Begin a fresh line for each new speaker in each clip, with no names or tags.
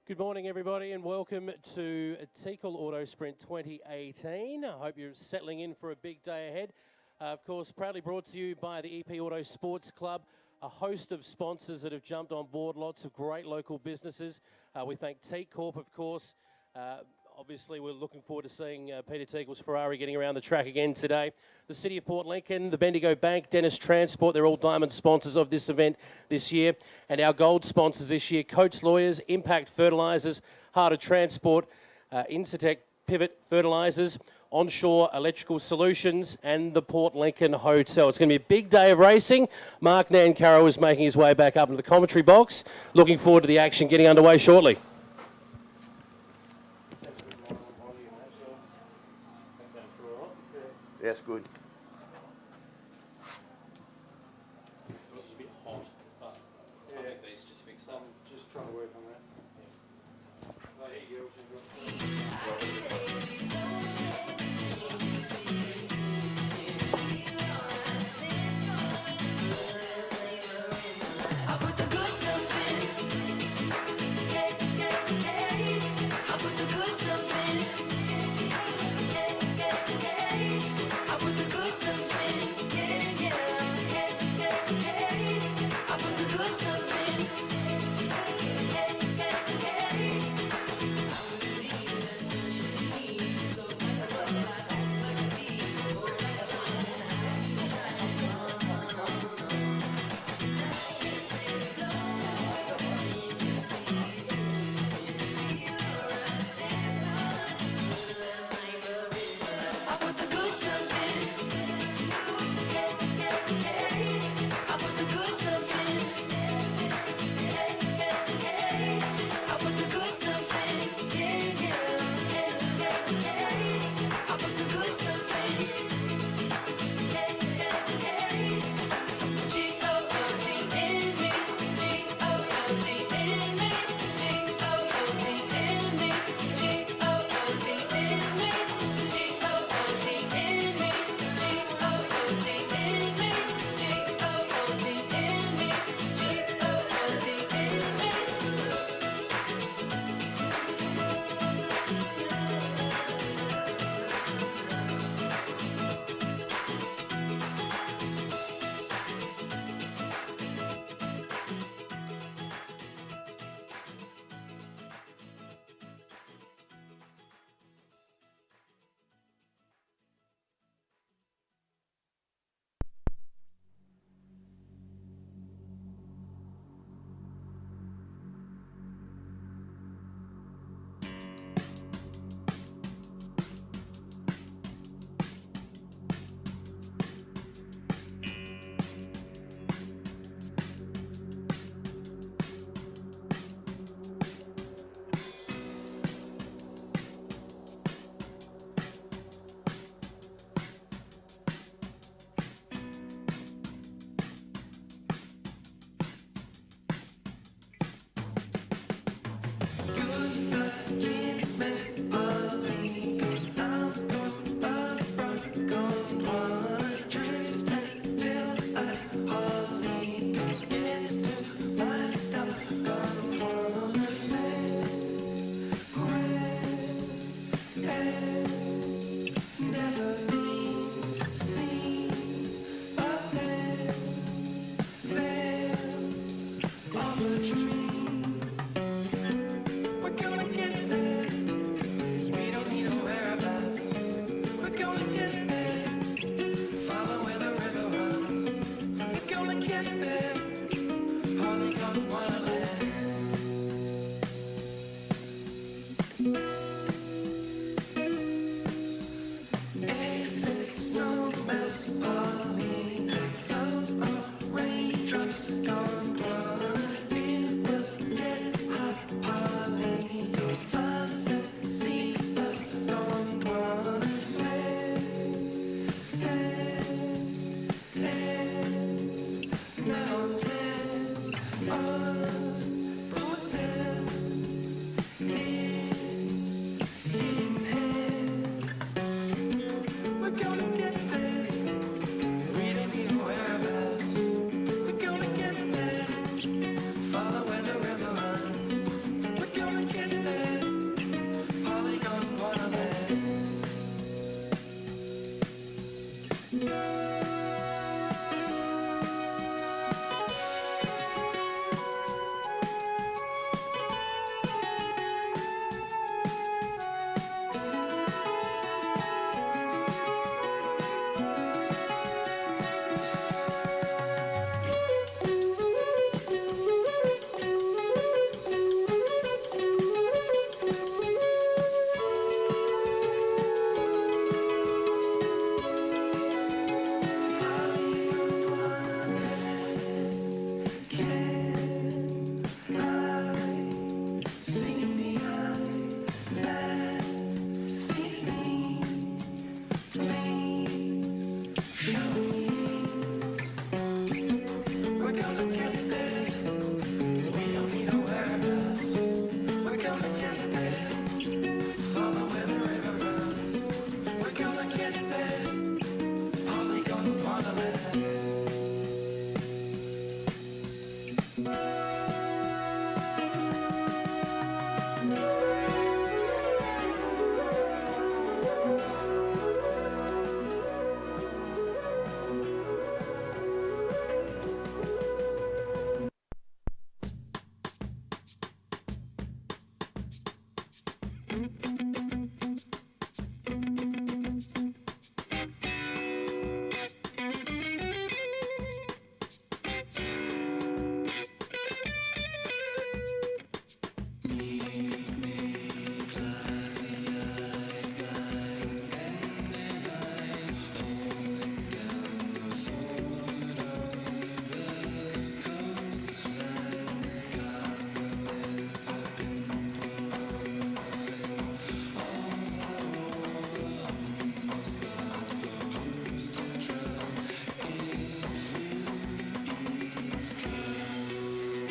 Good morning, everybody, and welcome to Teakle Autosprint 2018. I hope you're settling in for a big day ahead. Of course, proudly brought to you by the EP Autosports Club, a host of sponsors that have jumped on board, lots of great local businesses. We thank Teak Corp, of course. Obviously, we're looking forward to seeing Peter Teakle's Ferrari getting around the track again today. The City of Port Lincoln, the Bendigo Bank, Dennis Transport, they're all diamond sponsors of this event this year. And our gold sponsors this year, Coates Lawyers, Impact Fertilisers, Harder Transport, Incitec Pivot Fertilisers, Onshore Electrical Solutions, and the Port Lincoln Hotel. It's going to be a big day of racing. Mark Nancaro is making his way back up into the commentary box. Looking forward to the action getting underway shortly.
That's good.
This is a bit hot, but I think these just fix that.
Just trying to work on that. Oh, here you go.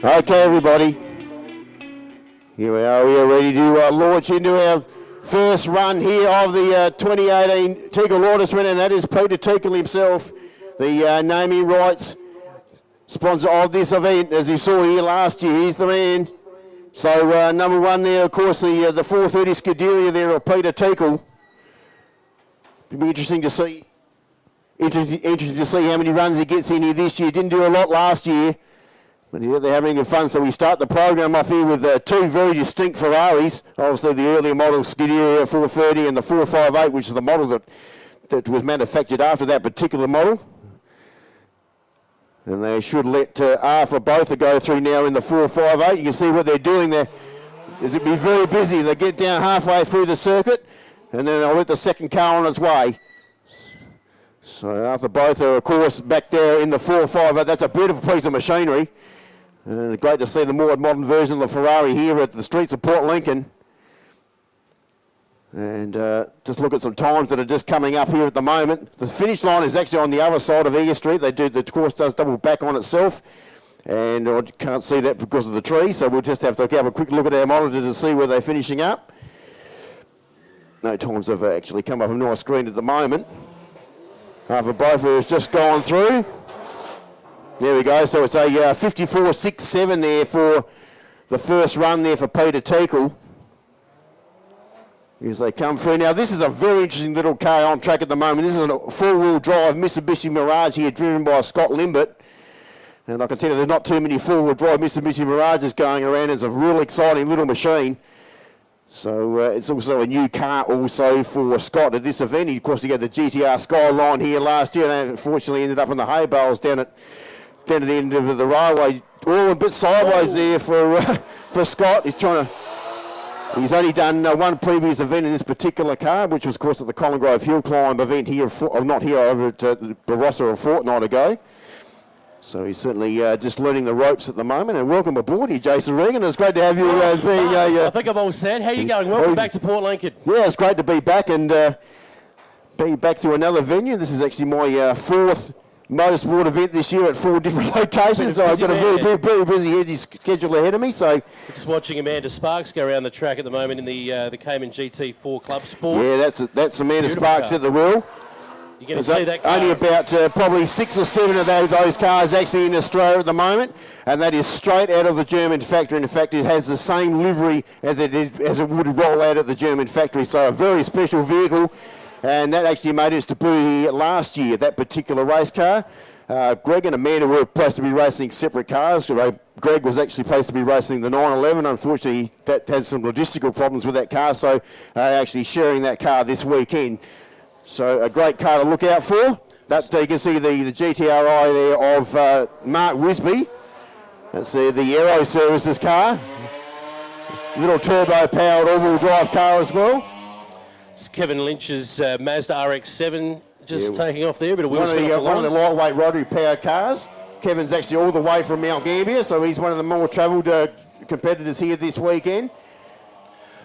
Okay, everybody, here we are. We are ready to launch into our first run here of the 2018 Teakle Autosprint, and that is Peter Teakle himself, the naming rights sponsor of this event. As you saw here last year, he's the man. So number one there, of course, the 430 Scuderia there of Peter Teakle. It'll be interesting to see. Interesting to see how many runs he gets in here this year. Didn't do a lot last year. But yeah, they're having good fun, so we start the program off here with two very distinct Ferraris. Obviously, the earlier model Scuderia 430 and the 458, which is the model that was manufactured after that particular model. And they should let R for both to go through now in the 458. You can see what they're doing there. Is it be very busy. They get down halfway through the circuit, and then they'll let the second car on its way. So after both are, of course, back there in the 458. That's a beautiful piece of machinery. And great to see the more modern version of the Ferrari here at the streets of Port Lincoln. And just look at some times that are just coming up here at the moment. The finish line is actually on the other side of Eyre Street. The course does double back on itself. And I can't see that because of the tree, so we'll just have to have a quick look at our monitor to see where they're finishing up. No times have actually come up on my screen at the moment. After both has just gone through. There we go, so it's a 54.67 there for the first run there for Peter Teakle. As they come through. Now this is a very interesting little car on track at the moment. This is a four-wheel drive Mitsubishi Mirage here driven by Scott Limbert. And I can tell you there's not too many four-wheel drive Mitsubishi Mirages going around. It's a real exciting little machine. So it's also a new car also for Scott at this event. Of course, he had the GTR Skyline here last year and unfortunately ended up in the hay bales down at the end of the railway. All a bit sideways there for Scott. He's he's only done one previous event in this particular car, which was, of course, at the Colin Grove Hill Climb event here, not here, over at Barossa a fortnight ago. So he's certainly just learning the ropes at the moment. And welcome aboard here, Jason Regan. It's great to have you being
I think I'm all set. How are you going? Welcome back to Port Lincoln.
Yeah, it's great to be back and be back to another venue. This is actually my fourth motorsport event this year at 4 different locations. So I've got a very busy schedule ahead of me. So
we're just watching Amanda Sparks go around the track at the moment in the Cayman GT4 Club Sport.
Yeah, that's Amanda Sparks car at the wheel.
You're going to see that car.
Only about probably 6 or 7 of those cars actually in Australia at the moment, and that is straight out of the German factory. In fact, it has the same livery as it would roll out at the German factory. So a very special vehicle. And that actually made its debut here last year, that particular race car. Greg and Amanda were supposed to be racing separate cars. Greg was actually supposed to be racing the 911. Unfortunately, that had some logistical problems with that car, so actually sharing that car this weekend. So a great car to look out for. You can see the GTRI there of Mark Wisby. That's the Aero Services car. Little turbo-powered all-wheel drive car as well.
It's Kevin Lynch's Mazda RX-7 just taking off there, but a wheel
one of the lightweight rotary power cars. Kevin's actually all the way from Mount Gambier, so he's one of the more travelled competitors here this weekend.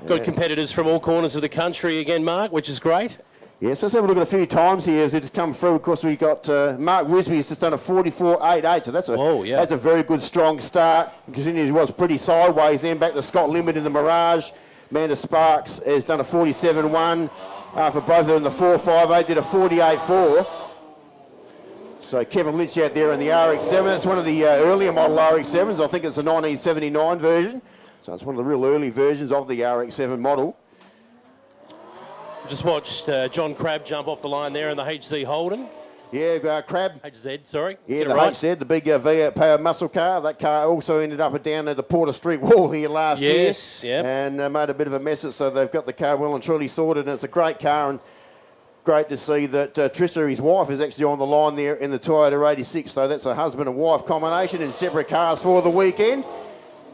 Got competitors from all corners of the country again, Mark, which is great.
Yes, let's have a look at a few times here as it's come through. Of course, we've got Mark Wisby has just done a 44.88, so that's a very good, strong start. He was pretty sideways then, back to Scott Limit in the Mirage. Amanda Sparks has done a 47.1. For both of them, the 4.58 did a 48.4. So Kevin Lynch out there in the RX-7. That's one of the earlier model RX-7s. I think it's a 1979 version. So it's one of the real early versions of the RX-7 model.
Just watched John Crabb jump off the line there in the HZ Holden.
Yeah, Crabb.
HZ, sorry.
Yeah, the HZ, the big V8 power muscle car. That car also ended up down at the Porter Street wall here last year.
Yes, yeah.
And made a bit of a mess, so they've got the car well and truly sorted. And it's a great car, and great to see that Trista, his wife, is actually on the line there in the Toyota 86. So that's a husband and wife combination in separate cars for the weekend.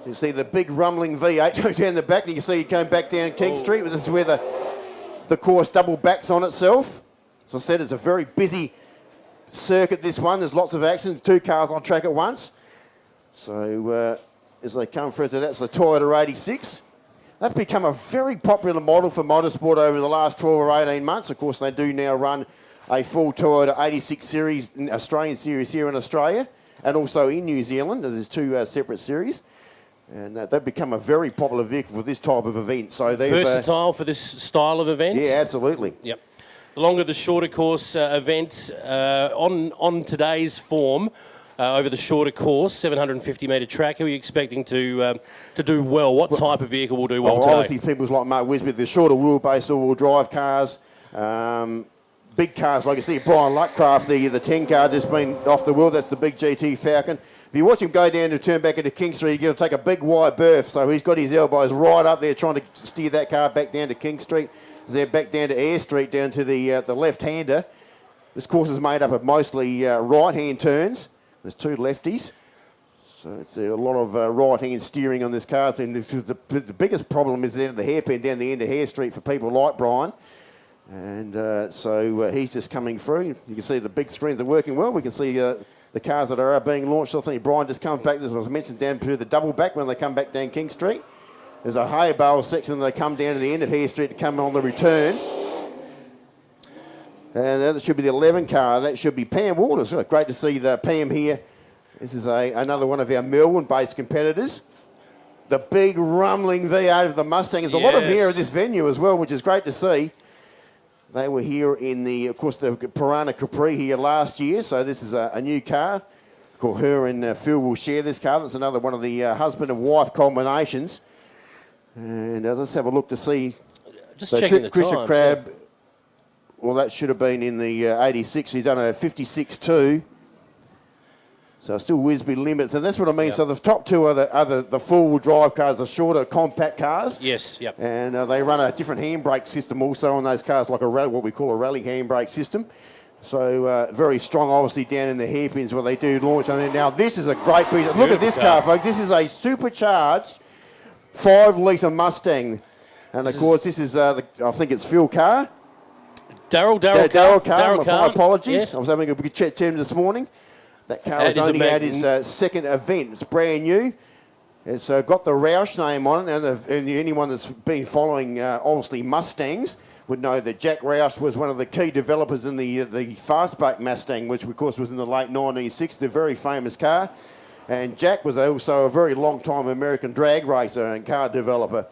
You see the big rumbling V8 go down the back. You can see it going back down King Street. This is where the course double backs on itself. As I said, it's a very busy circuit, this one. There's lots of action, 2 cars on track at once. So as they come through, that's the Toyota 86. They've become a very popular model for motorsport over the last 12 or 18 months. Of course, they do now run a full Toyota 86 series, Australian series here in Australia, and also in New Zealand. There's 2 separate series. And they've become a very popular vehicle for this type of event. So they've
versatile for this style of event.
Yeah, absolutely.
Yep. The longer, the shorter course event on today's form over the shorter course, 750-metre track. Who are you expecting to do well? What type of vehicle will do well today?
Obviously, people like Mark Wisby, the shorter wheelbase all-wheel drive cars. Big cars, like you see Brian Luckcraft, the 10 car just been off the wheel. That's the big GT Falcon. If you watch him go down and turn back into King Street, you're going to take a big wide berth. So he's got his elbows right up there trying to steer that car back down to King Street. They're back down to Eyre Street, down to the left-hander. This course is made up of mostly right-hand turns. There's 2 lefties. So it's a lot of right-hand steering on this car. And the biggest problem is then the hairpin down the end of Eyre Street for people like Brian. And so he's just coming through. You can see the big screens are working well. We can see the cars that are being launched. I think Brian just comes back, this was mentioned, down to the double back when they come back down King Street. There's a hay bale section that they come down to the end of Hare Street to come on the return. And that should be the 11 car. That should be Pam Waters. Oh, great to see the Pam here. This is another one of our Melbourne-based competitors. The big rumbling V8 of the Mustang. There's a lot of them here at this venue as well, which is great to see. They were here in of course, the Piranha Capri here last year. So this is a new car. Of course, her and Phil will share this car. That's another one of the husband and wife combinations. And let's have a look to see.
Just checking the
Christian
time.
Crabb, well, that should have been in the 86. He's done a 56.2. So still Wisby limits, and that's what I mean. Yep. So the top 2 are the four-wheel drive cars, the shorter compact cars.
Yes, yep.
And they run a different handbrake system also on those cars, like what we call a rally handbrake system. So very strong, obviously, down in the hairpins where they do launch on it. Now this is a great piece. Look at this car, folks. This is a supercharged 5-litre Mustang, and of course this is I think it's Phil Carr.
Daryl Carr.
My apologies.
Yes.
I was having a good chat to him this morning. That car has only had his second event. It's brand new. It's got the Roush name on it, and anyone that's been following, obviously, Mustangs would know that Jack Roush was one of the key developers in the fastback Mustang, which, of course, was in the late 1960s, a very famous car. And Jack was also a very long-time American drag racer and car developer.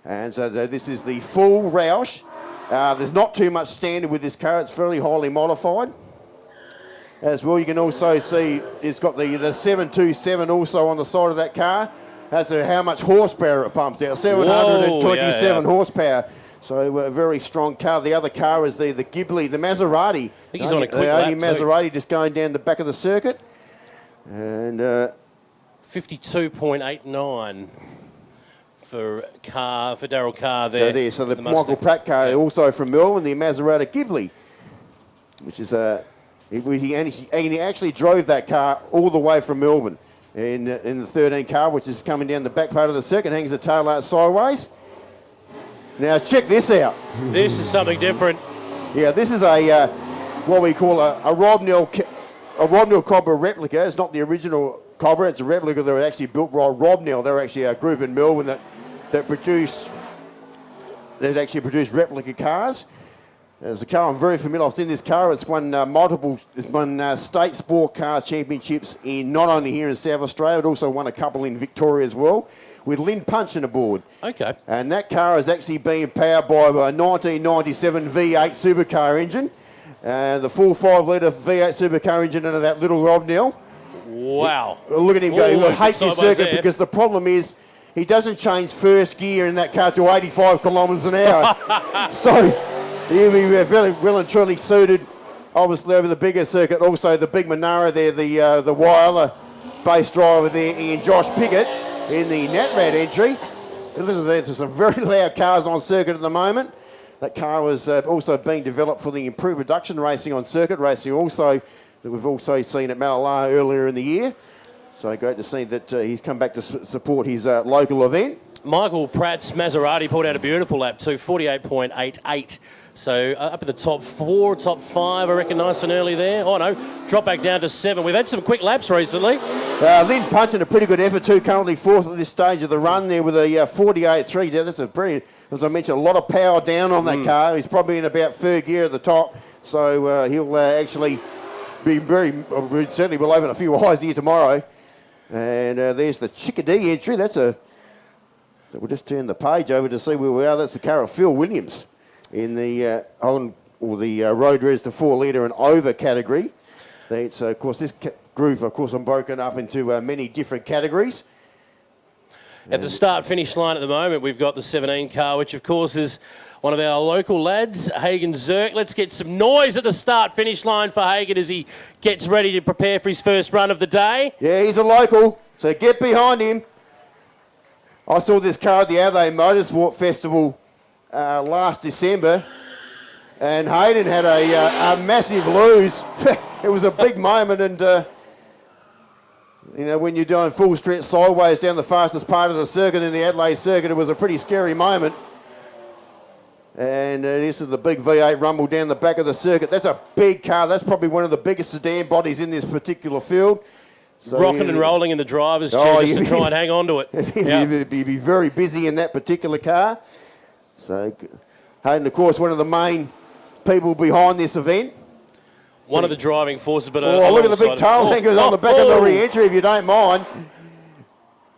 And so this is the full Roush. There's not too much standard with this car. It's fairly highly modified. As well, you can also see it's got the 727 also on the side of that car. That's how much horsepower it pumps out, 727 horsepower. So a very strong car. The other car is the Ghibli, the Maserati.
I think he's on a quick
lap. The only
lap
Maserati
too.
just going down the back of the circuit. And
52.89 for Daryl Carr there.
So the Michael Pratt car, also from Melbourne, the Maserati Ghibli, which is he actually drove that car all the way from Melbourne in the 13 car, which is coming down the back part of the circuit, hangs the tail out sideways. Now check this out.
This is something different.
Yeah, this is a what we call a Robnell Cobra replica. It's not the original Cobra, it's a replica that was actually built by Robnell. They're actually a group in Melbourne that actually produce replica cars. It's a car I'm very familiar. I've seen this car. It's won state sport car championships in not only here in South Australia, but also won a couple in Victoria as well, with Lynn Punchen aboard.
Okay.
And that car is actually being powered by a 1997 V8 supercar engine, the full 5-litre V8 supercar engine under that little Robnell.
Wow.
Look at him go. He'll hate this circuit
there.
because the problem is he doesn't change first gear in that car to 85 kilometres an hour. So he'll be very well and truly suited, obviously, over the bigger circuit. Also, the big Monaro there, the Weiler base driver there, and Josh Pickett in the NatRad entry. And listen, there's some very loud cars on circuit at the moment. That car was also being developed for the improved production racing on circuit racing also, that we've also seen at Malala earlier in the year. So great to see that he's come back to support his local event.
Michael Pratt's Maserati pulled out a beautiful lap too, 48.88. So up in the top 4, top 5, I reckon, nice and early there. Oh no, drop back down to 7. We've had some quick laps recently.
Lynn Punchen, a pretty good effort too, currently 4th at this stage of the run there with a 48.3. That's a brilliant, as I mentioned, a lot of power down on that car. He's probably in about 3rd gear at the top, so he'll actually be certainly will open a few eyes here tomorrow. And there's the Chickadee entry. So we'll just turn the page over to see where we are. That's the car of Phil Williams in the road res to 4-litre and over category. It's, of course, this group, of course, are broken up into many different categories.
At the start-finish line at the moment, we've got the 17 car, which, of course, is one of our local lads, Hagen Zerk. Let's get some noise at the start-finish line for Hagen as he gets ready to prepare for his first run of the day.
Yeah, he's a local, so get behind him. I saw this car at the Adelaide Motorsport Festival last December, and Hayden had a massive lose. It was a big moment, and you know, when you're doing full stretch sideways down the fastest part of the circuit in the Adelaide circuit, it was a pretty scary moment. And this is the big V8 rumble down the back of the circuit. That's a big car. That's probably one of the biggest sedan bodies in this particular field. So
rocking and rolling in the driver's chair just to try and hang on to it.
You'd be very busy in that particular car. So Hayden, of course, one of the main people behind this event.
One of the driving forces, but
look at the big tail hangers on the back of the re-entry, if you don't mind.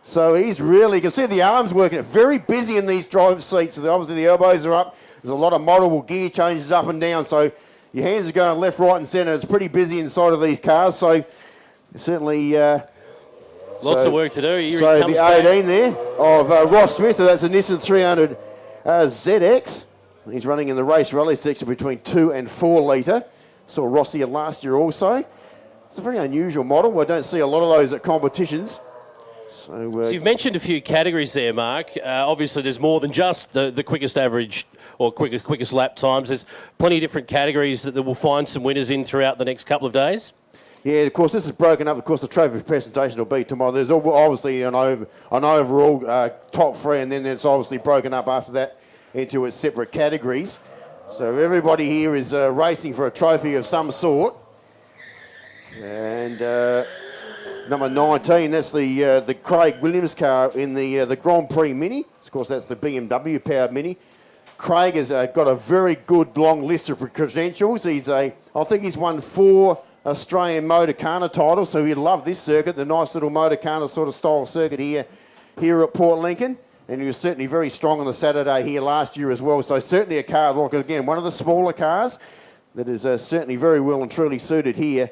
So he's really, you can see the arms working. Very busy in these driver's seats. So obviously the elbows are up. There's a lot of multiple gear changes up and down. So your hands are going left, right and centre. It's pretty busy inside of these cars. So certainly...
lots of work to do. Here
so
he comes
the
back.
18 there of Ross Smith, that's a Nissan 300 ZX. He's running in the race rally section between 2 and 4 litre. Saw Ross here last year also. It's a very unusual model. I don't see a lot of those at competitions. So
you've mentioned a few categories there, Mark. Obviously, there's more than just the quickest average or quickest lap times. There's plenty of different categories that we'll find some winners in throughout the next couple of days.
Yeah, of course, this is broken up. Of course, the trophy presentation will be tomorrow. There's obviously an overall top 3, and then it's obviously broken up after that into its separate categories. So everybody here is racing for a trophy of some sort. And number 19, that's the Craig Williams car in the Grand Prix Mini. Of course, that's the BMW powered Mini. Craig has got a very good long list of credentials. I think he's won 4 Australian Motorcana titles, so he'd love this circuit, the nice little Motorcana sort of style circuit here at Port Lincoln. And he was certainly very strong on the Saturday here last year as well. So certainly a car, like again, one of the smaller cars that is certainly very well and truly suited here.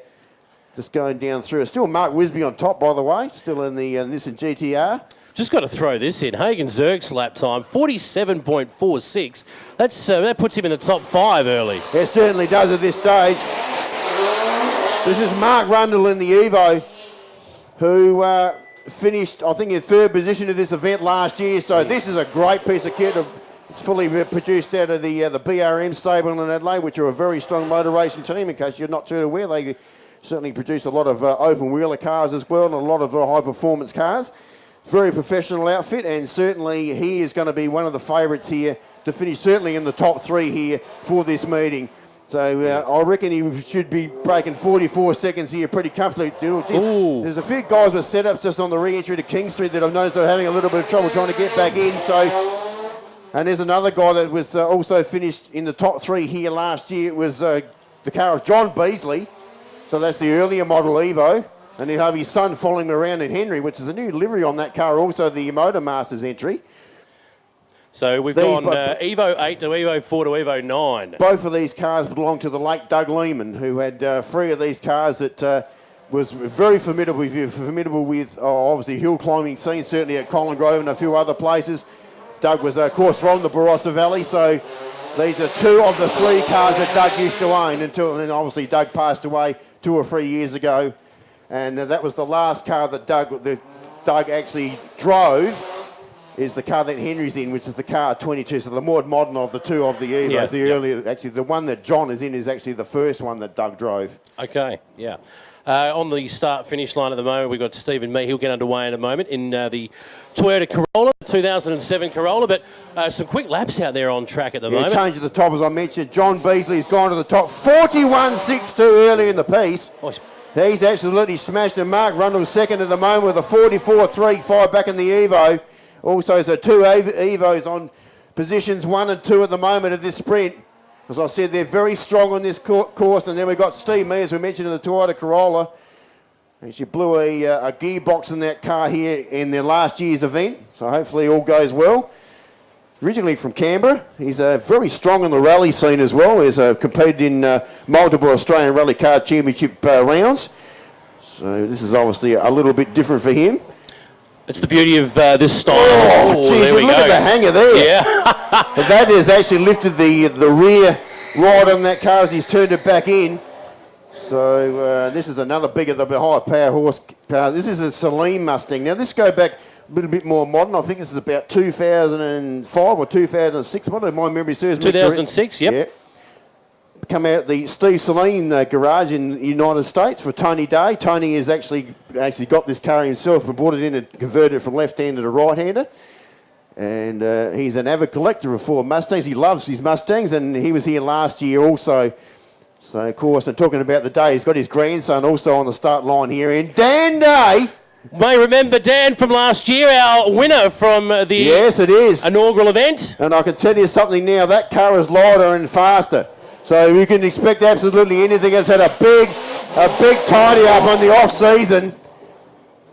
Just going down through. Still Mark Wisby on top, by the way, still in the Nissan GTR.
Just got to throw this in. Hagen Zerk's lap time, 47.46. That puts him in the top 5 early.
It certainly does at this stage. This is Mark Rundle in the Evo, who finished, I think, in 3rd position of this event last year. So this is a great piece of kit. It's fully produced out of the BRM stable in Adelaide, which are a very strong motor racing team. In case you're not too aware, they certainly produce a lot of open wheeler cars as well, and a lot of high performance cars. It's a very professional outfit, and certainly he is going to be one of the favourites here to finish certainly in the top 3 here for this meeting. So I reckon he should be breaking 44 seconds here pretty comfortably. There's a few guys with setups just on the re-entry to King Street that I've noticed are having a little bit of trouble trying to get back in. And there's another guy that was also finished in the top 3 here last year. It was the car of John Beasley. So that's the earlier model Evo. And then have his son following him around in Henry, which is a new livery on that car, also the Motor Masters entry.
So we've gone Evo 8 to Evo 4 to Evo 9.
Both of these cars belong to the late Doug Lehman, who had 3 of these cars that was very formidable with obviously hill climbing scene, certainly at Colin Grove and a few other places. Doug was, of course, from the Barossa Valley, so these are 2 of the 3 cars that Doug used to own and then obviously Doug passed away 2 or 3 years ago. And that was the last car that Doug actually drove, is the car that Henry's in, which is the car 22. So the more modern of the 2 of the Evos. Earlier, actually, the one that John is in is actually the first one that Doug drove.
Okay, yeah. On the start-finish line at the moment, we've got Stephen Mee. He'll get underway in a moment in the Toyota Corolla, 2007 Corolla. But some quick laps out there on track at the moment.
Change at the top, as I mentioned. John Beasley's gone to the top. 41.62 early in the piece. He's absolutely smashed it. Mark Rundle's second at the moment with a 44.35 back in the Evo. Also, so 2 Evos on positions 1 and 2 at the moment of this sprint. As I said, they're very strong on this course. And then we've got Steve Mee, as we mentioned, in the Toyota Corolla. And she blew a gearbox in that car here in their last year's event. So hopefully all goes well. Originally from Canberra. He's very strong in the rally scene as well. He's competed in multiple Australian Rally Car Championship rounds. So this is obviously a little bit different for him.
It's the beauty of this style.
Oh, geez,
there we
look
go.
at the hanger there.
Yeah.
But that has actually lifted the rear ride on that car as he's turned it back in. So this is another bigger, the higher power horse car. This is a Salim Mustang. Now this go back a little bit more modern. I think this is about 2005 or 2006. What did my memory serves me?
2006, yep. Yeah.
Come out the Steve Saline garage in the United States for Tony Day. Tony has actually got this car himself and brought it in and converted it from left-hander to right-hander. And he's an avid collector of Ford Mustangs. He loves his Mustangs, and he was here last year also. So, of course, and talking about the day, he's got his grandson also on the start line here in Dan Day.
May remember Dan from last year, our winner from the
yes, it is.
Inaugural event.
And I can tell you something now, that car is lighter and faster. So we can expect absolutely anything. It's had a big tidy up on the off-season.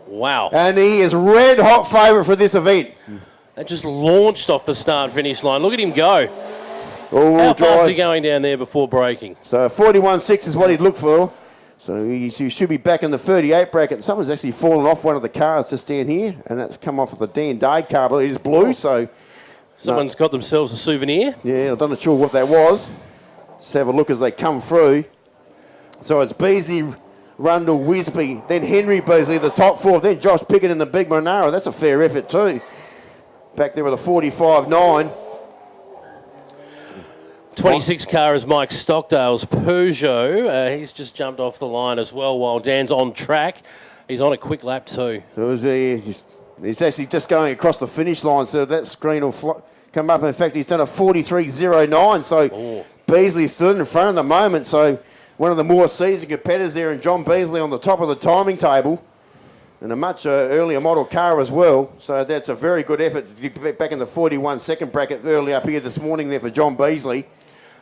Wow.
And he is red hot favourite for this event.
That just launched off the start-finish line. Look at him go.
How
fast is he going down there before braking?
So 41.6 is what he'd look for. So he should be back in the 38 bracket. Someone's actually fallen off one of the cars just down here, and that's come off of the Dan Day car, but it is blue, so...
Someone's got themselves a souvenir.
Yeah, I'm not sure what that was. Let's have a look as they come through. So it's Beasley, Rundle, Wisby, then Henry Beasley, the top 4, then Josh Pickett in the big Monaro. That's a fair effort too. Back there with a 45.9.
26 car is Mike Stockdale's Peugeot. He's just jumped off the line as well while Dan's on track. He's on a quick lap too.
So he's actually just going across the finish line, so that screen will come up. In fact, he's done a 43.09, so Beasley's still in front at the moment. So one of the more seasoned competitors there, and John Beasley on the top of the timing table. And a much earlier model car as well. So that's a very good effort to get back in the 41-second bracket early up here this morning there for John Beasley.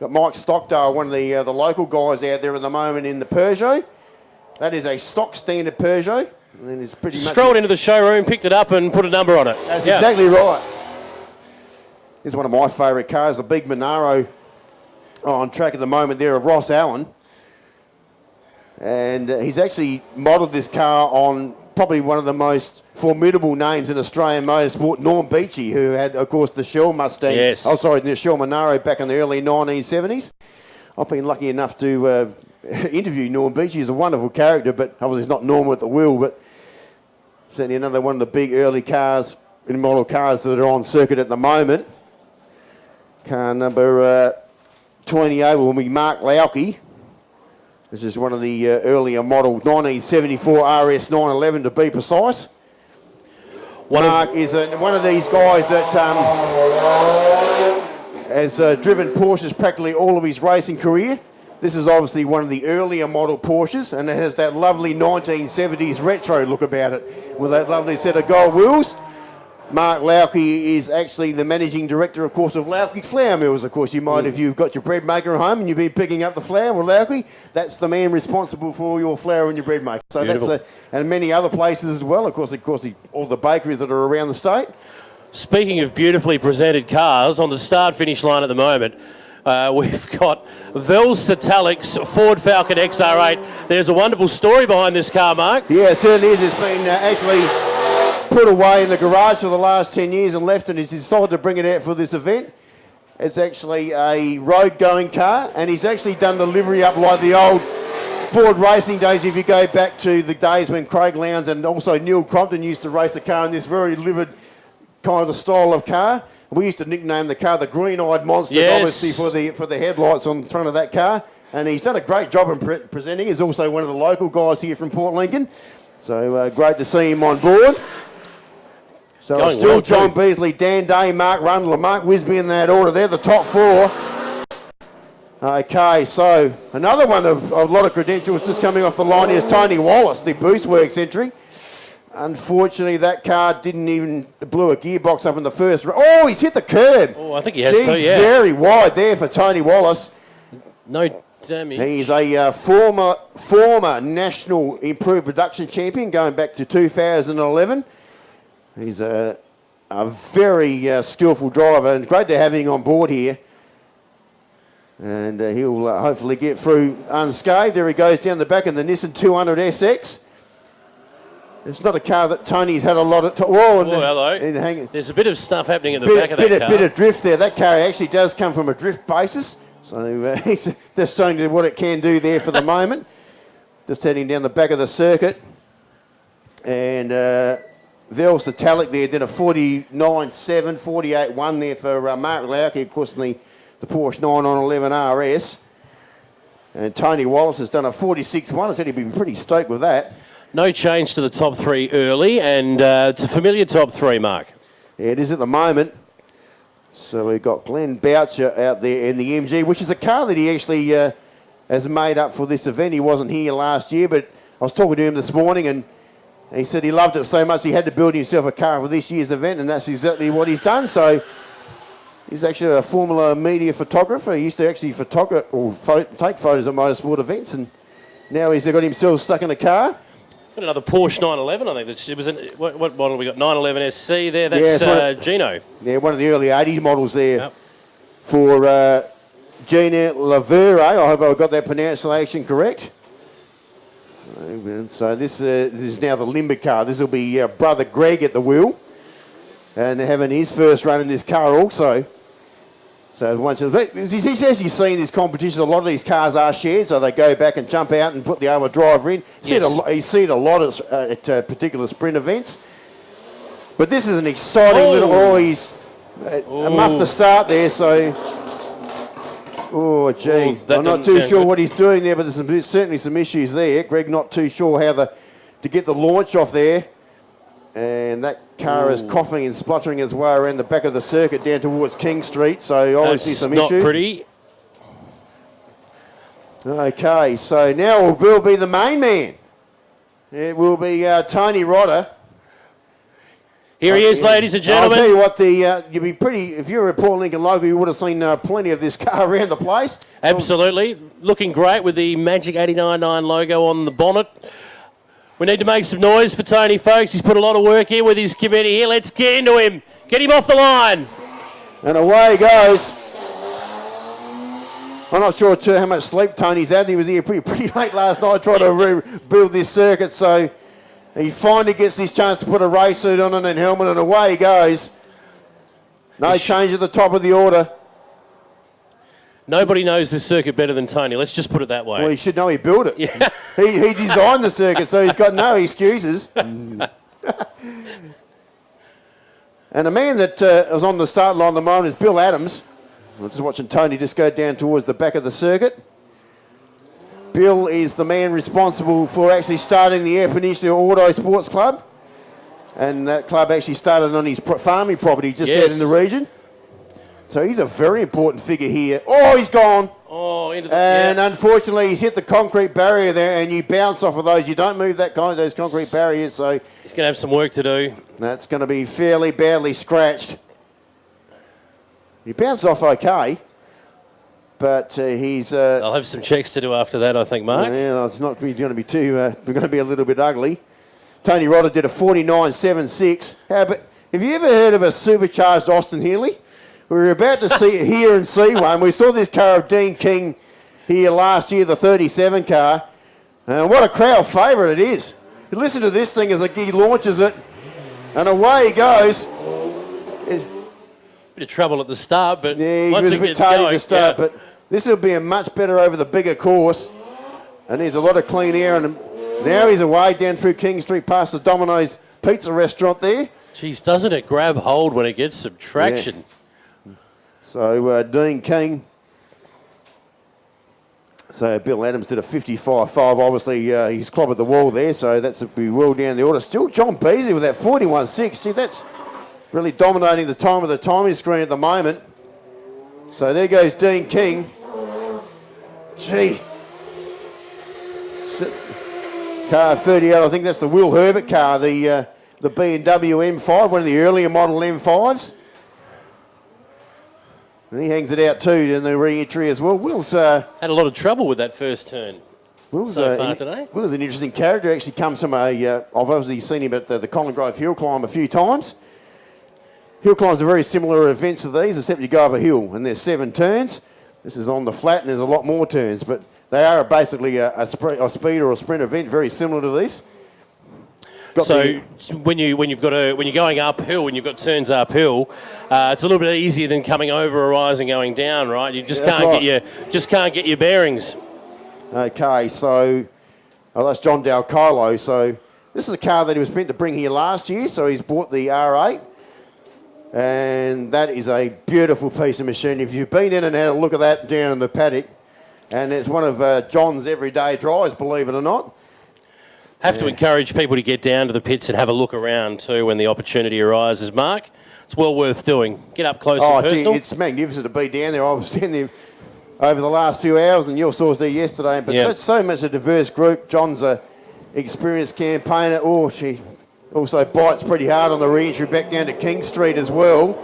Got Mike Stockdale, one of the local guys out there at the moment in the Peugeot. That is a stock standard Peugeot. And then it's pretty much
strolled into the showroom, picked it up and put a number on it.
That's exactly right. Here's one of my favourite cars, the big Monaro on track at the moment there of Ross Allen. And he's actually modelled this car on probably one of the most formidable names in Australian motorsport, Norm Beechey, who had, of course, the Shell Mustang.
Yes.
Oh, sorry, the Shell Monaro back in the early 1970s. I've been lucky enough to interview Norm Beechey. He's a wonderful character, but obviously he's not Norm at the wheel, but certainly another one of the big early cars, model cars that are on circuit at the moment. Car number 28 will be Mark Lauke. This is one of the earlier model 1974 RS 911 to be precise. Mark is one of these guys that has driven Porsches practically all of his racing career. This is obviously one of the earlier model Porsches, and it has that lovely 1970s retro look about it with that lovely set of gold wheels. Mark Lauke is actually the managing director, of course, of Lauke Flour Mills. Of course, you might, if you've got your bread maker at home and you've been picking up the flour with Lauke, that's the man responsible for your flour and your bread maker. So
Beautiful.
that's and many other places as well. Of course, all the bakeries that are around the state.
Speaking of beautifully presented cars, on the start-finish line at the moment, we've got Vels Satalic's Ford Falcon XR8. There's a wonderful story behind this car, Mark.
Yeah, it certainly is. It's been actually put away in the garage for the last 10 years and left, and he's decided to bring it out for this event. It's actually a road-going car, and he's actually done the livery up like the old Ford racing days. If you go back to the days when Craig Lowndes and also Neil Crompton used to race the car in this very livid kind of style of car. We used to nickname the car the Green-Eyed Monster,
yes,
obviously for the headlights on the front of that car. And he's done a great job in presenting. He's also one of the local guys here from Port Lincoln. So great to see him on board. So
Going
it's still
well
John
too.
Beasley, Dan Day, Mark Rundle, and Mark Wisby in that order. They're the top four. Okay, so another one of a lot of credentials just coming off the line is Tony Wallace, the Boostworks entry. Unfortunately, that car didn't even blew a gearbox up in the first. Oh, he's hit the curb.
Oh, I think he has too, yeah.
Very wide there for Tony Wallace.
No damage.
He's a former national improved production champion going back to 2011. He's a very skillful driver, and great to have him on board here. And he'll hopefully get through unscathed. There he goes down the back of the Nissan 200 SX. It's not a car that Tony's had a lot of...
hello. There's a bit of stuff happening at the back of that car.
Bit of drift there. That car actually does come from a drift basis. So he's just showing you what it can do there for the moment. Just heading down the back of the circuit. And Vels Satalic there did a 49.7, 48.1 there for Mark Lauke, of course, in the Porsche 911 RS. And Tony Wallace has done a 46.1. I said he'd be pretty stoked with that.
No change to the top three early, and it's a familiar top three, Mark.
Yeah, it is at the moment. So we've got Glenn Boucher out there in the MG, which is a car that he actually has made up for this event. He wasn't here last year, but I was talking to him this morning, and he said he loved it so much he had to build himself a car for this year's event, and that's exactly what he's done. So he's actually a Formula Media photographer. He used to actually take photos at motorsport events, and now he's got himself stuck in a car.
Got another Porsche 911, I think. It was what model we got? 911 SC there. That's Gino.
Yeah, one of the early 80s models there.
Yep.
For Gina Lavere. I hope I got that pronunciation correct. So this is now the Limber car. This will be brother Greg at the wheel, and having his first run in this car also. So once he's actually seen this competition, a lot of these cars are shared, so they go back and jump out and put the other driver in. He's seen a lot at particular sprint events. But this is an exciting little... Oh, he's a muff to start there, so... Oh, gee. I'm not too sure what he's doing there, but there's certainly some issues there. Greg not too sure how to get the launch off there. And that car is coughing and spluttering his way around the back of the circuit down towards King Street, so obviously some issues.
Not pretty.
Okay, so now it will be the main man. It will be Tony Rodder.
Here he is, ladies and gentlemen.
I'll tell you what, you'd be pretty, if you're a Port Lincoln local, you would have seen plenty of this car around the place.
Absolutely. Looking great with the Magic 89.9 logo on the bonnet. We need to make some noise for Tony, folks. He's put a lot of work in with his committee here. Let's get into him. Get him off the line.
And away he goes. I'm not sure how much sleep Tony's had. He was here pretty late last night trying to rebuild this circuit, so He finally gets his chance to put a race suit on and helmet, and away he goes. No change at the top of the order.
Nobody knows this circuit better than Tony. Let's just put it that way.
Well, he should know he built it.
Yeah.
He designed the circuit, so he's got no excuses. And the man that is on the start line at the moment is Bill Adams. I'm just watching Tony just go down towards the back of the circuit. Bill is the man responsible for actually starting the Air Peninsula Autosports Club. And that club actually started on his farming property just out in the region. So he's a very important figure here. Oh, he's gone.
Oh, into the...
And unfortunately, he's hit the concrete barrier there, and you bounce off of those. You don't move those concrete barriers, so...
He's going to have some work to do.
That's going to be fairly badly scratched. He bounced off okay, but he's...
I'll have some checks to do after that, I think, Mark.
Yeah, it's not going to be too... we're going to be a little bit ugly. Tony Rodder did a 49.76. Have you ever heard of a supercharged Austin Healey? We were about to hear and see one. We saw this car of Dean King here last year, the 37 car. And what a crowd favourite it is. You listen to this thing as he launches it, and away he goes.
Bit of trouble at the start, but
yeah, he
once
was
it
a bit
gets
tardy
going,
to start,
yeah.
but this will be a much better over the bigger course. And there's a lot of clean air, and now he's away down through King Street past the Domino's Pizza restaurant there.
Geez, doesn't it grab hold when it gets some traction?
Yeah. So Dean King. So Bill Adams did a 55.5. Obviously, he's clobbered the wall there, so that's be well down the order. Still John Beasley with that 41.6. Gee, that's really dominating the time of the timing screen at the moment. So there goes Dean King. Gee. Car 38, I think that's the Will Herbert car, the B&W M5, one of the earlier model M5s. And he hangs it out too in the re-entry as well. Will's
had a lot of trouble with that first turn.
Will's
so far today.
Will's an interesting character. Actually comes from I've obviously seen him at the Collin Grove Hill Climb a few times. Hill climbs are very similar events to these, except you go up a hill and there's 7 turns. This is on the flat and there's a lot more turns, but they are basically a speed or a sprint event, very similar to this.
So when you're going uphill, when you've got turns uphill, it's a little bit easier than coming over a rise and going down, right? You just can't get your bearings.
Okay, so that's John Del Carlo. So this is a car that he was meant to bring here last year. So he's bought the R8, and that is a beautiful piece of machine. If you've been in and had a look at that down in the paddock, and it's one of John's everyday drives, believe it or not.
Have to encourage people to get down to the pits and have a look around too when the opportunity arises, Mark. It's well worth doing. Get up close and personal.
Gee, it's magnificent to be down there. I was down there over the last few hours, and you saw us there yesterday. But so much a diverse group. John's a experienced campaigner. Oh, she also bites pretty hard on the re-entry back down to King Street as well.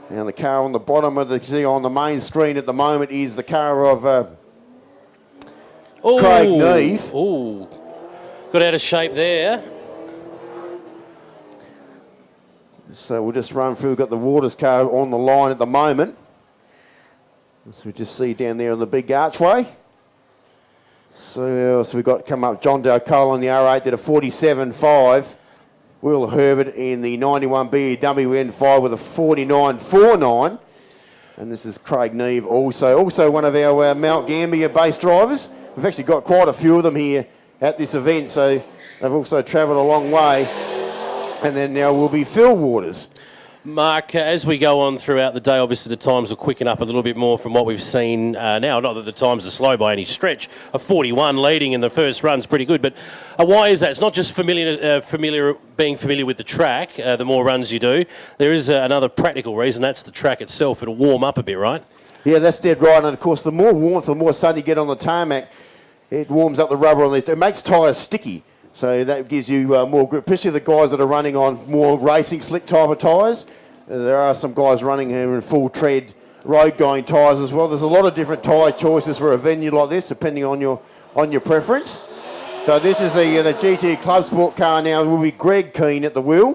And the car on the bottom of on the main screen at the moment is the car of Craig Neve.
Oh, got out of shape there.
So we'll just run through. We've got the Waters car on the line at the moment. So we just see down there on the big archway. So who else we got come up? John Del Cole on the R8 did a 47.5. Will Herbert in the 91 BMW N5 with a 49.49. And this is Craig Neve also one of our Mount Gambier base drivers. We've actually got quite a few of them here at this event, so they've also travelled a long way. And then now will be Phil Waters.
Mark, as we go on throughout the day, obviously the times will quicken up a little bit more from what we've seen now. Not that the times are slow by any stretch. A 41 leading in the first run's pretty good, but why is that? It's not just being familiar with the track, the more runs you do. There is another practical reason, that's the track itself. It'll warm up a bit, right? Yeah,
that's dead right. And of course, the more warmth, the more sun you get on the tarmac, it warms up the rubber on these. It makes tyres sticky. So that gives you more grip, especially the guys that are running on more racing slick type of tyres. There are some guys running here in full tread road going tyres as well. There's a lot of different tyre choices for a venue like this, depending on your preference. So this is the GT Club Sport car now. Will be Greg Keane at the wheel.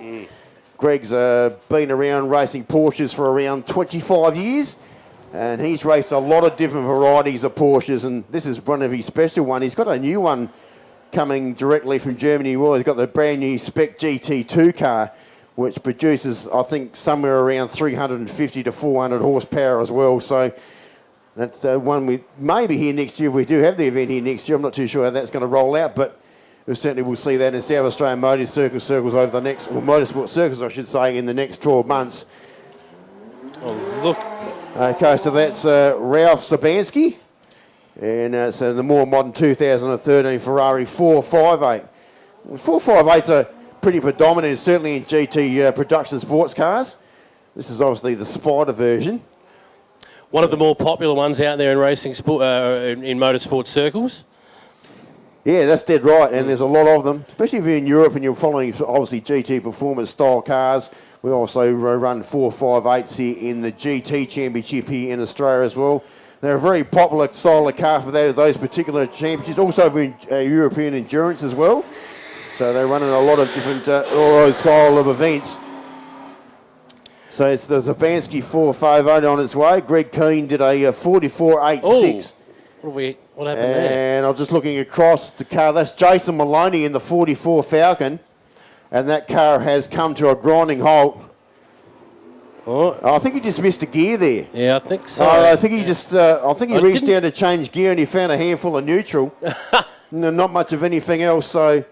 Greg's been around racing Porsches for around 25 years. And he's raced a lot of different varieties of Porsches, and this is one of his special ones. He's got a new one coming directly from Germany. Well, he's got the brand new spec GT2 car, which produces, I think, somewhere around 350 to 400 horsepower as well. So that's one we may be here next year. We do have the event here next year. I'm not too sure how that's going to roll out, but we certainly will see that in South Australian Motor Circles over the next, or motorsport circles, I should say, in the next 12 months.
Oh, look. Okay,
so that's Ralph Sabansky. And so the more modern 2013 Ferrari 458. 458s are pretty predominant, certainly in GT production sports cars. This is obviously the Spider version.
One of the more popular ones out there in racing sport, in motorsport circles.
Yeah, that's dead right, and there's a lot of them, especially if you're in Europe and you're following, obviously, GT performance style cars. We also run 458s here in the GT Championship here in Australia as well. They're a very popular style of car for those particular championships, also for European endurance as well. So they're running a lot of different, all those style of events. So it's the Zabansky 458 on its way. Greg Keane did a 44.86.
What happened there?
And I'm just looking across the car. That's Jason Maloney in the 44 Falcon. And that car has come to a grinding halt.
Oh.
I think he just missed a gear there.
Yeah, I think so.
I think he just, I think he reached down to change gear and he found a handful of neutral. Not much of anything else. So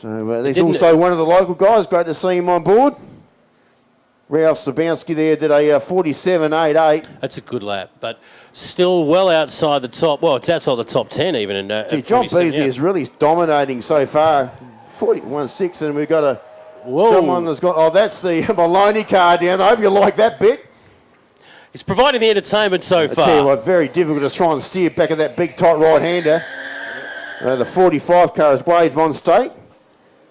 there's also one of the local guys. Great to see him on board. Ralph Sabansky there did a 47.88.
That's a good lap, but still well outside the top. Well, it's outside the top 10 even. In
John Beasley is really dominating so far. 41.6, and we've got someone that's got. Oh, that's the Maloney car down. I hope you like that bit.
It's providing the entertainment so far.
I tell you what, very difficult to try and steer back of that big tight right-hander. The 45 car is Wade Von Stake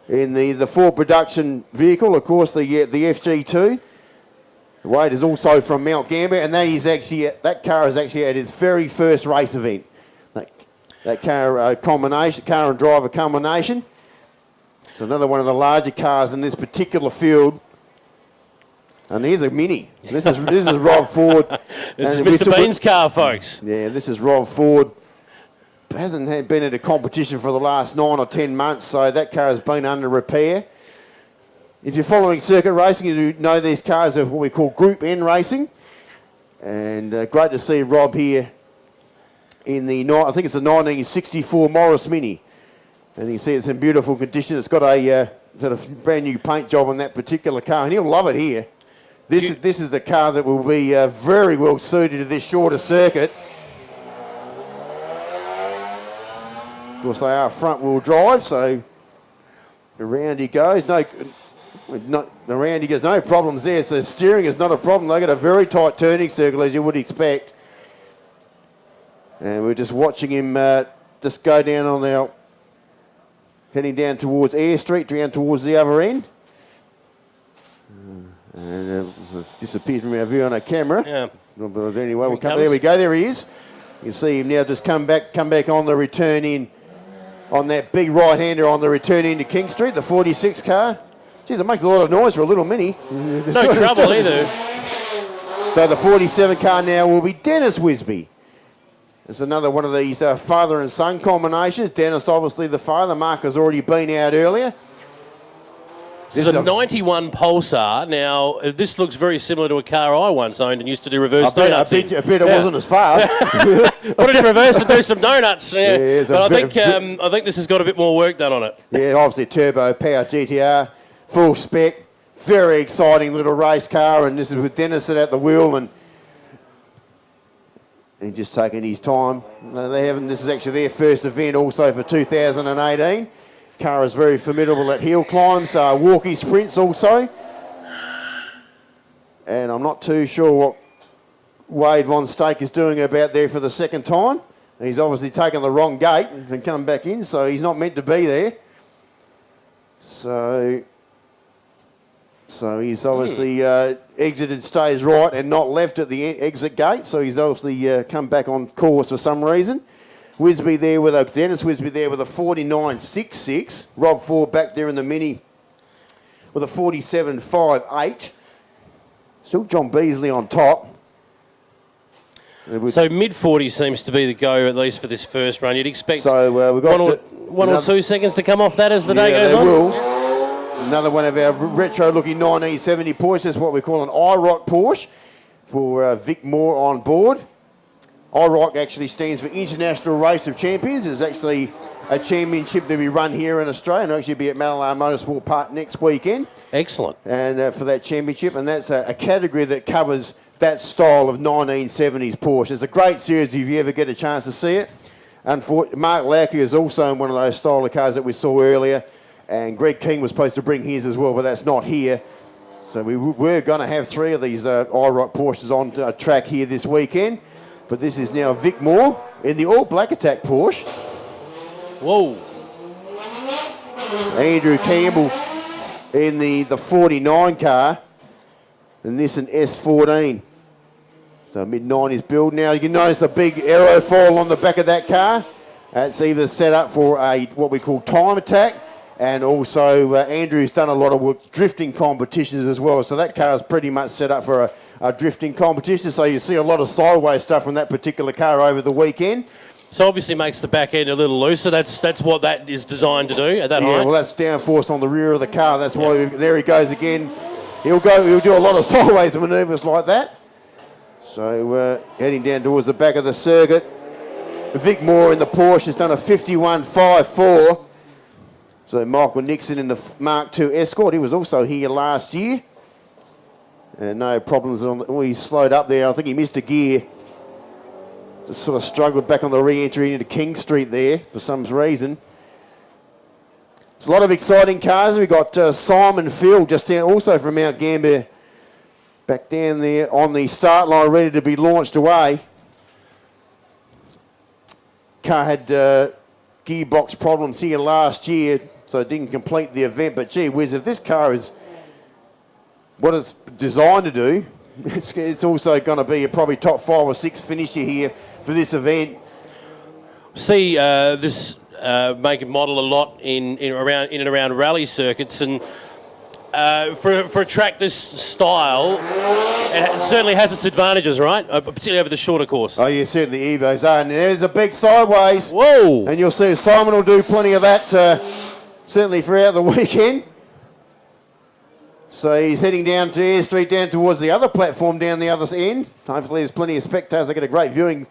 in the Ford production vehicle, of course, the FG2. Wade is also from Mount Gambier, and that car is actually at its very first race event. That car combination, car and driver combination. It's another one of the larger cars in this particular field. And here's a Mini. This is Rob Ford.
This is Mr. Bean's car, folks.
Yeah, this is Rob Ford. Hasn't been at a competition for the last 9 or 10 months, so that car has been under repair. If you're following circuit racing, you know these cars are what we call Group N racing. And great to see Rob here in I think it's the 1964 Morris Mini. And you can see it's in beautiful condition. It's got a brand new paint job on that particular car, and he'll love it here. This is the car that will be very well suited to this shorter circuit. Of course, they are front-wheel drive, so around he goes. Around he goes. No problems there. So steering is not a problem. They got a very tight turning circle, as you would expect. And we're just watching him just go down on our. Heading down towards Air Street, down towards the other end. And disappeared from our view on our camera.
Yeah.
But anyway, there we go. There he is. You can see him now just come back on the return in, on that big right-hander on the return into King Street, the 46 car. Geez, it makes a lot of noise for a little Mini.
No trouble either.
So the 47 car now will be Dennis Wisby. It's another one of these father and son combinations. Dennis, obviously the father. Mark has already been out earlier.
This is a 91 Pulsar. Now, this looks very similar to a car I once owned and used to do reverse donuts.
I bet it wasn't as fast.
Put it in reverse and do some donuts. Yeah. But I think this has got a bit more work done on it.
Yeah, obviously turbo power GTR, full spec, very exciting little race car. And this is with Dennis at the wheel and just taking his time. This is actually their first event also for 2018. Car is very formidable at hill climbs, walkie sprints also. And I'm not too sure what Wade Von Stake is doing about there for the second time. He's obviously taken the wrong gate and come back in, so he's not meant to be there. So he's obviously exited, stays right and not left at the exit gate. So he's obviously come back on course for some reason. Dennis Wisby there with a 49.66. Rob Ford back there in the Mini with a 47.58. Still John Beasley on top.
So mid-40 seems to be the go, at least for this first run. You'd expect
So we've got
one or 2 seconds to come off that as the day goes on?
Will. Another one of our retro-looking 1970 Porsche. That's what we call an IROC Porsche for Vic Moore on board. IROC actually stands for International Race of Champions. It's actually a championship that we run here in Australia, and it'll actually be at Mallala Motorsport Park next weekend.
Excellent.
And for that championship, and that's a category that covers that style of 1970s Porsche. It's a great series if you ever get a chance to see it. Mark Lauke is also in one of those style of cars that we saw earlier, and Greg King was supposed to bring his as well, but that's not here. So we're going to have 3 of these IROC Porsches on track here this weekend. But this is now Vic Moore in the all black attack Porsche.
Whoa.
Andrew Campbell in the 49 car. And this an S14. So mid-90s build. Now you can notice the big aerofoil on the back of that car. It's either set up for what we call time attack, and also Andrew's done a lot of work drifting competitions as well. So that car is pretty much set up for a drifting competition. So you see a lot of sideways stuff from that particular car over the weekend.
So obviously makes the back end a little looser. That's what that is designed to do at that height.
Yeah, well that's downforce on the rear of the car. That's why there he goes again. He'll do a lot of sideways manoeuvres like that. So heading down towards the back of the circuit. Vic Moore in the Porsche has done a 51.54. So Michael Nixon in the Mark II Escort. He was also here last year. And no problems he slowed up there. I think he missed a gear. Just sort of struggled back on the re-entry into King Street there for some reason. It's a lot of exciting cars. We've got Simon Phil just down, also from Mount Gambier, back down there on the start line, ready to be launched away. Car had gearbox problems here last year, so it didn't complete the event. But gee whiz, if this car is what it's designed to do, it's also going to be a probably top 5 or 6 finisher here for this event.
See this make and model a lot in and around rally circuits, and for a track this style, it certainly has its advantages, right? Particularly over the shorter course.
Oh yeah, certainly Evos are. And there's a big sideways.
Whoa!
And you'll see Simon will do plenty of that certainly throughout the weekend. So he's heading down to Air Street, down towards the other platform down the other end. Hopefully there's plenty of spectators. I get a great viewing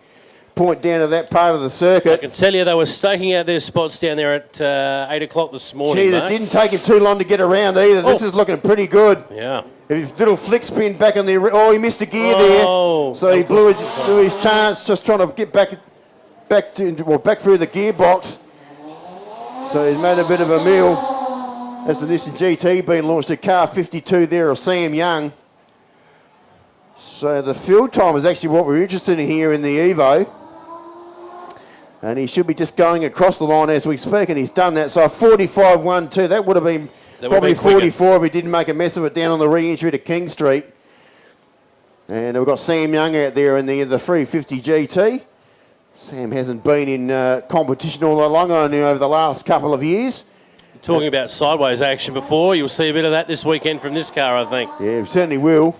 point down to that part of the circuit.
I can tell you they were staking out their spots down there at 8 o'clock this morning.
Geez, it didn't take him too long to get around either. This is looking pretty good.
Yeah.
His little flick spin back on the... Oh, he missed a gear there. So he blew his chance, just trying to get back through the gearbox. So he's made a bit of a meal. That's the Nissan GT being launched at car 52 there of Sam Young. So the field time is actually what we're interested in here in the Evo. And he should be just going across the line as we speak, and he's done that. So a 45.12, that would have been probably 44 if he didn't make a mess of it down on the re-entry to King Street. And we've got Sam Young out there in the 350 GT. Sam hasn't been in competition all along, only over the last couple of years.
Talking about sideways action before, you'll see a bit of that this weekend from this car, I think.
Yeah, certainly will.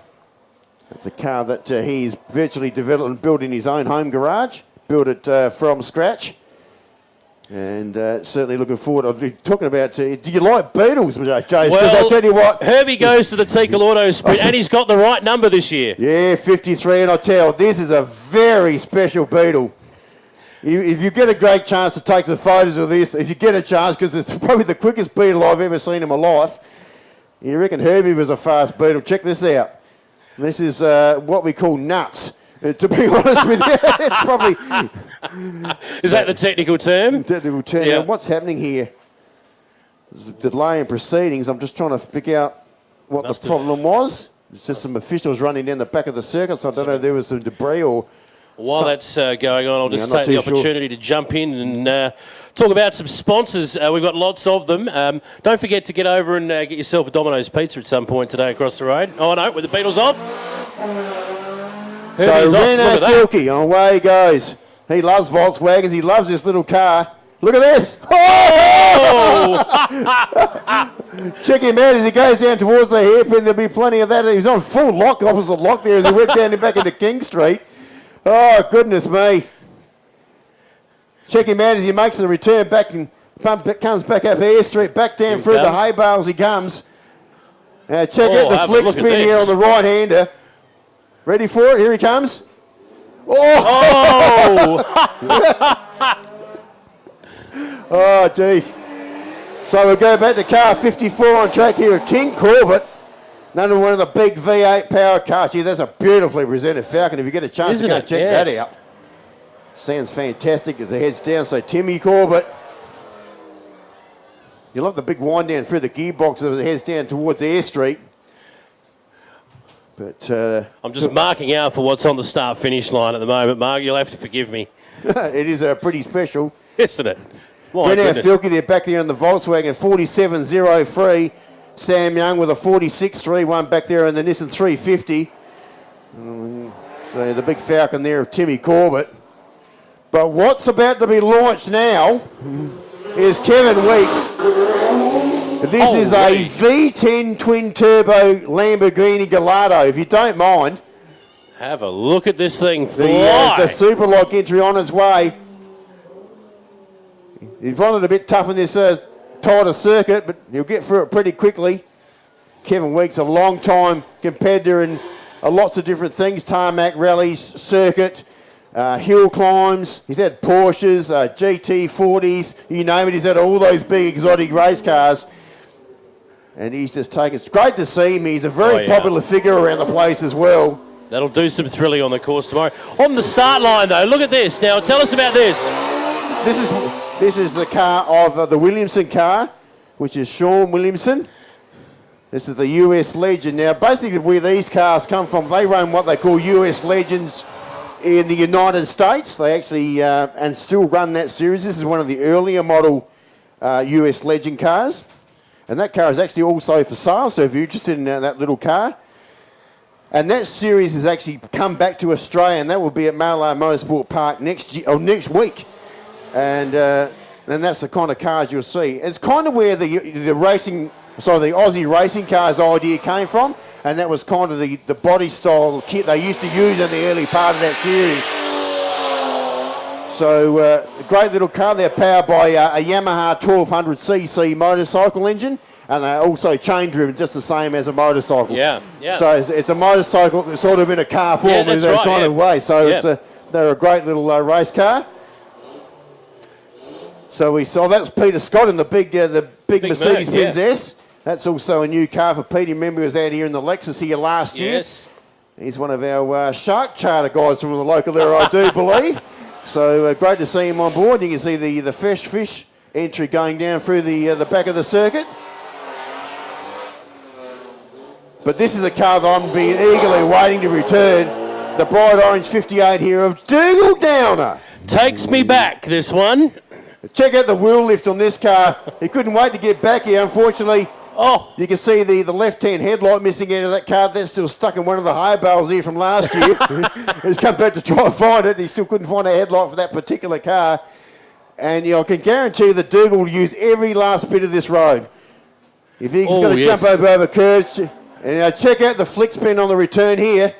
It's a car that he's virtually developed and built in his own home garage. Built it from scratch. And certainly looking forward. I'll be talking about, do you like Beetles, Jace? Well, I'll tell you what.
Herbie goes to the Teakle Autosprint, and he's got the right number this year.
Yeah, 53. And I'll tell you, this is a very special Beetle. If you get a great chance to take some photos of this, if you get a chance, because it's probably the quickest Beetle I've ever seen in my life. You reckon Herbie was a fast Beetle? Check this out. This is what we call nuts. To be honest with you, it's probably...
Is that the technical term?
Technical term.
Yeah.
What's happening here? There's a delay in proceedings. I'm just trying to pick out what the problem was. It's just some officials running down the back of the circuit, so I don't know if there was some debris or...
While that's going on, I'll just take the opportunity to jump in and talk about some sponsors. We've got lots of them. Don't forget to get over and get yourself a Domino's pizza at some point today across the road. Oh, no, with the Beatles off.
So Renault Filke, away he goes. He loves Volkswagens. He loves this little car. Look at this. Oh! Check him out as he goes down towards the hairpin. There'll be plenty of that. He's on full lock, opposite lock there as he went down and back into King Street. Oh, goodness me. Check him out as he makes the return back and comes back up Air Street, back down through the hay bales he comes. Check out the flick spin here on the right-hander. Ready for it? Here he comes. Oh! Oh, gee. So we'll go back to car 54 on track here of Tim Corbett. Another one of the big V8 power cars. Gee, that's a beautifully presented Falcon. If you get a chance to go check that out. Sounds fantastic as the head's down. So Timmy Corbett. You love the big wind down through the gearbox as it heads down towards Air Street. But
I'm just marking out for what's on the start-finish line at the moment, Mark. You'll have to forgive me.
It is pretty special.
Isn't it?
Brennan Filkey, they're back there on the Volkswagen 4703. Sam Young with a 4631 back there in the Nissan 350. So the big Falcon there of Timmy Corbett. But what's about to be launched now is Kevin Weeks. This is a V10 twin-turbo Lamborghini Gallardo, if you don't mind.
Have a look at this thing fly.
The Superlock entry on its way. He found it a bit tough in this tighter circuit, but he'll get through it pretty quickly. Kevin Weeks, a long-time competitor in lots of different things, tarmac rallies, circuit, hill climbs. He's had Porsches, GT40s, you name it. He's had all those big exotic race cars. And he's just taken. It's great to see him. He's a very popular figure around the place as well.
That'll do some thrilling on the course tomorrow. On the start line, though, look at this. Now, tell us about this.
This is the car of the Williamson car, which is Sean Williamson. This is the US Legend. Now, basically where these cars come from, they run what they call US Legends in the United States. They actually, and still run that series. This is one of the earlier model US Legend cars. And that car is actually also for sale, so if you're interested in that little car. And that series has actually come back to Australia, and that will be at Mallow Motorsport Park next week. And that's the kind of cars you'll see. It's kind of where the Aussie racing cars idea came from, and that was kind of the body style kit they used to use in the early part of that series. So a great little car. They're powered by a Yamaha 1200cc motorcycle engine, and they're also chain driven, just the same as a motorcycle.
Yeah.
So it's a motorcycle sort of in a car form in that kind of way. So they're a great little race car. So we saw that's Peter Scott in the big Mercedes-Benz S. That's also a new car for Peter. Remember, he was out here in the Lexus here last year.
Yes.
He's one of our shark charter guys from the local there, I do believe. So great to see him on board. You can see the fresh fish entry going down through the back of the circuit. But this is a car that I'm being eagerly waiting to return. The bright orange 58 here of Teakle Downer.
Takes me back, this one.
Check out the wheel lift on this car. He couldn't wait to get back here. Unfortunately, you can see the left-hand headlight missing out of that car. That's still stuck in one of the hay bales here from last year. He's come back to try and find it. He still couldn't find a headlight for that particular car. And I can guarantee you that Teakle will use every last bit of this road. If he's going to jump over curves. And check out the flick spin on the return here.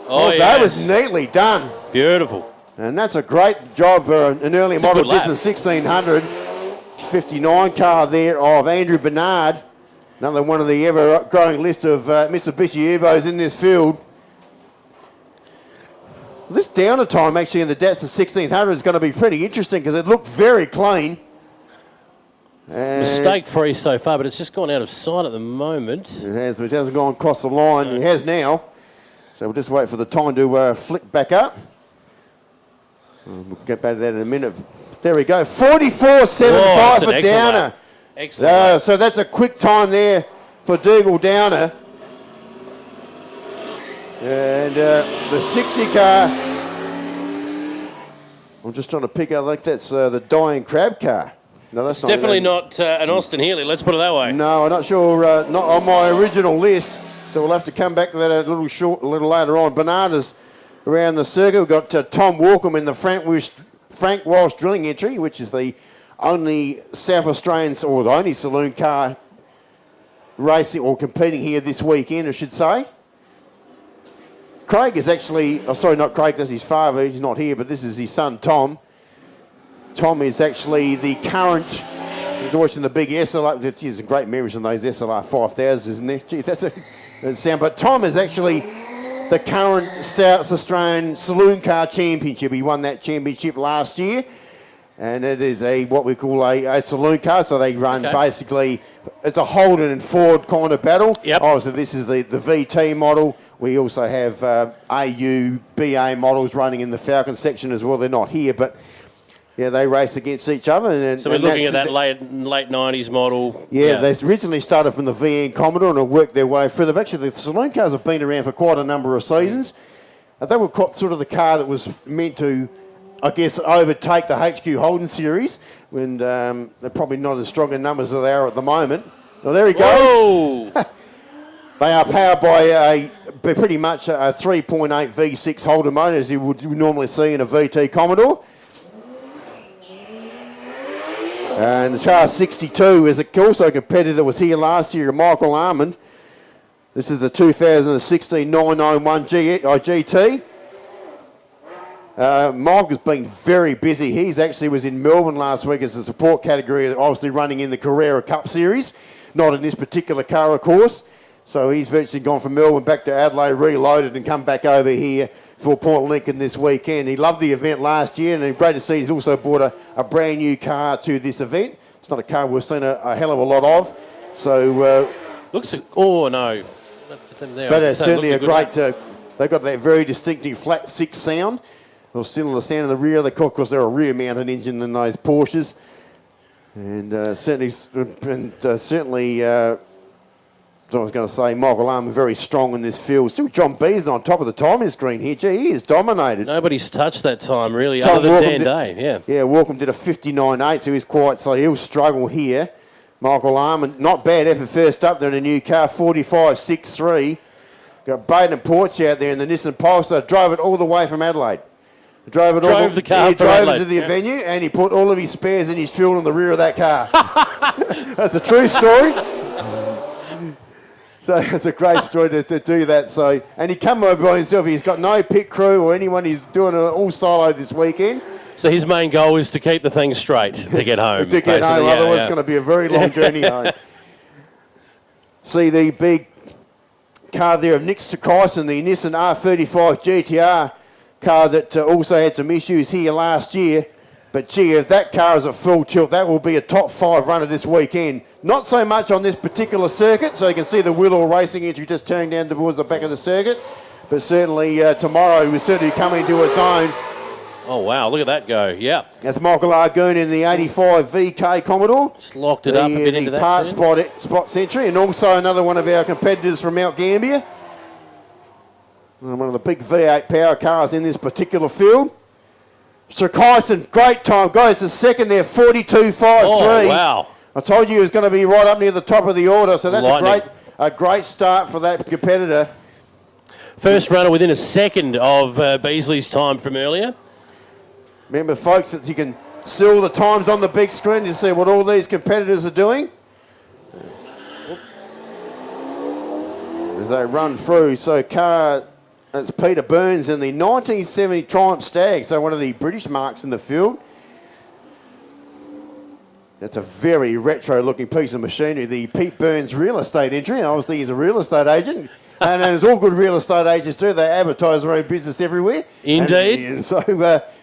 That was neatly done.
Beautiful.
And that's a great job for an early model business 1600. 59 car there of Andrew Bernard. Another one of the ever-growing list of Mitsubishi Evos in this field. This downer time actually in the Datsun 1600 is going to be pretty interesting because it looked very clean.
Mistake-free so far, but it's just gone out of sight at the moment.
It hasn't gone across the line. It has now. So we'll just wait for the time to flick back up. We'll get back to that in a minute. There we go. 44.75 for Downer.
Excellent.
So that's a quick time there for Teakle Downer. And the 60 car, I'm just trying to pick out, like that's the Dying Crab car. No, that's not.
Definitely not an Austin Healey, let's put it that way.
No, I'm not sure, not on my original list. So we'll have to come back to that a little later on. Bernard is around the circuit. We've got Tom Walkham in the Frank Walsh drilling entry, which is the only South Australian, or the only saloon car racing or competing here this weekend, I should say. Craig is actually, oh, sorry, not Craig, that's his father. He's not here, but this is his son, Tom. Tom is actually the current, he's watching the big SLR, there's a great memories on those SLR 5000s, isn't there? Gee, that's a sound. But Tom is actually the current South Australian Saloon Car Championship. He won that championship last year. And it is what we call a saloon car, so they run basically, it's a Holden and Ford kind of battle.
Yep.
Oh, so this is the VT model. We also have AU, BA models running in the Falcon section as well. They're not here, but yeah, they race against each other.
So we're looking at that late 90s model.
Yeah, they originally started from the VN Commodore and have worked their way through. The saloon cars have been around for quite a number of seasons. They were sort of the car that was meant to, I guess, overtake the HQ Holden series, when they're probably not as strong in numbers as they are at the moment. Well, there he goes. They are powered by pretty much a 3.8 V6 Holden motor, as you would normally see in a VT Commodore. And the car 62 is also a competitor that was here last year, Michael Armand. This is the 2016 991 GT. Mike has been very busy. He's actually was in Melbourne last week as a support category, obviously running in the Carrera Cup Series. Not in this particular car, of course. So he's virtually gone from Melbourne back to Adelaide, reloaded, and come back over here for Port Lincoln this weekend. He loved the event last year, and great to see he's also brought a brand new car to this event. It's not a car we've seen a hell of a lot of. So
looks, oh no.
But it's certainly a great, they've got that very distinctive flat six sound. Or still the sound in the rear. Of course, they're a rear-mounted engine in those Porsches, and certainly, I was going to say, Michael Arm very strong in this field. Still, John Beasley on top of the timing screen here. Gee, he is dominated.
Nobody's touched that time really, other than Dan Day. Yeah.
Yeah, Walkham did a 59.8, so he's quite slow. He'll struggle here. Michael Arm, not bad effort first up there in a new car, 45.63. Got Baden Porch out there in the Nissan Pulsar. Drove it all the way from Adelaide. Drove it
the car.
He drove it to the venue, and he put all of his spares and his fuel in the rear of that car. That's a true story. So it's a great story to do that. So, and he come over by himself. He's got no pit crew or anyone. He's doing it all solo this weekend.
So his main goal is to keep the thing straight to get home.
To get home, otherwise it's going to be a very long journey home. See the big car there of Nick Stukison, the Nissan R35 GTR car that also had some issues here last year. But gee, if that car is at full tilt, that will be a top 5 runner this weekend. Not so much on this particular circuit, so you can see the Whittle Racing entry just turning down towards the back of the circuit. But certainly tomorrow we're certainly coming to its own.
Oh, wow, look at that go, yeah.
That's Michael Argoon in the 85 VK Commodore.
Just locked it up a bit into that
part spot century, and also another one of our competitors from Mount Gambier. One of the big V8 power cars in this particular field. Sir Kyson, great time. Goes to second there, 42.53.
Oh, wow.
I told you he was going to be right up near the top of the order, so that's a great start for that competitor.
First runner within a second of Beasley's time from earlier.
Remember, folks, that you can see all the times on the big screen to see what all these competitors are doing. As they run through, so that's Peter Burns in the 1970 Triumph Stag, so one of the British marks in the field. That's a very retro-looking piece of machinery. The Pete Burns real estate entry. Obviously, he's a real estate agent. And as all good real estate agents do, they advertise their own business everywhere.
Indeed.
And so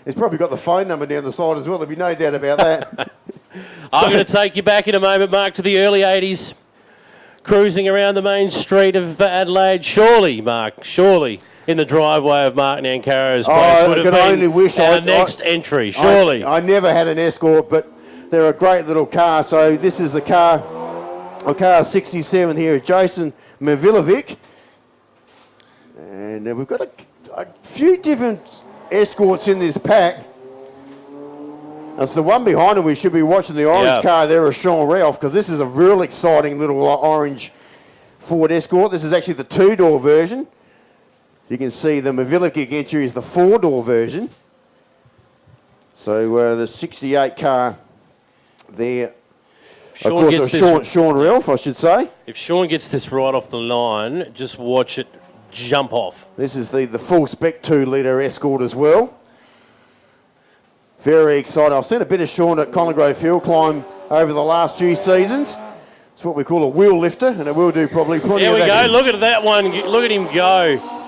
it's probably got the phone number down the side as well. There'll be no doubt about that.
I'm going to take you back in a moment, Mark, to the early 80s. Cruising around the main street of Adelaide. Surely, Mark, surely, in the driveway of Mark Nancaro's place would have been our next entry, surely.
I never had an Escort, but they're a great little car. So this is the car 67 here, Jason Mavilovic. And we've got a few different Escorts in this pack. That's the one behind him. We should be watching the orange car there of Sean Ralph, because this is a real exciting little orange Ford Escort. This is actually the 2-door version. You can see the Mavilovic entry is the 4-door version. So the 68 car there.
Sean
of course, Sean Ralph, I should say.
If Sean gets this right off the line, just watch it jump off.
This is the full spec 2-litre Escort as well. Very exciting. I've seen a bit of Sean at Collin Grove Field Climb over the last few seasons. It's what we call a wheel lifter, and it will do probably plenty of that.
There we go. Look at that one. Look at him go.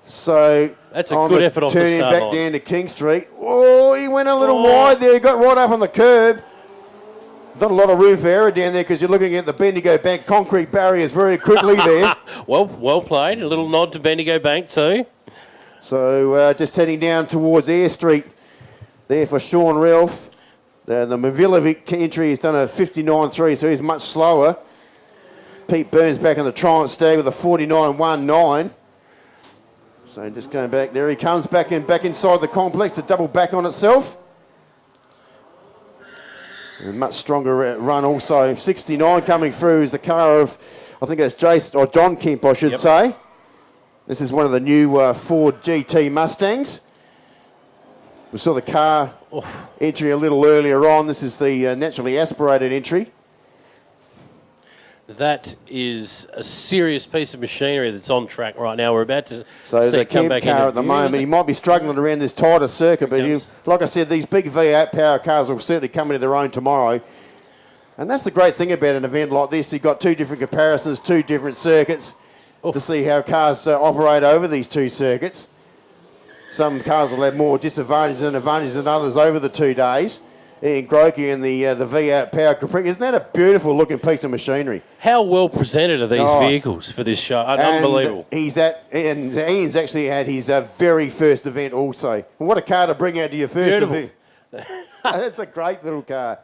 So
that's a good effort off the start
turning back
line.
down to King Street. Oh, he went a little wide there. He got right up on the curb. Not a lot of room for error down there because you're looking at the Bendigo Bank concrete barriers very quickly there.
Well played. A little nod to Bendigo Bank too.
So just heading down towards Eyre Street there for Sean Ralph. The Mavilovic entry has done a 59.3, so he's much slower. Pete Burns back on the Triumph Stag with a 49.19. So just going back, there he comes back inside the complex, to double back on itself. A much stronger run also. 69 coming through is the car of, I think that's Jason, or John Kemp, I should say. This is one of the new Ford GT Mustangs. We saw the car entry a little earlier on. This is the naturally aspirated entry.
That is a serious piece of machinery that's on track right now. We're about to
so
see
the
it come
Kemp
back
car at the moment. He might be struggling around this tighter circuit, but like I said, these big V8 power cars will certainly come into their own tomorrow. And that's the great thing about an event like this. You've got two different comparisons, two different circuits to see how cars operate over these two circuits. Some cars will have more disadvantages and advantages than others over the 2 days. Ian Grokey and the V8 Power Capri. Isn't that a beautiful looking piece of machinery?
How well presented are these vehicles for this show? Unbelievable.
Ian's actually had his very first event also. And what a car to bring out to your first event. That's a great little car.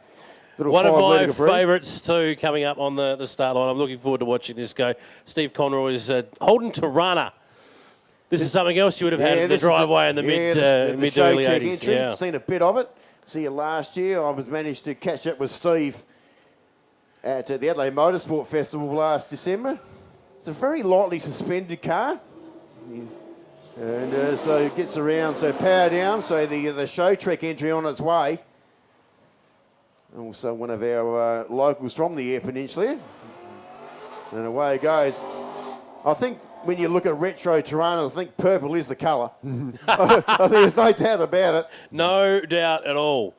One of my favourites too coming up on the start line. I'm looking forward to watching this go. Steve Conroy's Holden Tirana. This is something else you would have had in the driveway in the mid to early 80s.
Yeah. Seen a bit of it. See you last year. I was managed to catch up with Steve at the Adelaide Motorsport Festival last December. It's a very lightly suspended car. And so it gets around, so power down, so the show trek entry on its way. Also one of our locals from the Eyre Peninsula. And away it goes. I think when you look at retro Tiranas, I think purple is the colour. I think there's no doubt about it.
No doubt at all.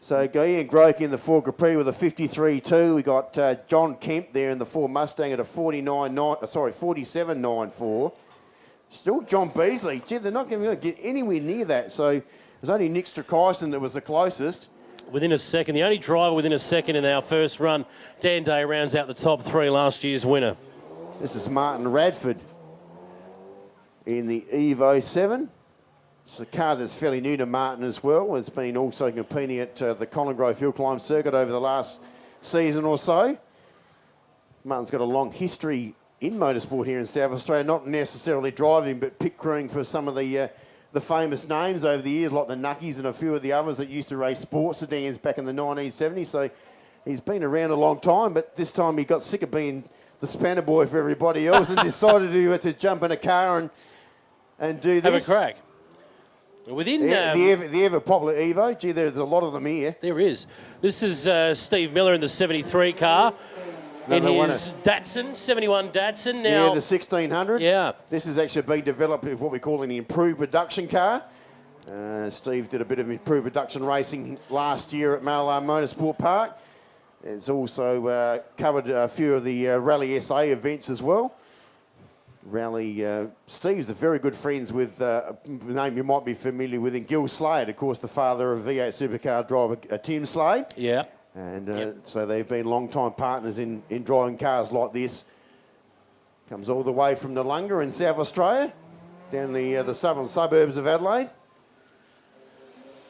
So Ian Grokey in the Ford Capri with a 53.2. We got John Kemp there in the Ford Mustang at a 47.94. Still John Beasley. Gee, they're not going to get anywhere near that. So it was only Nick Strakaisen that was the closest.
Within a second. The only driver within a second in our first run. Dan Day rounds out the top three, last year's winner.
This is Martin Radford in the Evo 7. It's a car that's fairly new to Martin as well. Has been also competing at the Collin Grove Hill Climb circuit over the last season or so. Martin's got a long history in motorsport here in South Australia, not necessarily driving, but pit crewing for some of the famous names over the years, like the Nuckies and a few of the others that used to race sports sedans back in the 1970s. So he's been around a long time, but this time he got sick of being the spanner boy for everybody else and decided to jump in a car and do this.
Have a crack. Within
the ever popular Evo. Gee, there's a lot of them here.
There is. This is Steve Miller in the 73 car. In his Datsun, 71 Datsun. Now,
the 1600.
Yeah.
This has actually been developed with what we call an improved production car. Steve did a bit of improved production racing last year at Malar Motorsport Park. It's also covered a few of the Rally SA events as well. Steve's very good friends with a name you might be familiar with in Gil Slade, of course, the father of V8 supercar driver Tim Slade.
Yeah.
And so they've been long-time partners in driving cars like this. Comes all the way from Noongar in South Australia, down the southern suburbs of Adelaide.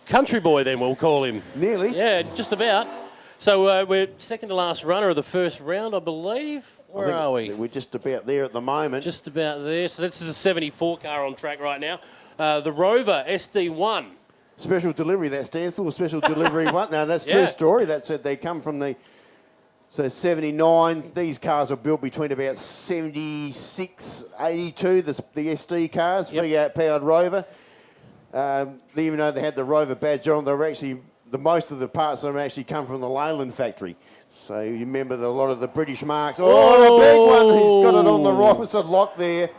Country boy, then we'll call him.
Nearly.
Yeah, just about. So we're second to last runner of the first round, I believe. Where are we?
We're just about there at the moment.
Just about there. So this is a 74 car on track right now. The Rover SD1.
Special delivery, that stands for Special Delivery 1. Now, that's true story. That's it. They come from the... So 79, these cars are built between about 76, 82, the SD cars, V8 powered Rover. Even though they had the Rover badge on, they were actually the most of the parts of them actually come from the Leyland factory. So you remember a lot of the British marks. Oh, the big one! He's got it on the opposite lock there.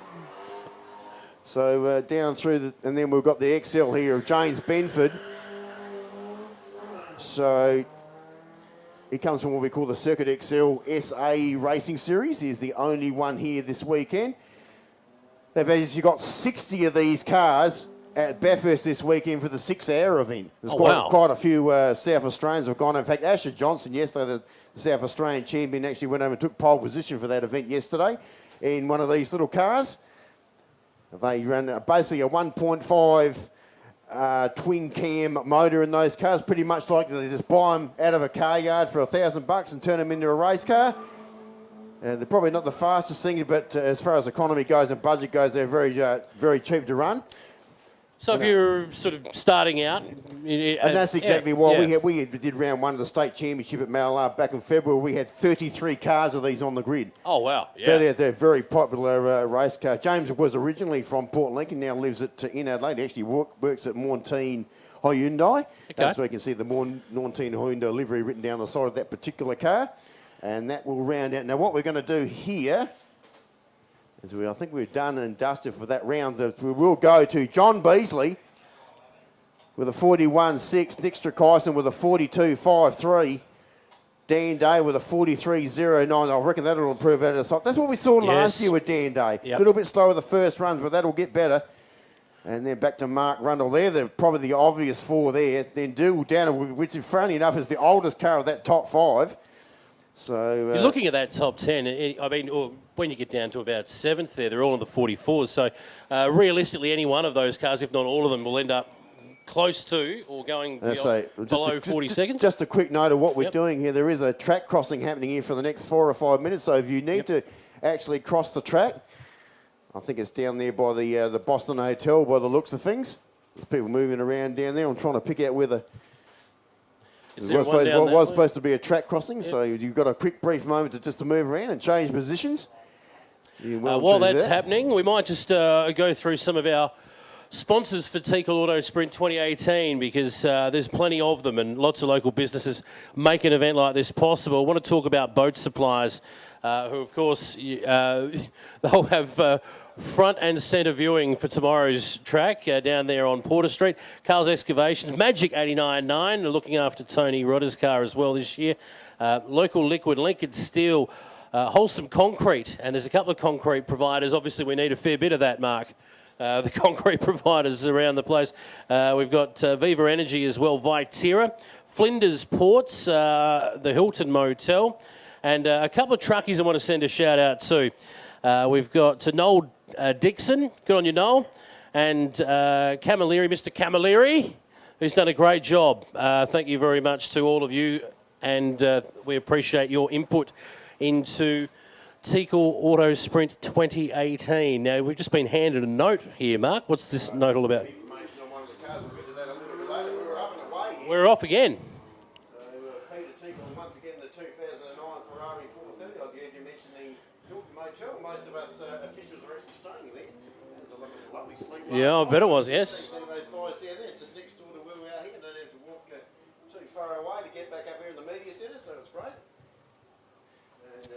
So down through, and then we've got the XL here of James Benford. So he comes from what we call the Circuit XL SA Racing Series. He's the only one here this weekend. They've actually got 60 of these cars at Bathurst this weekend for the 6-hour event. There's quite a few South Australians have gone. In fact, Asher Johnson yesterday, the South Australian champion, actually went over and took pole position for that event yesterday in one of these little cars. They ran basically a 1.5 twin cam motor in those cars, pretty much like they just buy them out of a car yard for $1,000 and turn them into a race car. They're probably not the fastest thing, but as far as economy goes and budget goes, they're very cheap to run.
So if you're sort of starting out...
And that's exactly why we did round one of the state championship at Mallar back in February. We had 33 cars of these on the grid.
Oh, wow. Yeah.
So they're very popular race cars. James was originally from Port Lincoln, now lives in Adelaide. He actually works at Montine Hyundai. Okay. That's where you can see the Montine Hyundai livery written down the side of that particular car. And that will round out. Now, what we're going to do here... I think we're done and dusted for that round. We will go to John Beasley with a 41.6, Nick Strakaisen with a 42.53, Dan Day with a 43.09. I reckon that'll improve out of the side. That's what we saw last year with Dan Day. A little bit slower the first runs, but that'll get better. And then back to Mark Rundle there. They're probably the obvious four there. Then Dougal Downer, which is funny enough is the oldest car of that top five. So
you're looking at that top 10. I mean, when you get down to about 7th there, they're all in the 44s. So realistically, any one of those cars, if not all of them, will end up close to or going below 40 seconds.
Just a quick note of what we're doing here. There is a track crossing happening here for the next 4 or 5 minutes. So if you need to actually cross the track, I think it's down there by the Boston Hotel by the looks of things. There's people moving around down there. I'm trying to pick out where the... It was supposed to be a track crossing, so you've got a quick, brief moment to move around and change positions.
While that's happening, we might just go through some of our sponsors for Teakle Autosprint 2018 because there's plenty of them and lots of local businesses make an event like this possible. I want to talk about Boat Supplies, who, of course, they'll have... front and centre viewing for tomorrow's track down there on Porter Street. Carl's Excavations, Magic 89.9, looking after Tony Rodder's car as well this year. Local Liquid, Lincoln Steel, Wholesome Concrete, and there's a couple of concrete providers. Obviously, we need a fair bit of that, Mark. The concrete providers around the place. We've got Viva Energy as well, Vitera, Flinders Ports, the Hilton Motel, and a couple of truckies I want to send a shout out to. We've got Noel Dixon, good on you, Noel, and Camilleri, Mr. Camilleri, who's done a great job. Thank you very much to all of you, and we appreciate your input into Teakle Autosprint 2018. Now, we've just been handed a note here, Mark. What's this note all about? We're off again.
Peter Teakle, once again, the 2009 Ferrari 430. I heard you mention the Hilton Motel. Most of us officials are actually staying there. There's a lovely sleep.
Yeah, I bet it was, yes.
Those guys down there, just next door to where we are here. Don't have to walk too far away to get back up here in the media centre, so it's great. And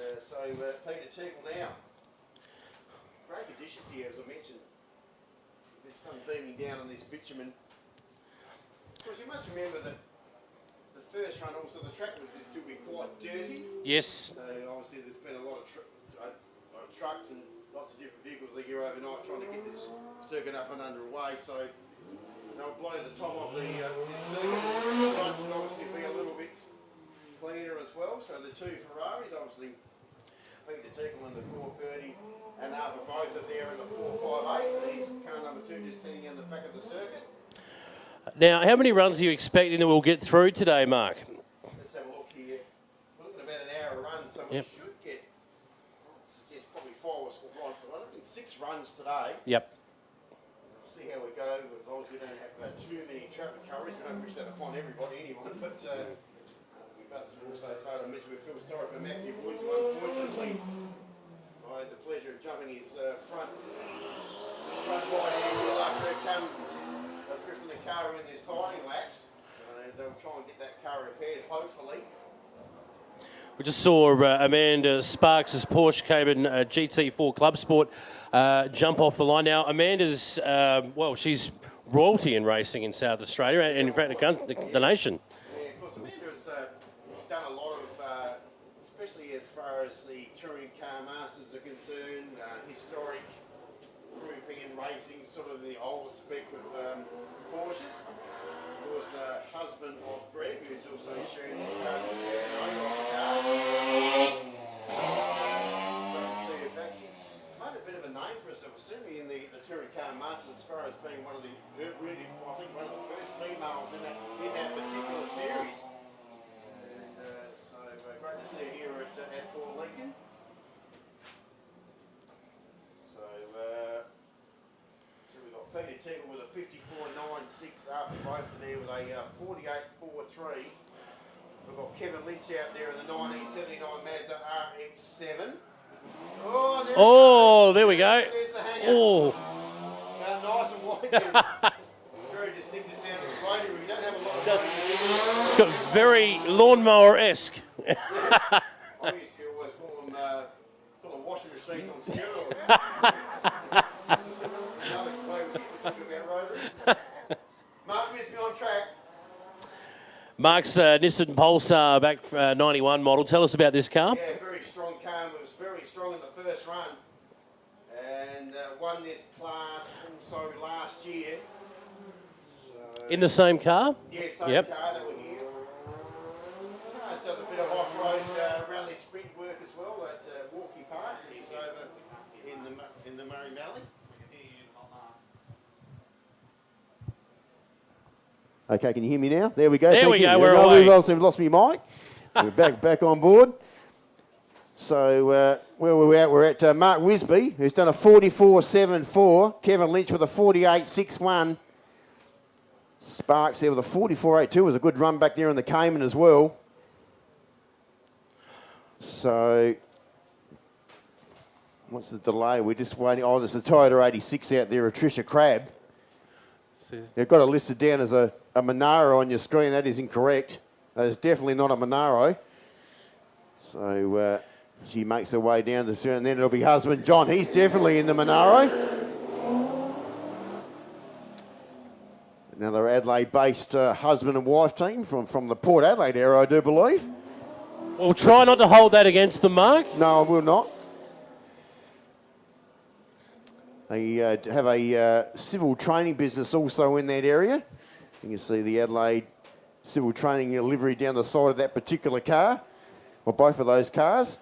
Peter Teakle now. Great conditions here, as I mentioned. There's sun beaming down on this bitumen. Of course, you must remember that the first run, also the track would still be quite dirty.
Yes.
So obviously there's been a lot of trucks and lots of different vehicles that here overnight trying to get this circuit up and underway. So they'll blow the top off this circuit. The front should obviously be a little bit cleaner as well. So the two Ferraris, obviously Peter Teakle in the 430 and Arthur both are there in the 458. He's car number 2 just heading in the back of the circuit.
Now, how many runs are you expecting that we'll get through today, Mark?
Let's have a look here. We're looking at about an hour run, so we should get, probably 5 or 6 runs today.
Yep.
See how we go. As long as we don't have too many traffic recoveries, we don't wish that upon anyone. But we must also fail to mention we feel sorry for Matthew Woods, who unfortunately I had the pleasure of jumping his front right hand wheel after it came drifting the car in their siding laps. So they'll try and prepared, hopefully.
We just saw Amanda Sparks' Porsche Cayman GT4 Club Sport jump off the line. Now, Amanda's, well, she's royalty in racing in South Australia and in fact the nation.
Yeah, of course, Amanda's done a lot of, especially as far as the Touring Car Masters are concerned, historic European racing, sort of the older spec of Porsches. Of course, husband of Greg, who's also sharing his car. Made a bit of a name for herself, certainly in the Touring Car Masters, as far as being one of the really, I think one of the first females in that particular series. And so great to see her here at Port Lincoln. So we've got Peter Teakle with a 54.96 after both of there with a 48.43. We've got Kevin Lynch out there in the 1979 Mazda RX-7.
Oh, there we go.
There's the hanger.
Oh,
Nice and wide there. Very distinctive sound of the rotary. We don't have a lot of rotary.
it's got very lawnmower-esque.
I used to always call them washing machines on steroids. Another way we used to talk about rotaries. Mark Wisby on track.
Mark's Nissan Pulsar back 91 model. Tell us about this car.
Yeah, very strong car. It was very strong in the first run. And won this class also last year. So,
In the same car?
yeah, same
Yep.
car that we're here. Does a bit of off-road rally sprint work as well at Walkie Park, which is over in the Murray Valley. Okay, can you hear me now? There we go.
There
Thank
we
you.
go, we're
No,
away.
we've lost me mic. We're back on board. So where were we at? We're at Mark Wisby, who's done a 44.74. Kevin Lynch with a 48.61. Sparks there with a 44.82. Was a good run back there in the Cayman as well. So what's the delay? We're just waiting. Oh, there's a Toyota 86 out there, a Tricia Crab. You've got it listed down as a Monaro on your screen. That is incorrect. That is definitely not a Monaro. So she makes her way down to the and then it'll be husband John. He's definitely in the Monaro. Another Adelaide-based husband and wife team from the Port Adelaide area, I do believe.
Well, try not to hold that against them, Mark.
No, I will not. They have a civil training business also in that area. You can see the Adelaide civil training livery down the side of that particular car, or both of those cars.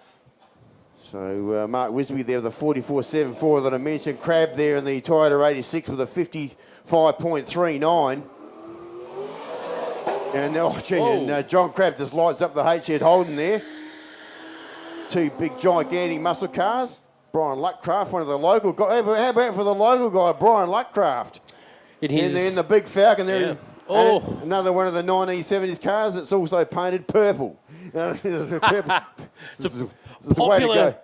So Mark Wisby there with the 44.74 that I mentioned. Crab there in the Toyota 86 with a 55.39. And, John Crab just lights up the H-head Holden there. Two big, gigantic muscle cars. Brian Luckcraft, one of the local guys. How about for the local guy, Brian Luckcraft? In the big Falcon there.
Yeah.
Oh. Another one of the 1970s cars that's also painted purple. It's a way to go.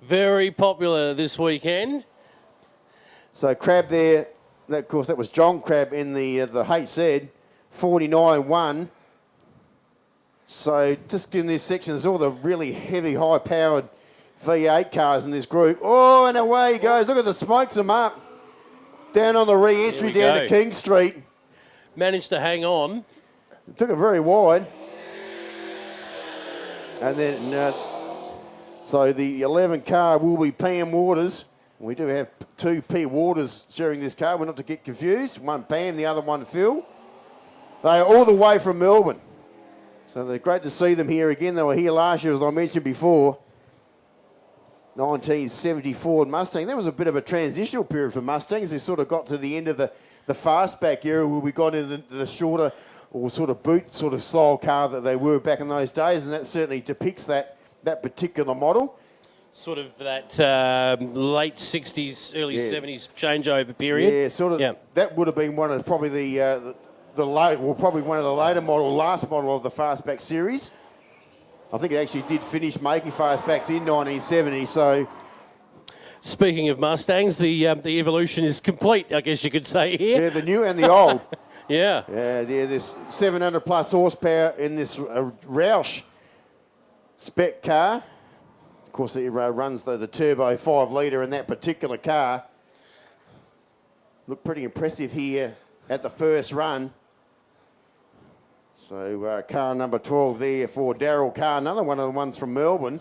Very popular this weekend.
So Crab there, of course, that was John Crab in the HZ, 49.1. So just in this section, there's all the really heavy, high-powered V8 cars in this group. Oh, and away he goes. Look at the smokes them up. Down on the re-entry down to King Street.
Managed to hang on.
Took it very wide. And then, so the 11 car will be Pam Waters. We do have two P. Waters sharing this car. We're not to get confused. One Pam, the other one Phil. They are all the way from Melbourne. So they're great to see them here again. They were here last year, as I mentioned before. 1974 Mustang. That was a bit of a transitional period for Mustangs. They sort of got to the end of the fastback era where we got into the shorter or sort of boot sort of style car that they were back in those days, and that certainly depicts that particular model.
Sort of that late 60s, early 70s changeover period.
Yeah, sort of. Yeah. That would have been one of probably probably one of the later last model of the fastback series. I think it actually did finish making fastbacks in 1970. So,
speaking of Mustangs, the evolution is complete, I guess you could say here.
Yeah, the new and the old.
Yeah.
Yeah, there's 700 plus horsepower in this Roush spec car. Of course, it runs the turbo 5 litre in that particular car. Looked pretty impressive here at the first run. So car number 12 there for Darryl Carr, another one of the ones from Melbourne.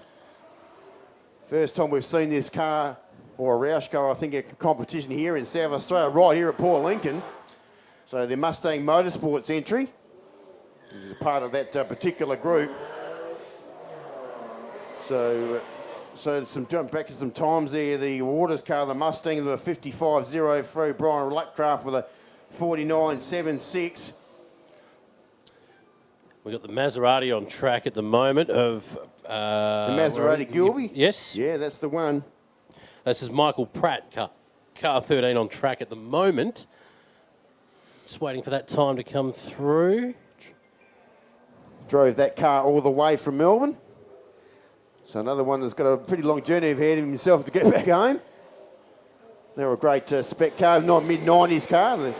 First time we've seen this car or a Roush car, I think, a competition here in South Australia, right here at Port Lincoln. So the Mustang Motorsports entry is a part of that particular group. So some jump back to some times there. The Waters car, the Mustang, with a 55.03. Brian Lutcraft with a 49.76.
We've got the Maserati on track at the moment of...
the Maserati Gilby?
Yes.
Yeah, that's the one.
This is Michael Pratt, car 13 on track at the moment. Just waiting for that time to come through.
Drove that car all the way from Melbourne. So another one that's got a pretty long journey ahead of himself to get back home. They were a great spec car, not mid-90s car. It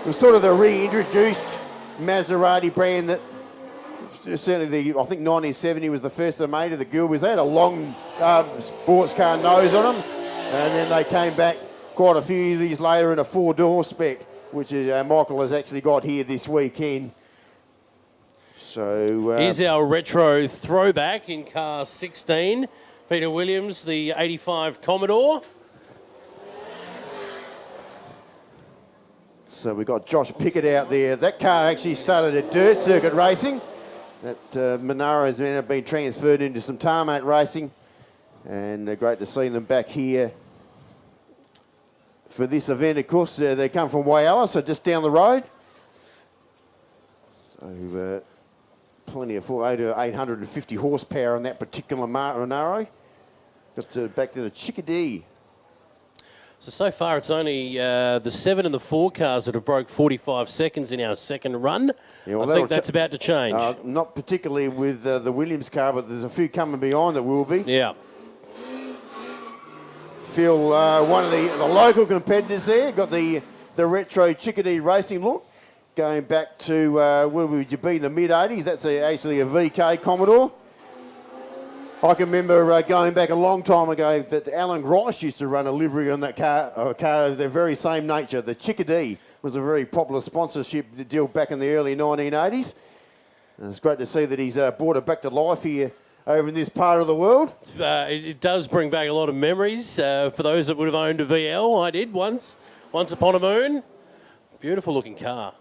was sort of the reintroduced Maserati brand that certainly I think 1970 was the first they made of the Gilbys. They had a long sports car nose on them, and then they came back quite a few years later in a 4-door spec, which is Michael has actually got here this weekend. So
here's our retro throwback in car 16. Peter Williams, the 85 Commodore.
So we've got Josh Pickett out there. That car actually started at dirt circuit racing. That Monaro has been transferred into some tarmac racing. And great to see them back here for this event. Of course, they come from Whyalla, so just down the road. So plenty of 850 horsepower on that particular Monaro. Got back to the Chickadee.
So far it's only the 7 and the 4 cars that have broke 45 seconds in our second run. Yeah, well, I think that's about to change.
Not particularly with the Williams car, but there's a few coming behind that will be.
Yeah.
Phil, one of the local competitors there, got the retro Chickadee racing look, going back to, where would you be, the mid-80s. That's actually a VK Commodore. I can remember going back a long time ago that Alan Grice used to run a livery on that car, a car of the very same nature. The Chickadee was a very popular sponsorship deal back in the early 1980s. And it's great to see that he's brought it back to life here over in this part of the world.
It does bring back a lot of memories for those that would have owned a VL. I did once upon a moon. Beautiful looking car.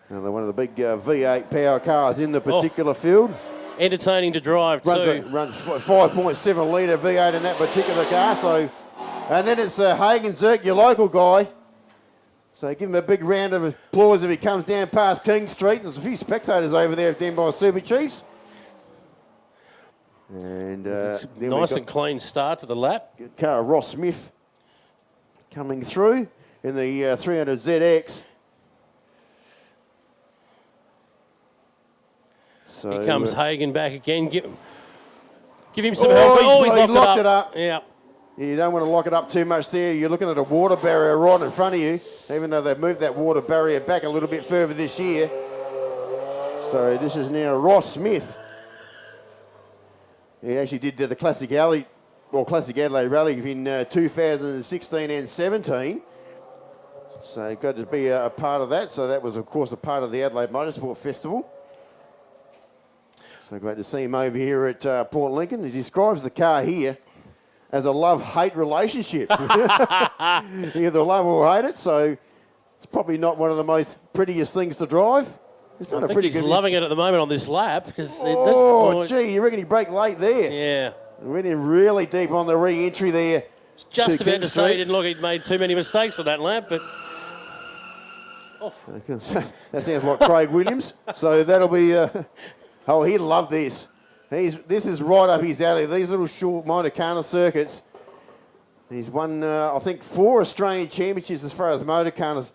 And they're one of the big V8 power cars in the particular field.
Entertaining to drive too.
Runs 5.7 litre V8 in that particular car. So, and then it's Hagen Zerk, your local guy. So give him a big round of applause if he comes down past King Street. There's a few spectators over there down by Super Chiefs. And
nice and clean start to the lap.
Car Ross Smith coming through in the 300ZX. So,
here comes Hagen back again. Give him some help.
He locked it up.
Yeah.
You don't want to lock it up too much there. You're looking at a water barrier right in front of you, even though they've moved that water barrier back a little bit further this year. So this is now Ross Smith. He actually did the Classic Adelaide Rally in 2016 and 17. So got to be a part of that. So that was, of course, a part of the Adelaide Motorsport Festival. So great to see him over here at Port Lincoln. He describes the car here as a love-hate relationship. You either love or hate it, so it's probably not one of the most prettiest things to drive. It's not
I
a
think
pretty
he's
good.
Loving it at the moment on this lap.
Gee, you reckon he braked late there?
Yeah.
Went in really deep on the re-entry there.
Just about to say he didn't look, he'd made too many mistakes on that lap, but...
That sounds like Craig Williams. So that'll be... Oh, he'd love this. This is right up his alley. These little short Motorcana circuits. He's won, I think, 4 Australian championships as far as Motorcanas,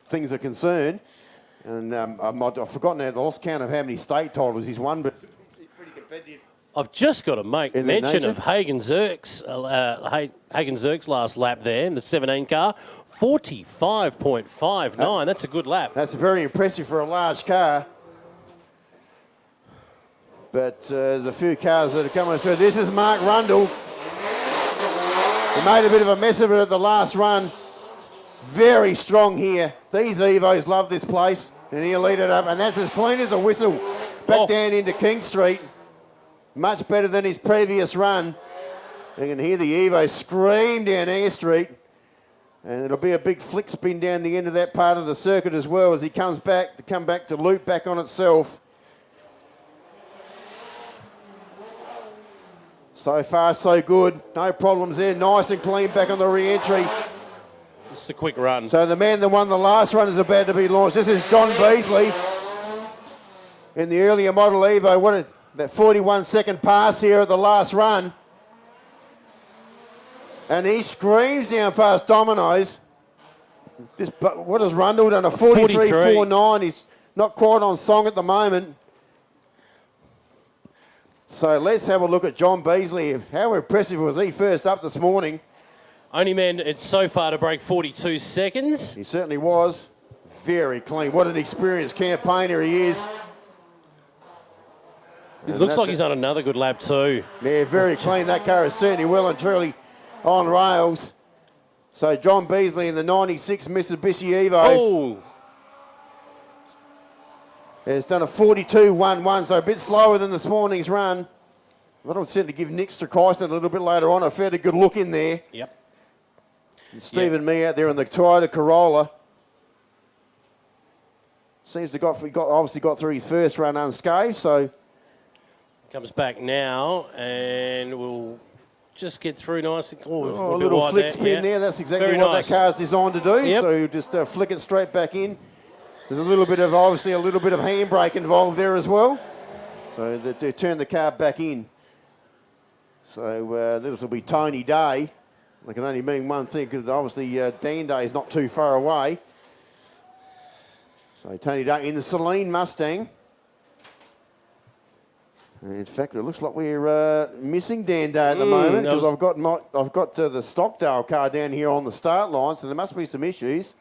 things are concerned. And I've forgotten now, the lost count of how many state titles he's won, but he's pretty competitive.
I've just got to make
In that
mention
nation?
of Hagen Zerk's last lap there in the 17 car, 45.59. That's a good lap.
That's very impressive for a large car. But there's a few cars that are coming through. This is Mark Rundle. He made a bit of a mess of it at the last run. Very strong here. These Evos love this place. And he'll lead it up. And that's as clean as a whistle. Back down into King Street. Much better than his previous run. You can hear the Evo scream down Air Street. And it'll be a big flick spin down the end of that part of the circuit as well as he comes back to loop back on itself. So far, so good. No problems there. Nice and clean back on the re-entry.
It's a quick run.
So the man that won the last run is about to be launched. This is John Beasley in the earlier model Evo. That 41-second pass here at the last run. And he screams down past Domino's. What has Rundle done? A 43.49. He's not quite on song at the moment. So let's have a look at John Beasley. How impressive was he first up this morning?
Only man so far to break 42 seconds.
He certainly was. Very clean. What an experienced campaigner he is.
It looks like he's on another good lap too.
Yeah, very clean. That car is certainly well and truly on rails. So John Beasley in the 96 Mitsubishi Evo.
Oh!
Has done a 42.11, so a bit slower than this morning's run. That'll certainly give Nick Strakaisen a little bit later on a fairly good look in there.
Yep.
And Steve and me out there in the Toyota Corolla. Seems to obviously got through his first run unscathed, so.
Comes back now, and we'll just get through nice and cool.
A little flick spin there. That's exactly
Very
what
nice.
that car's designed to do.
Yep.
So you just flick it straight back in. There's obviously a little bit of handbrake involved there as well. So they turn the car back in. So this will be Tony Day. It can only mean one thing because obviously Dan Day is not too far away. So Tony Day in the Celine Mustang. In fact, it looks like we're missing Dan Day at the moment because I've got the Stockdale car down here on the start line, so there must be some issues.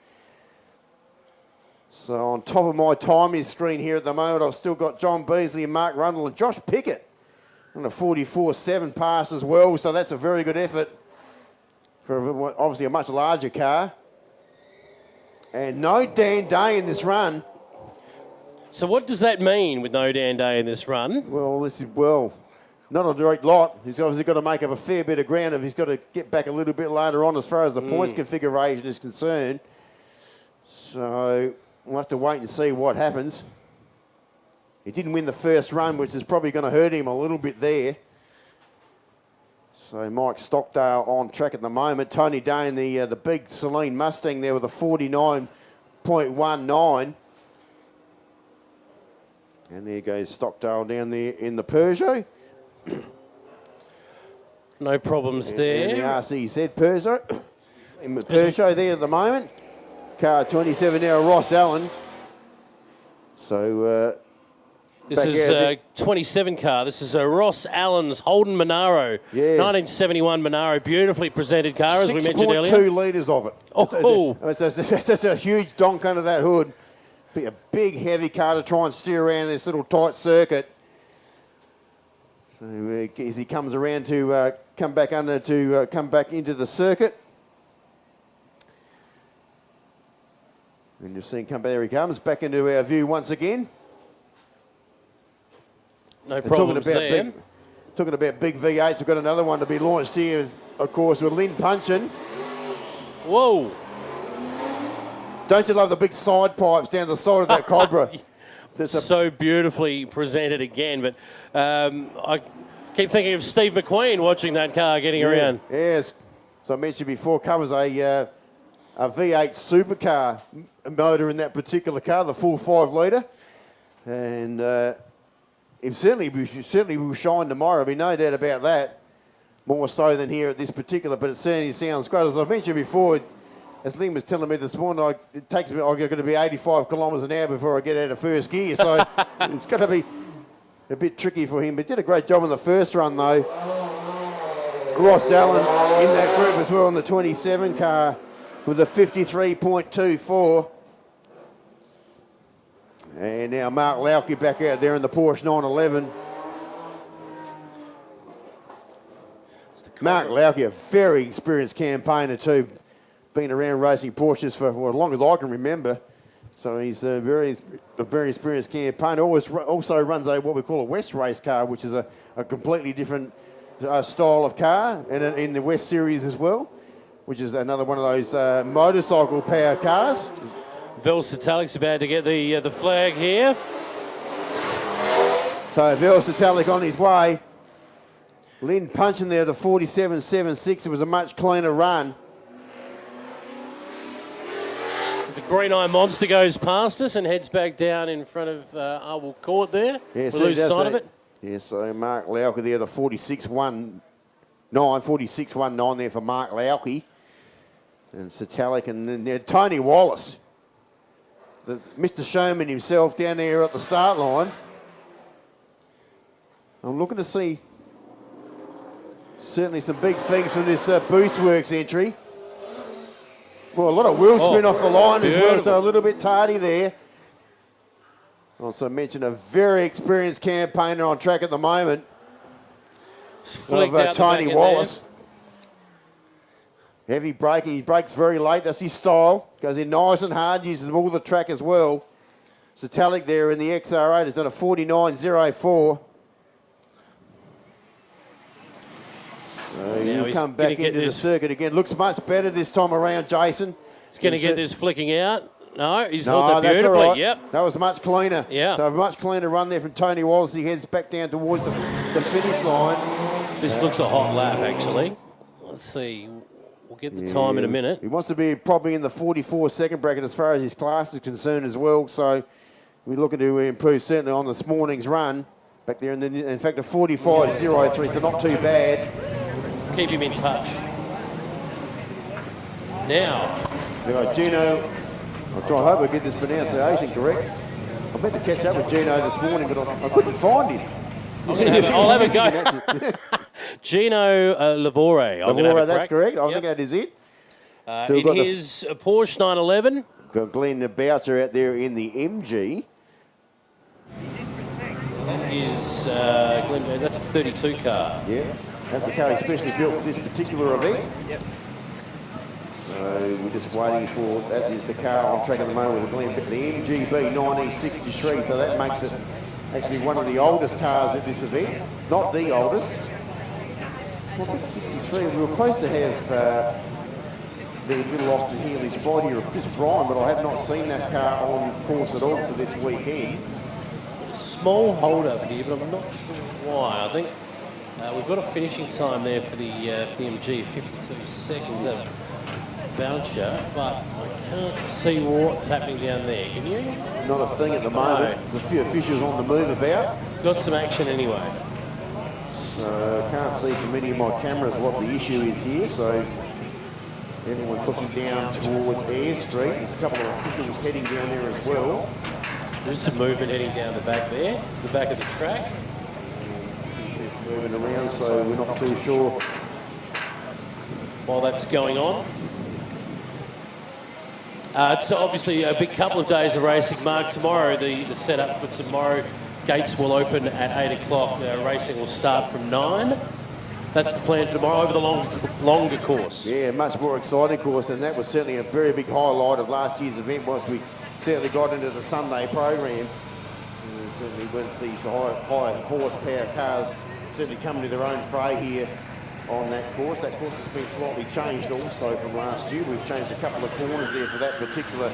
So on top of my timing screen here at the moment, I've still got John Beasley and Mark Rundle and Josh Pickett on a 44.7 pass as well. So that's a very good effort for obviously a much larger car. And no Dan Day in this run.
So what does that mean with no Dan Day in this run?
Well, not a direct lot. He's obviously got to make up a fair bit of ground if he's got to get back a little bit later on as far as the points configuration is concerned. So we'll have to wait and see what happens. He didn't win the first run, which is probably going to hurt him a little bit there. So Mike Stockdale on track at the moment. Tony Day in the big Celine Mustang there with a 49.19. And there goes Stockdale down there in the Peugeot.
No problems there.
And the RCZ Peugeot. In the Peugeot there at the moment. Car 27 now, Ross Allen. So
this is 27 car. This is Ross Allen's Holden Monaro.
Yeah.
1971 Monaro. Beautifully presented car, as we mentioned earlier.
6.2 litres of it.
Oh.
That's a huge donk under that hood. Be a big, heavy car to try and steer around this little tight circuit. So as he comes around to come back into the circuit. And you'll see him come back. There he comes back into our view once again.
No problems there.
Talking about big V8s, we've got another one to be launched here, of course, with Lynn Punchin.
Whoa.
Don't you love the big side pipes down the side of that Cobra?
So beautifully presented again, but I keep thinking of Steve McQueen watching that car getting around.
Yes, as I mentioned before, covers a V8 supercar motor in that particular car, the full 5 litre, and it certainly will shine tomorrow. There'll be no doubt about that. More so than here at this particular, but it certainly sounds great. As I mentioned before, as Lynn was telling me this morning, it takes me, I'm going to be 85 kilometres an hour before I get out of first gear. So it's going to be a bit tricky for him, but did a great job in the first run though. Ross Allen in that group as well on the 27 car with a 53.24. And now Mark Lauke back out there in the Porsche 911. Mark Lauke, a very experienced campaigner too, been around racing Porsches for as long as I can remember. So he's a very experienced campaigner. Also runs what we call a West race car, which is a completely different style of car, and in the West Series as well, which is another one of those motorcycle power cars.
Vel Satalic's about to get the flag here.
So Vel Satalic on his way. Lynn punching there the 47.76. It was a much cleaner run.
The Green Eye Monster goes past us and heads back down in front of Arwell Court there.
Yeah,
we lose sight of it.
Yeah, so Mark Lauke there, the 46.19 there for Mark Lauke. And Satalic and then Tony Wallace, Mr. Showman himself down there at the start line. I'm looking to see certainly some big things from this Boost entry. Well, a lot of wheel spin off the line as well, so a little bit tardy there. Also mentioned a very experienced campaigner on track at the moment of Tony Wallace. Heavy braking, he brakes very late, that's his style. Goes in nice and hard, uses all the track as well. Satalic there in the XR8 has done a 49.04. So he'll come back into the circuit again. Looks much better this time around, Jason.
He's going to get this flicking out. No, he's held that beautifully.
Right.
Yep.
That was much cleaner.
Yeah.
So a much cleaner run there from Tony Wallace. He heads back down towards the finish line.
This looks a hot lap, actually. Let's see. We'll get the time in a minute.
He wants to be probably in the 44-second bracket as far as his class is concerned as well. So we're looking to improve certainly on this morning's run. Back there, in fact, a 45.03, so not too bad.
Keep him in touch. Now.
We've got Gino. I hope I get this pronunciation correct. I meant to catch up with Gino this morning, but I couldn't find him.
I'll have a go. Gino Lavore.
Lavore, that's correct. I think that is it.
So it is a Porsche 911.
Got Glenn Boucher out there in the MG.
That is Glenn. That's the 32 car.
Yeah, that's the car especially built for this particular event.
Yep.
So we're just waiting for, that is the car on track at the moment with the MGB 1963, so that makes it actually one of the oldest cars at this event. Not the oldest. Well, I think 63, we were supposed to have the little Austin Healey Sprite here, Chris Bryan, but I have not seen that car on course at all for this weekend.
Small hold up here, but I'm not sure why. I think we've got a finishing time there for the MG, 52 seconds of Boucher, but I can't see what's happening down there. Can you?
Not a thing at the moment.
No.
There's a few officials on the move about.
Got some action anyway.
So can't see from any of my cameras what the issue is here. So everyone's looking down towards Eyre Street. There's a couple of officials heading down there as well.
There's some movement heading down the back there, to the back of the track.
Moving around, so we're not too sure.
While that's going on. It's obviously a big couple of days of racing. Mark, tomorrow, the setup for tomorrow, gates will open at 8 o'clock. Racing will start from 9. That's the plan for tomorrow over the longer course.
Yeah, much more exciting course, and that was certainly a very big highlight of last year's event once we certainly got into the Sunday program. And certainly once these high horsepower cars certainly come to their own fray here on that course. That course has been slightly changed also from last year. We've changed a couple of corners there for that particular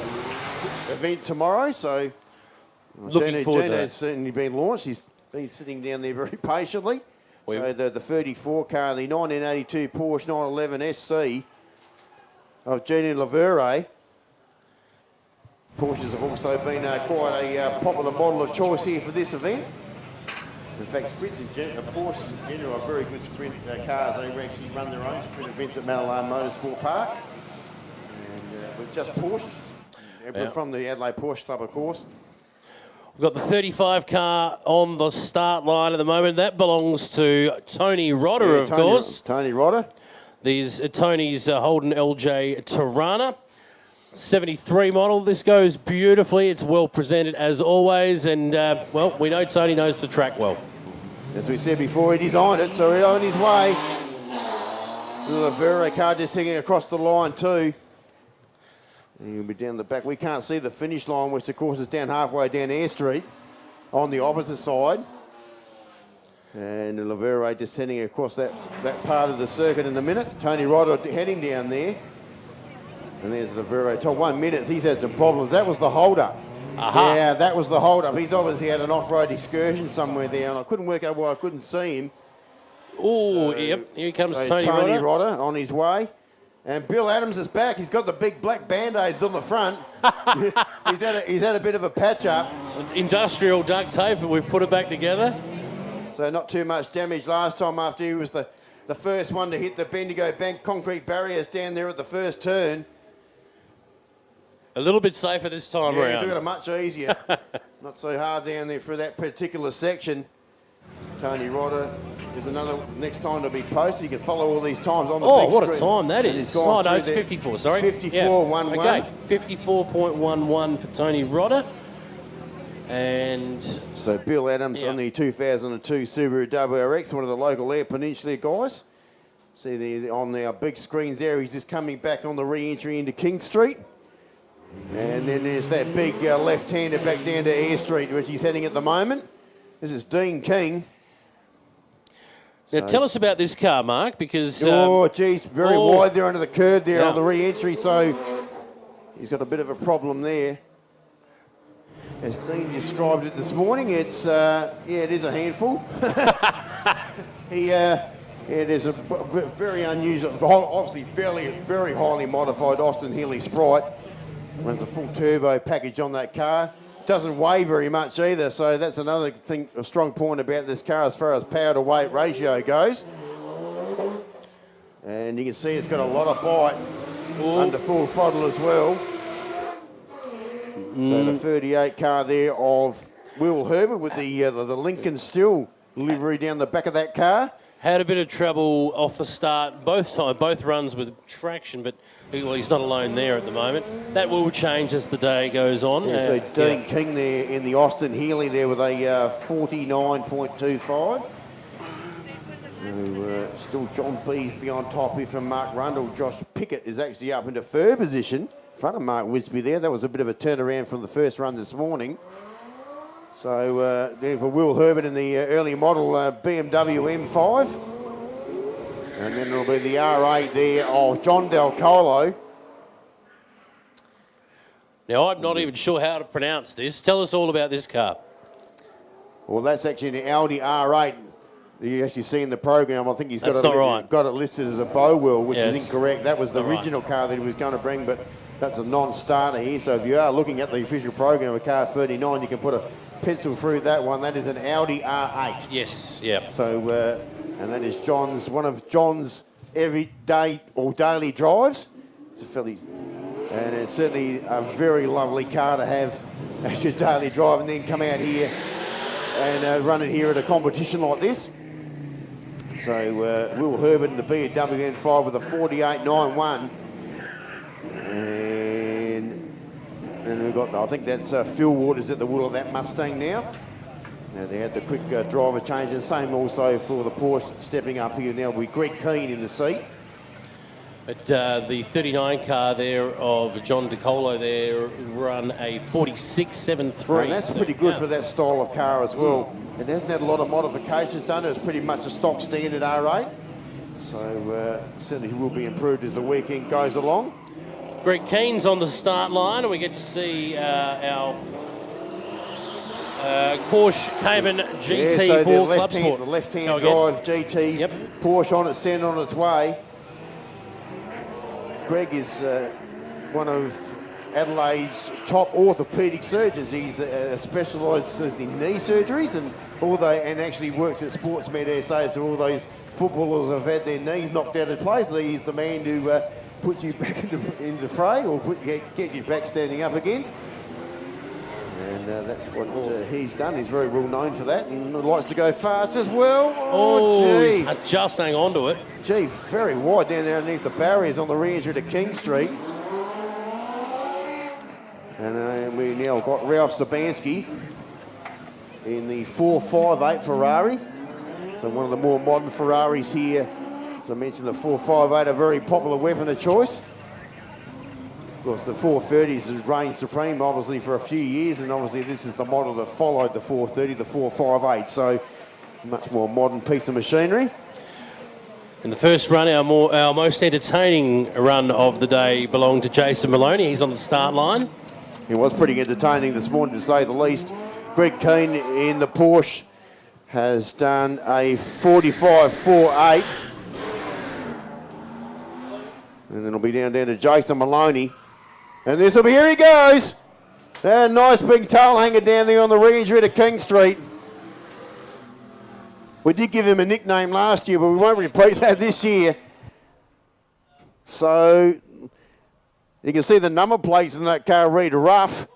event tomorrow. So Gino's certainly been launched. He's been sitting down there very patiently. So the 34 car, the 1982 Porsche 911 SC of Gino Lavore. Porsches have also been quite a popular model of choice here for this event. In fact, sprints in general, Porsche in general are very good sprint cars. They actually run their own sprint events at Madelane Motorsport Park. And with just Porsches. We're from the Adelaide Porsche Club, of course.
We've got the 35 car on the start line at the moment. That belongs to Tony Rodder, of course.
Tony Rodder.
These Tony's Holden LJ Tirana. 73 model. This goes beautifully. It's well presented as always. And, well, we know Tony knows the track well.
As we said before, he designed it, so he's on his way. The Lavero car just hanging across the line too. And he'll be down the back. We can't see the finish line, which of course is down halfway down Air Street on the opposite side. And the Lavero just heading across that part of the circuit in a minute. Tony Rodder heading down there. And there's the Lavero. Till 1 minute, he's had some problems. That was the hold-up. Yeah, that was the hold-up. He's obviously had an off-road excursion somewhere there, and I couldn't work out why I couldn't see him.
Oh, yep. Here comes Tony
Rodder on his way. And Bill Adams is back. He's got the big black Band-Aids on the front. he's had a bit of a patch-up.
It's industrial duct tape, but we've put it back together.
So not too much damage last time after he was the first one to hit the Bendigo Bank concrete barriers down there at the first turn.
A little bit safer this time
around.
Yeah,
doing it much easier. Not so hard down there for that particular section. Tony Rodder is another, next time to be posted. You can follow all these times on the big
what
screen.
A time that is. Oh, no, it's 54, sorry.
54.11.
Okay, 54.11 for Tony Rodder. And
so Bill Adams on the 2002 Subaru WRX, one of the local Air Peninsula guys. See there on our big screens there, he's just coming back on the re-entry into King Street. And then there's that big left-hander back down to Air Street, which he's heading at the moment. This is Dean King.
Now, tell us about this car, Mark, because...
very wide there under the curve there on the re-entry, so he's got a bit of a problem there. As Dean described it this morning, it's, it is a handful. It is a very unusual, obviously very highly modified Austin Healey Sprite. Runs a full turbo package on that car. Doesn't weigh very much either, so that's another thing, a strong point about this car as far as power to weight ratio goes. And you can see it's got a lot of bite under full throttle as well. So the 38 car there of Will Herbert with the Lincoln Still livery down the back of that car.
Had a bit of trouble off the start, both runs with traction, but well, he's not alone there at the moment. That will change as the day goes on.
Yeah, so Dean King there in the Austin Healey there with a 49.25. So still John Beasley on top here from Mark Rundle. Josh Pickett is actually up into third position in front of Mark Wisby there. That was a bit of a turnaround from the first run this morning. So there for Will Herbert in the early model BMW M5. And then it'll be the R8 there of John Del Colo.
Now, I'm not even sure how to pronounce this. Tell us all about this car.
Well, that's actually an Audi R8 that you actually see in the program. I think he's got it listed as a Bowwell, which is incorrect. That was the original car that he was going to bring, but that's a non-starter here. So if you are looking at the official program of car 39, you can put a pencil through that one. That is an Audi R8.
Yes, yeah.
So, and that is one of John's everyday or daily drives. It's a fairly, and it's certainly a very lovely car to have as your daily drive, and then come out here and run it here at a competition like this. So Will Herbert in the BMW M5 with a 48.91. And we've got, I think that's Phil Waters at the wheel of that Mustang now. Now they had the quick driver change, and same also for the Porsche stepping up here now with Greg Keane in the seat.
But the 39 car there of John DeColo there run a 46.73.
And that's pretty good for that style of car as well. It hasn't had a lot of modifications done. It's pretty much a stock standard R8. So certainly will be improved as the weekend goes along.
Greg Keane's on the start line, and we get to see our Porsche Cayman GT4 Club Sport.
The left-hand drive GT Porsche on its end on its way. Greg is one of Adelaide's top orthopaedic surgeons. He's specialises in knee surgeries, and actually works at Sportsmed SA. So all those footballers have had their knees knocked out of place. He's the man who put you back into fray, or get you back standing up again. And And that's what he's done. He's very well known for that, and likes to go fast as well.
Oh,
gee.
he's just hang on to it.
Gee, very wide down there underneath the barriers on the re-entry to King Street. And we now got Ralph Sabansky in the 458 Ferrari. So one of the more modern Ferraris here. As I mentioned, the 458, a very popular weapon of choice. Of course, the 430s has reigned supreme, obviously, for a few years, and obviously this is the model that followed the 430, the 458. So much more modern piece of machinery.
In the first run, our most entertaining run of the day belonged to Jason Maloney. He's on the start line.
It was pretty entertaining this morning, to say the least. Greg Keane in the Porsche has done a 45.48. And then it'll be down to Jason Maloney. And this will be, here he goes. A nice big tail hanger down there on the re-entry to King Street. We did give him a nickname last year, but we won't repeat that this year. So you can see the number plates in that car read rough.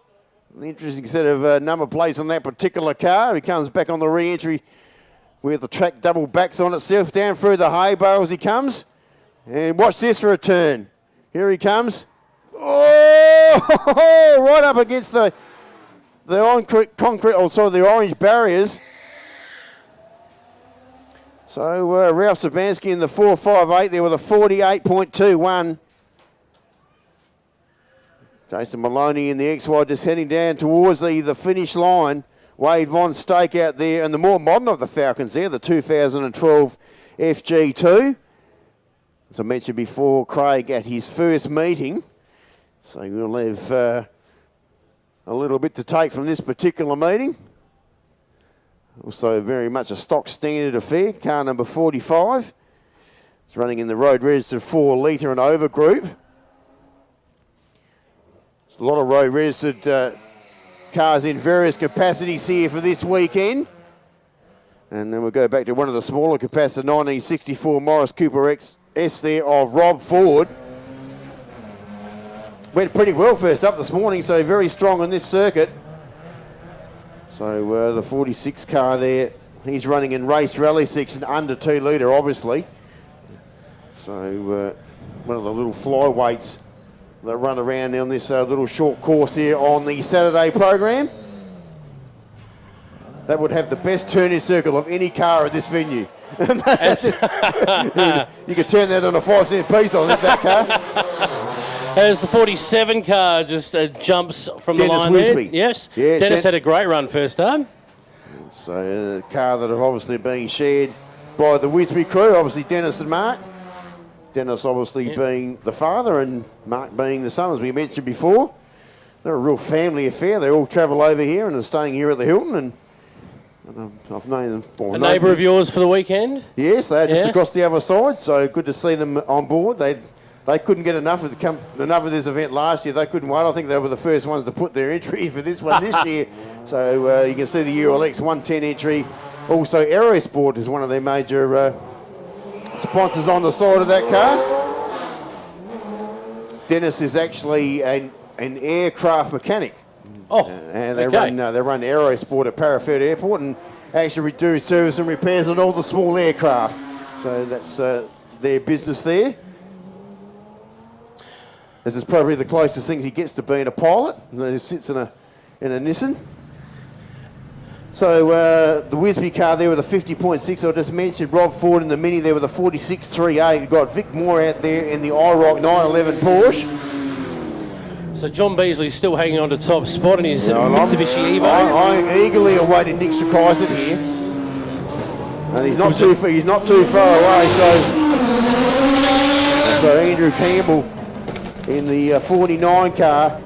An interesting set of number plates on that particular car. He comes back on the re-entry with the track double backs on itself. Down through the hay bales he comes. And watch this for a turn. Here he comes. Oh, right up against the orange barriers. So Ralph Sabansky in the 458 there with a 48.21. Jason Maloney in the XY just heading down towards the finish line. Wade Von Stake out there, and the more modern of the Falcons there, the 2012 FG2. As I mentioned before, Craig at his first meeting. So we'll have a little bit to take from this particular meeting. Also very much a stock standard affair, car number 45. It's running in the road registered 4 litre and over group. There's a lot of road registered cars in various capacities here for this weekend. And then we'll go back to one of the smaller capacity 1964 Morris Cooper S there of Rob Ford. Went pretty well first up this morning, so very strong on this circuit. So the 46 car there, he's running in race rally section under 2 litre, obviously. So one of the little flyweights that run around on this little short course here on the Saturday program. That would have the best turning circle of any car at this venue. You could turn that on a 5-cent piece, I think, that car.
As the 47 car just jumps from
Dennis
the line
Wisby.
there. Yes,
Yeah,
Dennis had a great run first up.
So a car that are obviously being shared by the Wisby crew, obviously Dennis and Mark. Dennis obviously being the father and Mark being the son, as we mentioned before. They're a real family affair. They all travel over here and are staying here at the Hilton, and I've known them.
A neighbour of yours for the weekend?
Yes, they're just across the other side, so good to see them on board. They couldn't get enough of this event last year. They couldn't wait. I think they were the first ones to put their entry for this one this year. So you can see the ULX 110 entry. Also, Aerosport is one of their major sponsors on the side of that car. Dennis is actually an aircraft mechanic.
Oh,
and they run Aerosport at Parafet Airport and actually do service and repairs on all the small aircraft. So that's their business there. This is probably the closest thing he gets to being a pilot. And he sits in a Nissan. So the Wisby car there with a 50.6, I just mentioned. Rob Ford in the Mini there with a 46.38. You've got Vic Moore out there in the IROC 911 Porsche.
So John Beasley's still hanging on to top spot in his Mitsubishi Evo.
I'm eagerly awaiting Nick Strakaisen here. And he's not too far away. So Andrew Campbell in the 49 car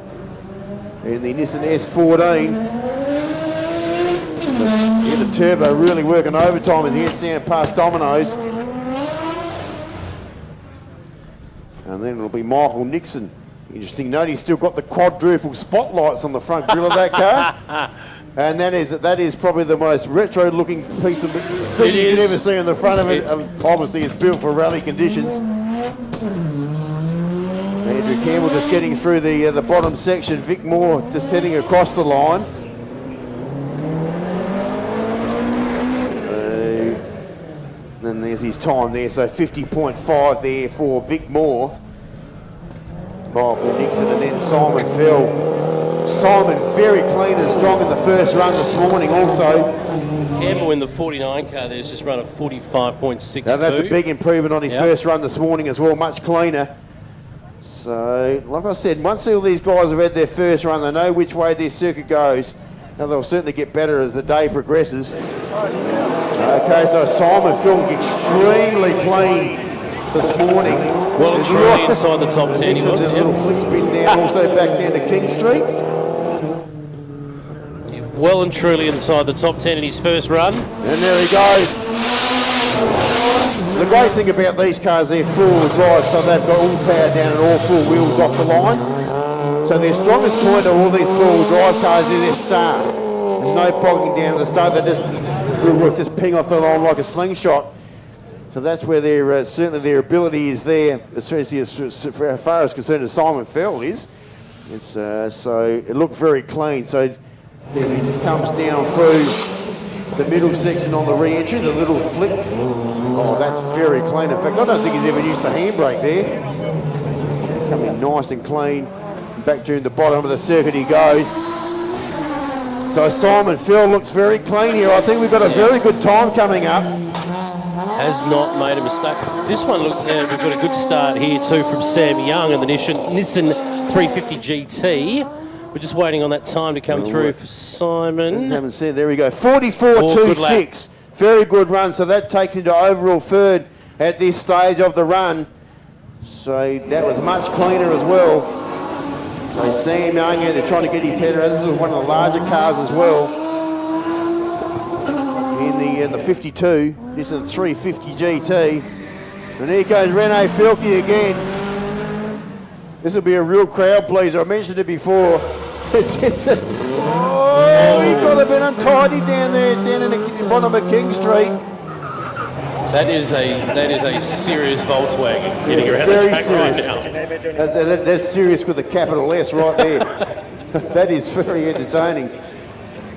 in the Nissan S14. The turbo really working overtime as he gets down past Domino's. And then it'll be Michael Nixon. Interesting note, he's still got the quadruple spotlights on the front grille of that car. And that is probably the most retro-looking piece of thing you can ever see on the front of it. Obviously, it's built for rally conditions. Andrew Campbell just getting through the bottom section. Vic Moore just heading across the line. There's his time there, so 50.5 there for Vic Moore. Michael Nixon and then Simon Fell. Simon very clean and strong in the first run this morning also.
Campbell in the 49 car there's just run a 45.62.
Now that's a big improvement on his first run this morning as well, much cleaner. So, like I said, once all these guys have had their first run, they know which way their circuit goes. Now they'll certainly get better as the day progresses. Okay, so Simon Phil extremely clean this morning.
Well and truly inside the top 10 he was.
There's a little flick spin down also back down to King Street.
Well and truly inside the top 10 in his first run.
And there he goes. The great thing about these cars, they're four-wheel drive, so they've got all power down and all four wheels off the line. So their strongest point of all these four-wheel drive cars is their start. There's no bogging down at the start, they just ping off the line like a slingshot. So that's where their certainly their ability is there, especially as far as concerned as Simon Fell is. It's, so it looked very clean. So he just comes down through the middle section on the re-entry, the little flick. Oh, that's very clean. In fact, I don't think he's ever used the handbrake there. Coming nice and clean. Back during the bottom of the circuit he goes. So Simon Fell looks very clean here. I think we've got a very good time coming up.
Has not made a mistake. This one looked, we've got a good start here too from Sam Young and the Nissan 350 GT. We're just waiting on that time to come through for Simon.
Haven't seen, there we go. 44.26. Very good run. So that takes into overall third at this stage of the run. So that was much cleaner as well. So Sam Young, they're trying to get his head around. This is one of the larger cars as well. In the 52, this is the 350 GT. And here goes Rene Filke again. This will be a real crowd pleaser. I mentioned it before. He got a bit untidy down there, down in the bottom of King Street.
That is a serious Volkswagen getting around the track right now.
That's serious with a capital S right there. That is very entertaining.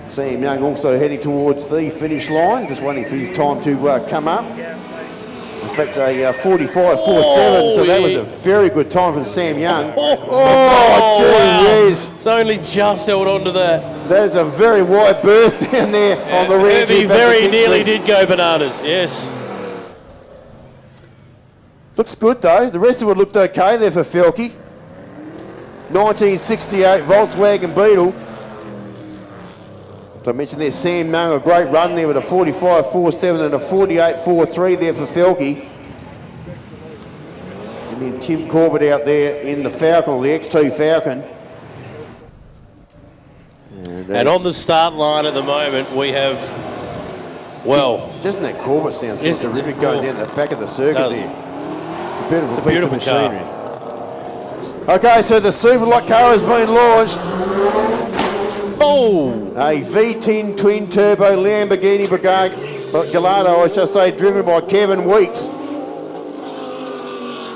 Sam Young also heading towards the finish line, just waiting for his time to come up. In fact, a 45.47, so that was a very good time from Sam Young. Oh, gee whiz.
It's only just held on to that.
That is a very wide berth down there on the rear.
He very nearly did go bananas, yes.
Looks good though. The rest of it looked okay there for Felke. 1968 Volkswagen Beetle. So I mentioned there Sam Young, a great run there with a 45.47 and a 48.43 there for Felke. And then Tim Corbett out there in the Falcon, or the X2 Falcon.
And on the start line at the moment, we have, well...
Doesn't that Corbett sound so terrific going down the back of the circuit there? It's a beautiful piece of machinery. Okay, so the Superlot car has been launched.
Oh!
A V10 twin turbo Lamborghini Gallardo, I shall say, driven by Kevin Weeks.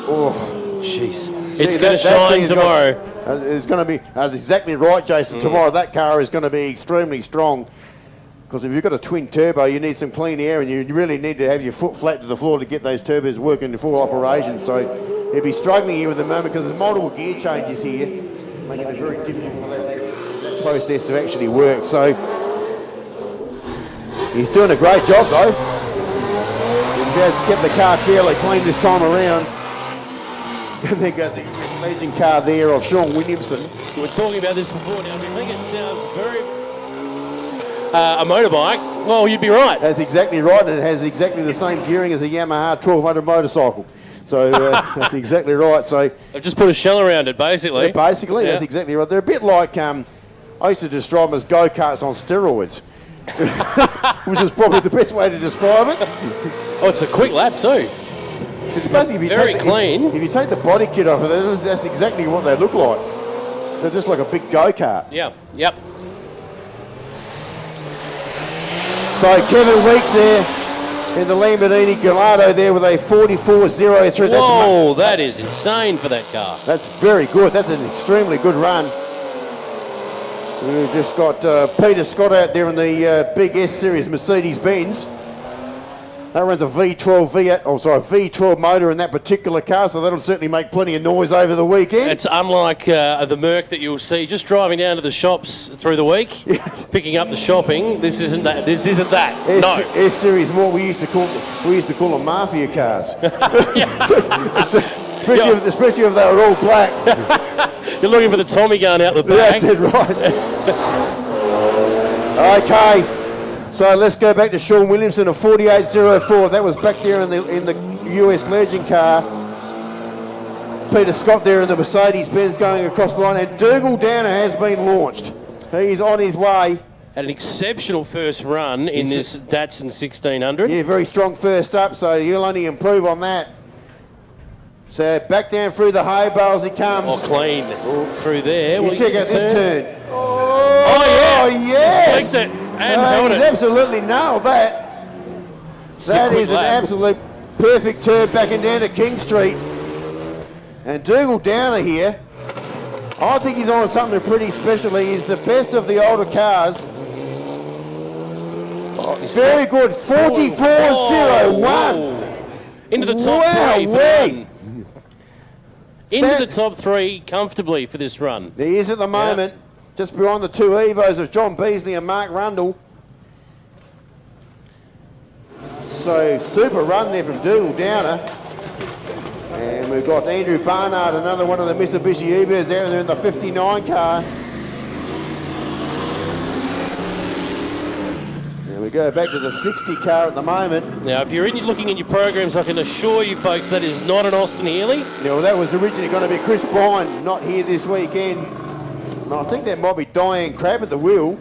Oh,
jeez. It's going to shine tomorrow.
It's going to be exactly right, Jason. Tomorrow that car is going to be extremely strong. Because if you've got a twin turbo, you need some clean air and you really need to have your foot flat to the floor to get those turbos working in full operation. So he'll be struggling here at the moment because there's multiple gear changes here, making it very difficult for that process to actually work. So he's doing a great job though. He has kept the car fairly clean this time around. And there goes the US Legend car there of Sean Williamson.
We were talking about this before now. I think it sounds very... a motorbike? Well, you'd be right.
That's exactly right. It has exactly the same gearing as a Yamaha 1200 motorcycle. So that's exactly right. So
I've just put a shell around it, basically.
Yeah, basically, that's exactly right. They're a bit like, I used to describe them as go-karts on steroids, which is probably the best way to describe it.
Oh, it's a quick lap too.
It's basically if you take the body kit off of it, that's exactly what they look like. They're just like a big go-kart.
Yeah, yep.
So Kevin Weeks there in the Lamborghini Gallardo there with a 44.03.
Whoa, that is insane for that car.
That's very good. That's an extremely good run. We've just got Peter Scott out there in the big S-Series Mercedes-Benz. That runs a V12 motor in that particular car, so that'll certainly make plenty of noise over the weekend.
It's unlike the Merc that you'll see just driving down to the shops through the week, picking up the shopping. This isn't that. No.
S-Series, more we used to call them mafia cars. Especially if they were all black.
You're looking for the Tommy gun out the back.
That's it, right. Okay. So let's go back to Sean Williamson of 48.04. That was back there in the US Legend car. Peter Scott there in the Mercedes-Benz going across the line. And Teakle Downer has been launched. He's on his way.
Had an exceptional first run in this Datsun 1600.
Yeah, very strong first up, so he'll only improve on that. So back down through the hay bales he comes.
Oh, clean through there.
You check out this turn.
Oh, yeah.
Yes.
Flicked it and held
he's
it.
absolutely nailed that. That is an absolute perfect turn back and down to King Street. And Teakle Downer here, I think he's on something pretty special. He's the best of the older cars. Very good, 44.01.
Into the top three for the run. Into the top three comfortably for this run.
He is at the moment, just behind the two Evos of John Beasley and Mark Rundle. So super run there from Teakle Downer. And we've got Andrew Barnard, another one of the Mitsubishi Evos there in the 59 car. And we go back to the 60 car at the moment.
Now, if you're looking in your programs, I can assure you folks that is not an Austin Healey.
Yeah, well, that was originally going to be Chris Bryan, not here this weekend. And I think that might be Diane Crabb at the wheel.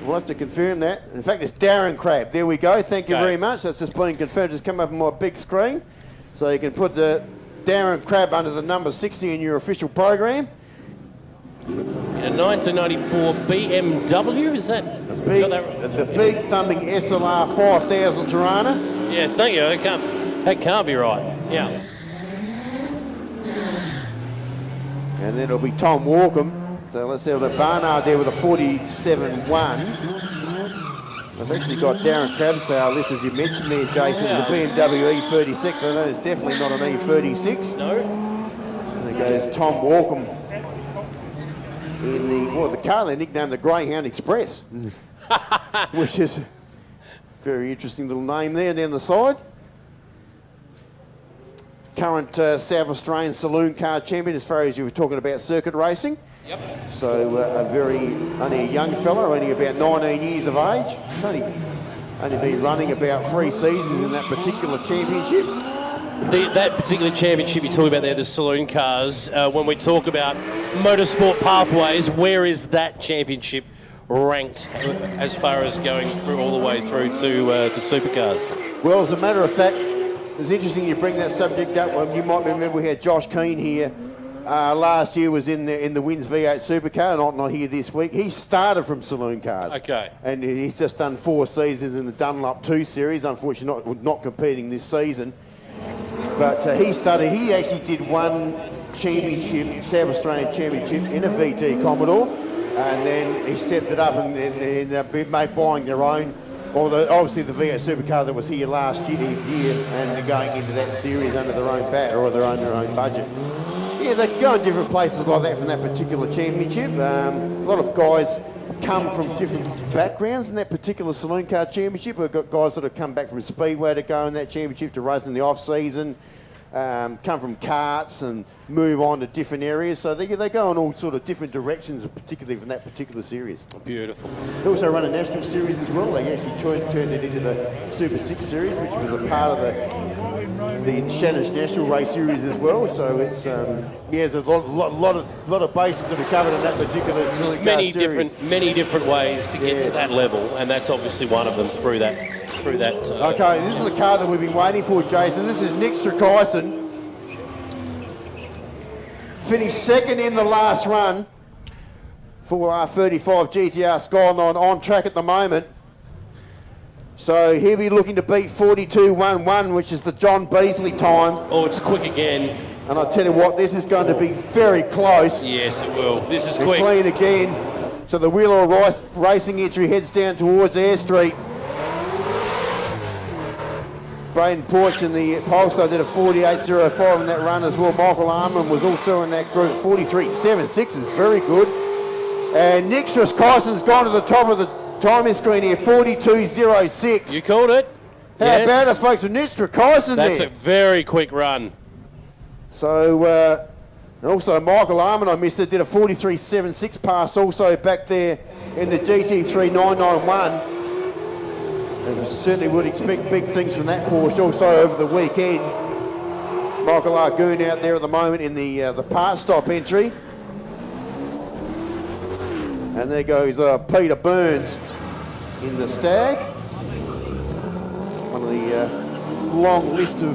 We'll have to confirm that. In fact, it's Darren Crabb. There we go. Thank you very much. That's just been confirmed. Just come up on my big screen. So you can put the Darren Crabb under the number 60 in your official program.
In a 1994 BMW, is that?
The big thumping SLR 5000 Tirana.
Yes, thank you. That can't be right. Yeah.
And then it'll be Tom Walkham. So let's have the Barnard there with a 47.1. I've actually got Darren Crabb's list, as you mentioned there, Jason. It's a BMW E36. I know it's definitely not an E36.
No.
And there goes Tom Walkham in the car they nicknamed the Greyhound Express, which is a very interesting little name there down the side. Current South Australian Saloon Car Champion, as far as you were talking about circuit racing.
Yep.
So only a young fella, only about 19 years of age. He's only been running about 3 seasons in that particular championship.
That particular championship you're talking about there, the saloon cars, when we talk about motorsport pathways, where is that championship ranked as far as going through all the way through to supercars?
Well, as a matter of fact, it's interesting you bring that subject up. Well, you might remember we had Josh Keane here last year, was in the Wins V8 supercar, not here this week. He started from saloon cars.
Okay.
And he's just done 4 seasons in the Dunlop 2 Series, unfortunately not competing this season. But he actually did one championship, South Australian Championship in a VT Commodore, and then he stepped it up and ended up buying their own, obviously the V8 supercar that was here last year, and they're going into that series under their own banner or their own budget. Yeah, they go in different places like that from that particular championship. A lot of guys come from different backgrounds in that particular saloon car championship. We've got guys that have come back from Speedway to go in that championship to race in the off season, come from karts and move on to different areas. So they go in all sort of different directions, particularly from that particular series.
Beautiful.
They also run a national series as well. They actually turned it into the Super 6 series, which was a part of the Shannon's National Race Series as well. So it's there's a lot of bases to be covered in that particular series.
Many different ways to get to that level, and that's obviously one of them through that.
Okay, this is the car that we've been waiting for, Jason. This is Nick Strakaisen. Finished second in the last run for our 35 GTR Skyline on track at the moment. So he'll be looking to beat 42.11, which is the John Beasley time.
Oh, it's quick again.
And I tell you what, this is going to be very close.
Yes, it will. This is
and
quick.
Clean again. So the Wheeler Racing entry heads down towards Air Street. Braden Porch in the Polestar did a 48.05 in that run as well. Michael Arman was also in that group. 43.76 is very good. And Nixtras Kyson's gone to the top of the timing screen here, 42.06.
You called it.
How about it, folks, with Nixtra Kyson there?
That's a very quick run.
So, and also Michael Arman, I missed it, did a 43.76 pass also back there in the GT3991. And we certainly would expect big things from that Porsche also over the weekend. Michael Argoon out there at the moment in the part stop entry. And there goes Peter Burns in the Stag. One of the long list of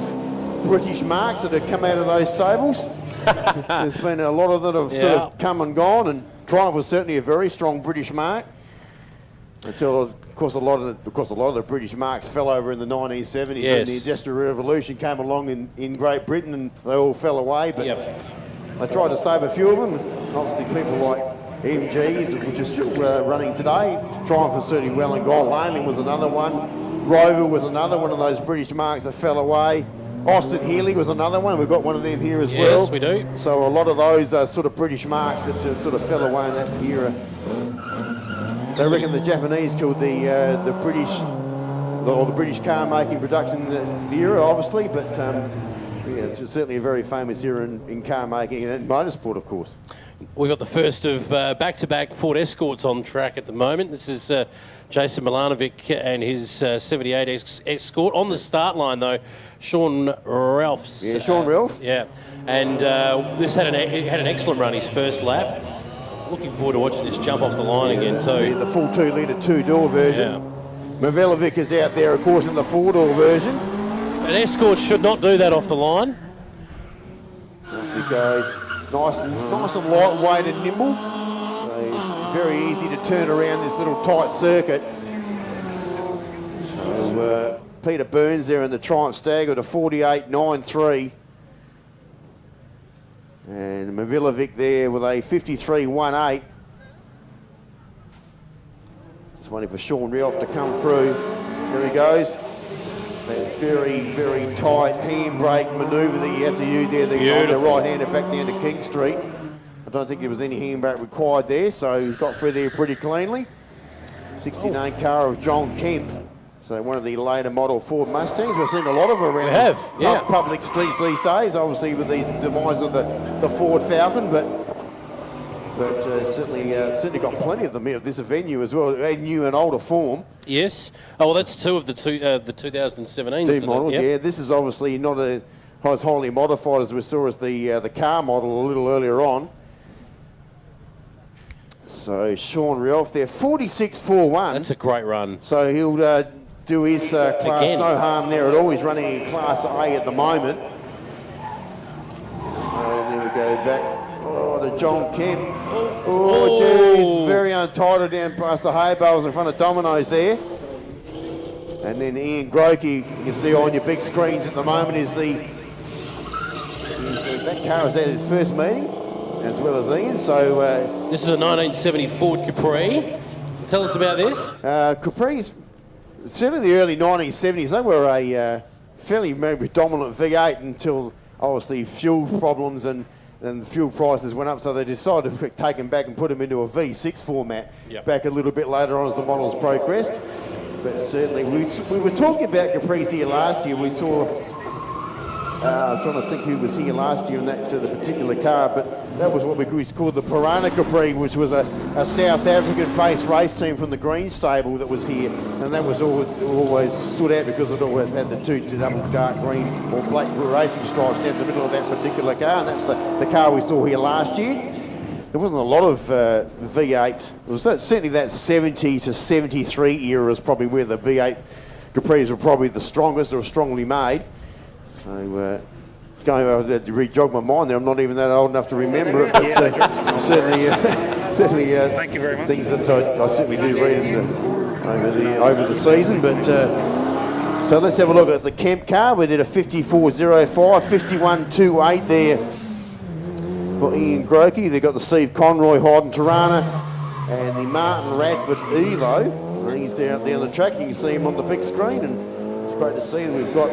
British marks that have come out of those stables. There's been a lot of that have sort of come and gone, and Triumph was certainly a very strong British mark. Until, of course, a lot of the British marks fell over in the 1970s when the Industrial Revolution came along in Great Britain, and they all fell away. But they tried to save a few of them. Obviously, people like MGs, which are still running today. Triumph was certainly well and gone. Landing was another one. Rover was another one of those British marks that fell away. Austin Healey was another one. We've got one of them here as well.
Yes, we do.
So a lot of those sort of British marks that sort of fell away in that era. They reckon the Japanese killed the British car making production in the era, obviously, but it's certainly a very famous era in car making and motorsport, of course.
We've got the first of back-to-back Ford Escorts on track at the moment. This is Jason Milanovic and his 78 Escort. On the start line, though, Sean Ralph's.
Yeah, Sean Ralph.
Yeah, and this had an excellent run, his first lap. Looking forward to watching this jump off the line again, too.
The full 2-litre 2-door version.
Yeah.
Mivelovic is out there, of course, in the 4-door version.
An Escort should not do that off the line.
Off he goes. Nice and lightweight and nimble. So it's very easy to turn around this little tight circuit. So Peter Burns there in the Triumph Stag at a 48.93. And Mivelovic there with a 53.18. Just waiting for Sean Ralph to come through. There he goes. That very, very tight handbrake manoeuvre that you have to use there. The right-hander back down to King Street. I don't think there was any handbrake required there, so he's got through there pretty cleanly. 69 car of John Kemp. So one of the later model Ford Mustangs. We've seen a lot of them around public streets these days, obviously with the demise of the Ford Falcon, but certainly got plenty of them here at this venue as well, in new and older form.
Yes. Oh, well, that's two of the 2017s.
Two models, yeah. This is obviously not as highly modified as we saw as the car model a little earlier on. So Sean Ralph there, 46.41.
That's a great run.
So he'll do his class, again. No harm there at all. He's running in Class A at the moment. So there we go, back to John Kemp. Oh, geez, very untitled down past the hay bales in front of Domino's there. And then Ian Grokey, you can see on your big screens at the moment, that car is at his first meeting, as well as Ian. So
this is a 1970 Ford Capri. Tell us about this.
Capri's, certainly the early 1970s, they were a fairly maybe dominant V8 until obviously fuel problems and the fuel prices went up, so they decided to take them back and put them into a V6 format back a little bit later on as the models progressed. But certainly, we were talking about Capri's here last year. We saw, I'm trying to think who was here last year in that the particular car, but that was what we called the Piranha Capri, which was a South African-based race team from the Green Stable that was here, and that was always stood out because it always had the two double dark green or black racing stripes down the middle of that particular car, and that's the car we saw here last year. There wasn't a lot of V8. It was certainly that 70 to 73 era is probably where the V8 Capris were probably the strongest or strongly made. So going to re-jog my mind there. I'm not even that old enough to remember it, but certainly
Thank you very much.
Things that I certainly do read over the season. But so let's have a look at the Kemp car. We did a 54.05, 51.28 there for Ian Grokey. They've got the Steve Conroy Hyden Tirana and the Martin Radford Evo. And he's down there on the track. You can see him on the big screen. And It's great to see that we've got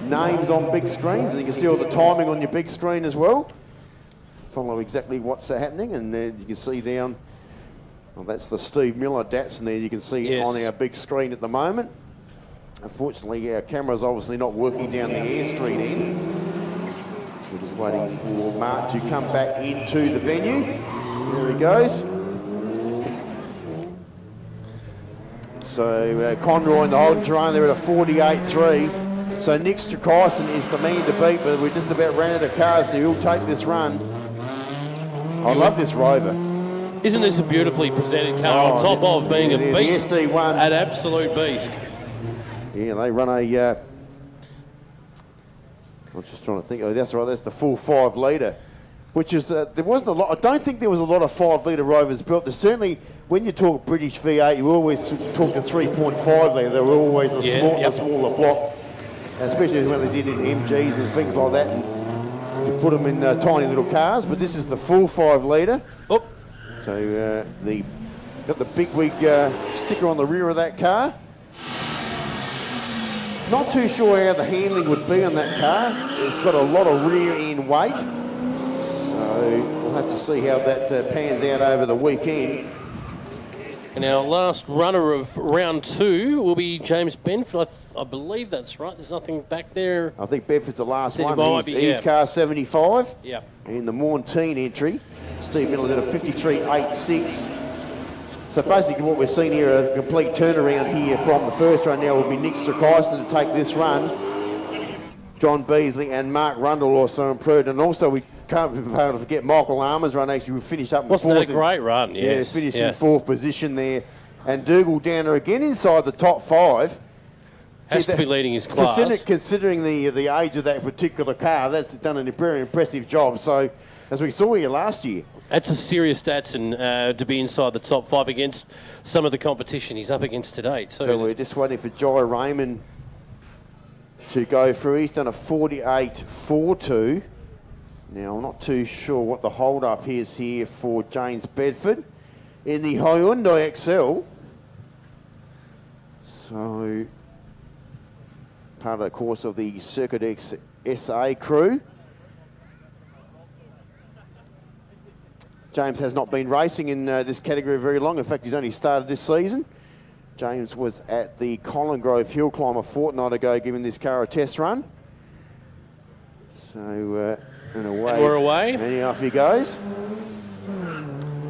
names on big screens, and you can see all the timing on your big screen as well. Follow exactly what's happening, and there you can see down, well, that's the Steve Miller Datsun there, you can see on our big screen at the moment. Unfortunately, our camera's obviously not working down the Air Street end. So we're just waiting for Mark to come back into the venue. There he goes. So Conroy in the Holden terrain, they're at a 48.3. So Nick Strakaisen is the man to beat, but we just about ran out of cars, so he'll take this run. I love this Rover.
Isn't this a beautifully presented car on top of being a beast?
The SD1.
An absolute beast.
Yeah, they run a... I'm just trying to think. Oh, that's right, that's the full 5 litre. Which is, there wasn't a lot, I don't think there was a lot of 5 litre Rovers built. There's certainly, when you talk British V8, you always talk the 3.5 litre. They were always the smaller block, especially when they did in MGs and things like that. And you put them in tiny little cars, but this is the full 5 litre.
Oh.
So got the big wig sticker on the rear of that car. Not too sure how the handling would be on that car. It's got a lot of rear end weight. So we'll have to see how that pans out over the weekend.
And our last runner of round 2 will be James Benford. I believe that's right. There's nothing back there.
I think Benford's the last one.
Well,
He's car 75.
Yeah.
In the Mornteen entry, Steve Miller did a 53.86. So basically what we're seeing here, a complete turnaround here from the first run now will be Nick Strakaisen to take this run. John Beasley and Mark Rundle also improved. And also we can't be able to forget Michael Armour's run. Actually, we finished up in
Wasn't
fourth.
that a great run? Yes.
Yeah, finished in 4th position there. And Dougal Downer again inside the top 5.
Has to be leading his class.
Considering the age of that particular car, that's done a very impressive job. So, as we saw here last year.
That's a serious Datsun to be inside the top 5 against some of the competition he's up against today.
So we're just waiting for Jai Raymond to go through. He's done a 48.42. Now, I'm not too sure what the hold-up is here for James Bedford in the Hyundai XL. So, part of the course of the Circuit X SA crew. James has not been racing in this category very long. In fact, he's only started this season. James was at the Colin Grove Hill Climb a fortnight ago giving this car a test run. So, and away.
And we're away.
And off he goes.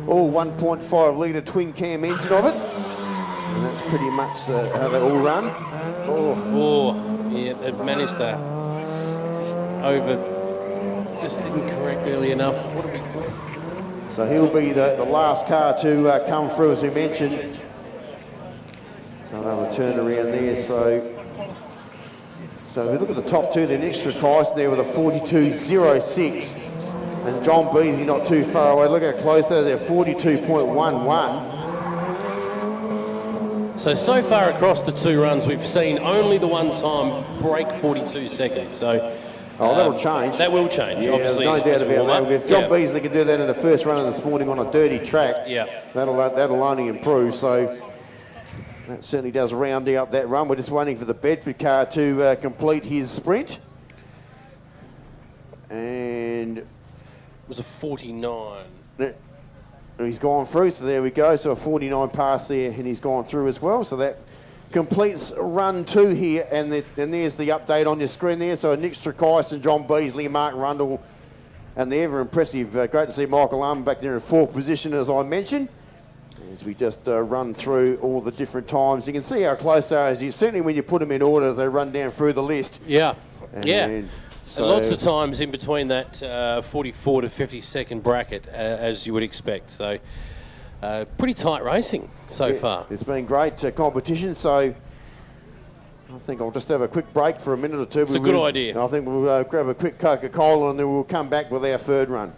All 1.5 litre twin cam engine of it. And that's pretty much how they all run.
Yeah, they've managed to just didn't correct early enough.
So he'll be the last car to come through, as we mentioned. So another turn around there. So if we look at the top 2, then extra price there with a 42.06. And John Beasley not too far away. Look how close they're 42.11.
So far across the 2 runs, we've seen only the one time break 42 seconds. So
that'll change.
That will change,
yeah,
obviously.
No doubt about that. If John Beasley can do that in the first run of this morning on a dirty track, that'll only improve. So that certainly does round out that run. We're just waiting for the Bedford car to complete his sprint. And
it was a 49.
He's gone through, so there we go. So a 49 pass there, and he's gone through as well. So that completes run 2 here, and there's the update on your screen there. So Nick Strakaisen, John Beasley, Mark Rundle, and the ever impressive, great to see Michael Armour back there in 4th position, as I mentioned. As we just run through all the different times, you can see how close they are. Certainly when you put them in order as they run down through the list.
Yeah,
So
and lots of times in between that 44 to 50 second bracket, as you would expect. So pretty tight racing so far.
It's been great competition. So I think I'll just have a quick break for a minute or 2.
It's a good idea.
I think we'll grab a quick Coca-Cola and then we'll come back with our 3rd run.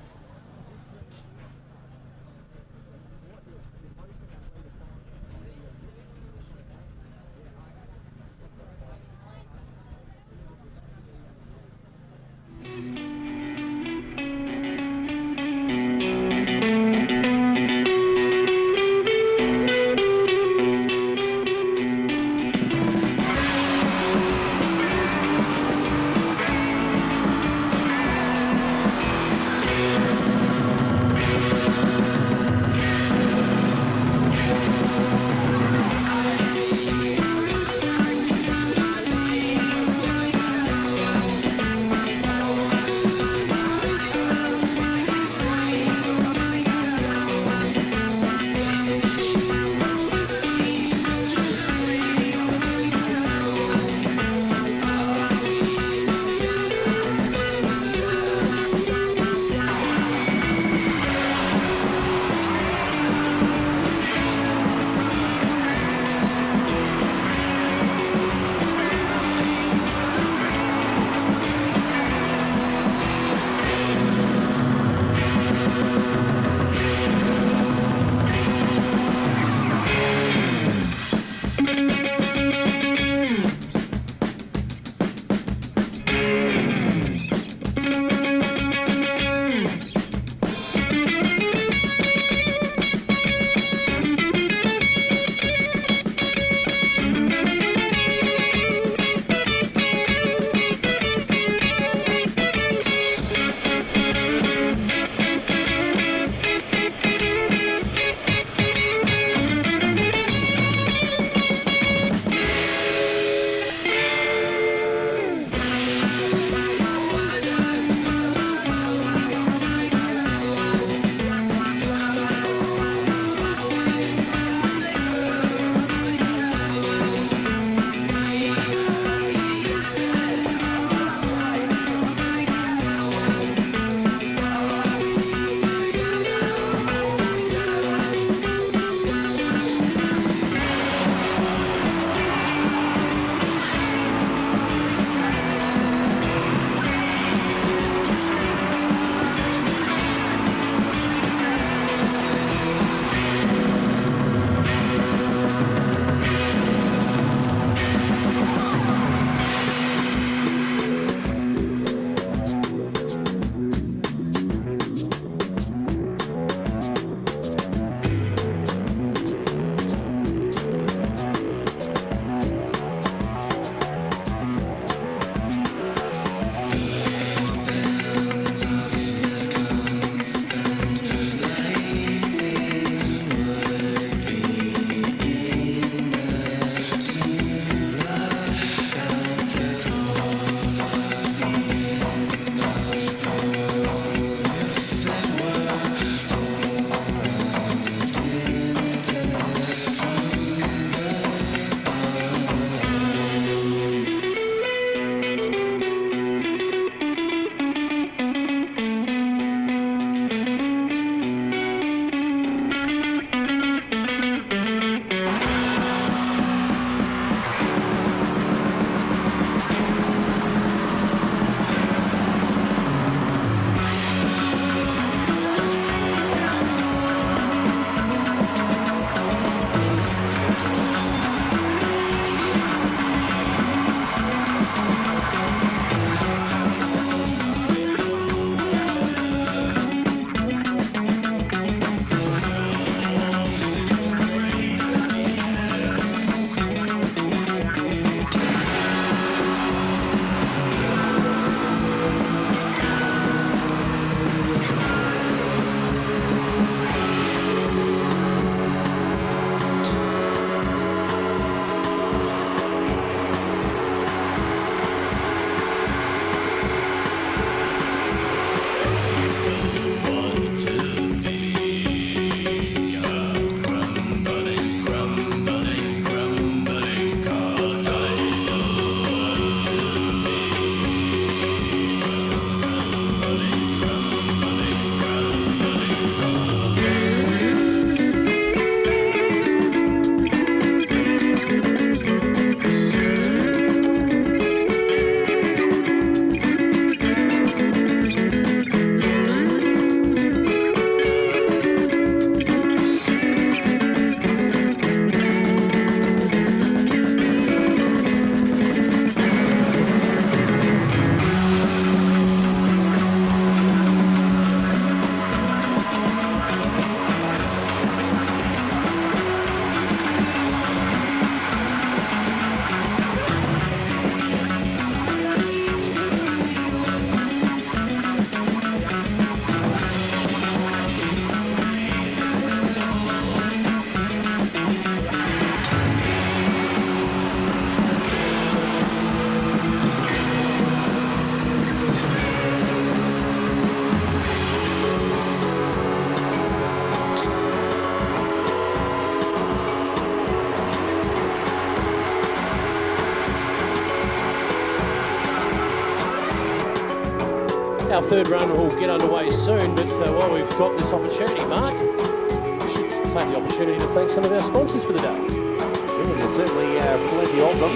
Our third run will get underway soon, but while we've got this opportunity, Mark, we should take the opportunity to thank some of our sponsors for the day.
Yeah, there's certainly plenty of them.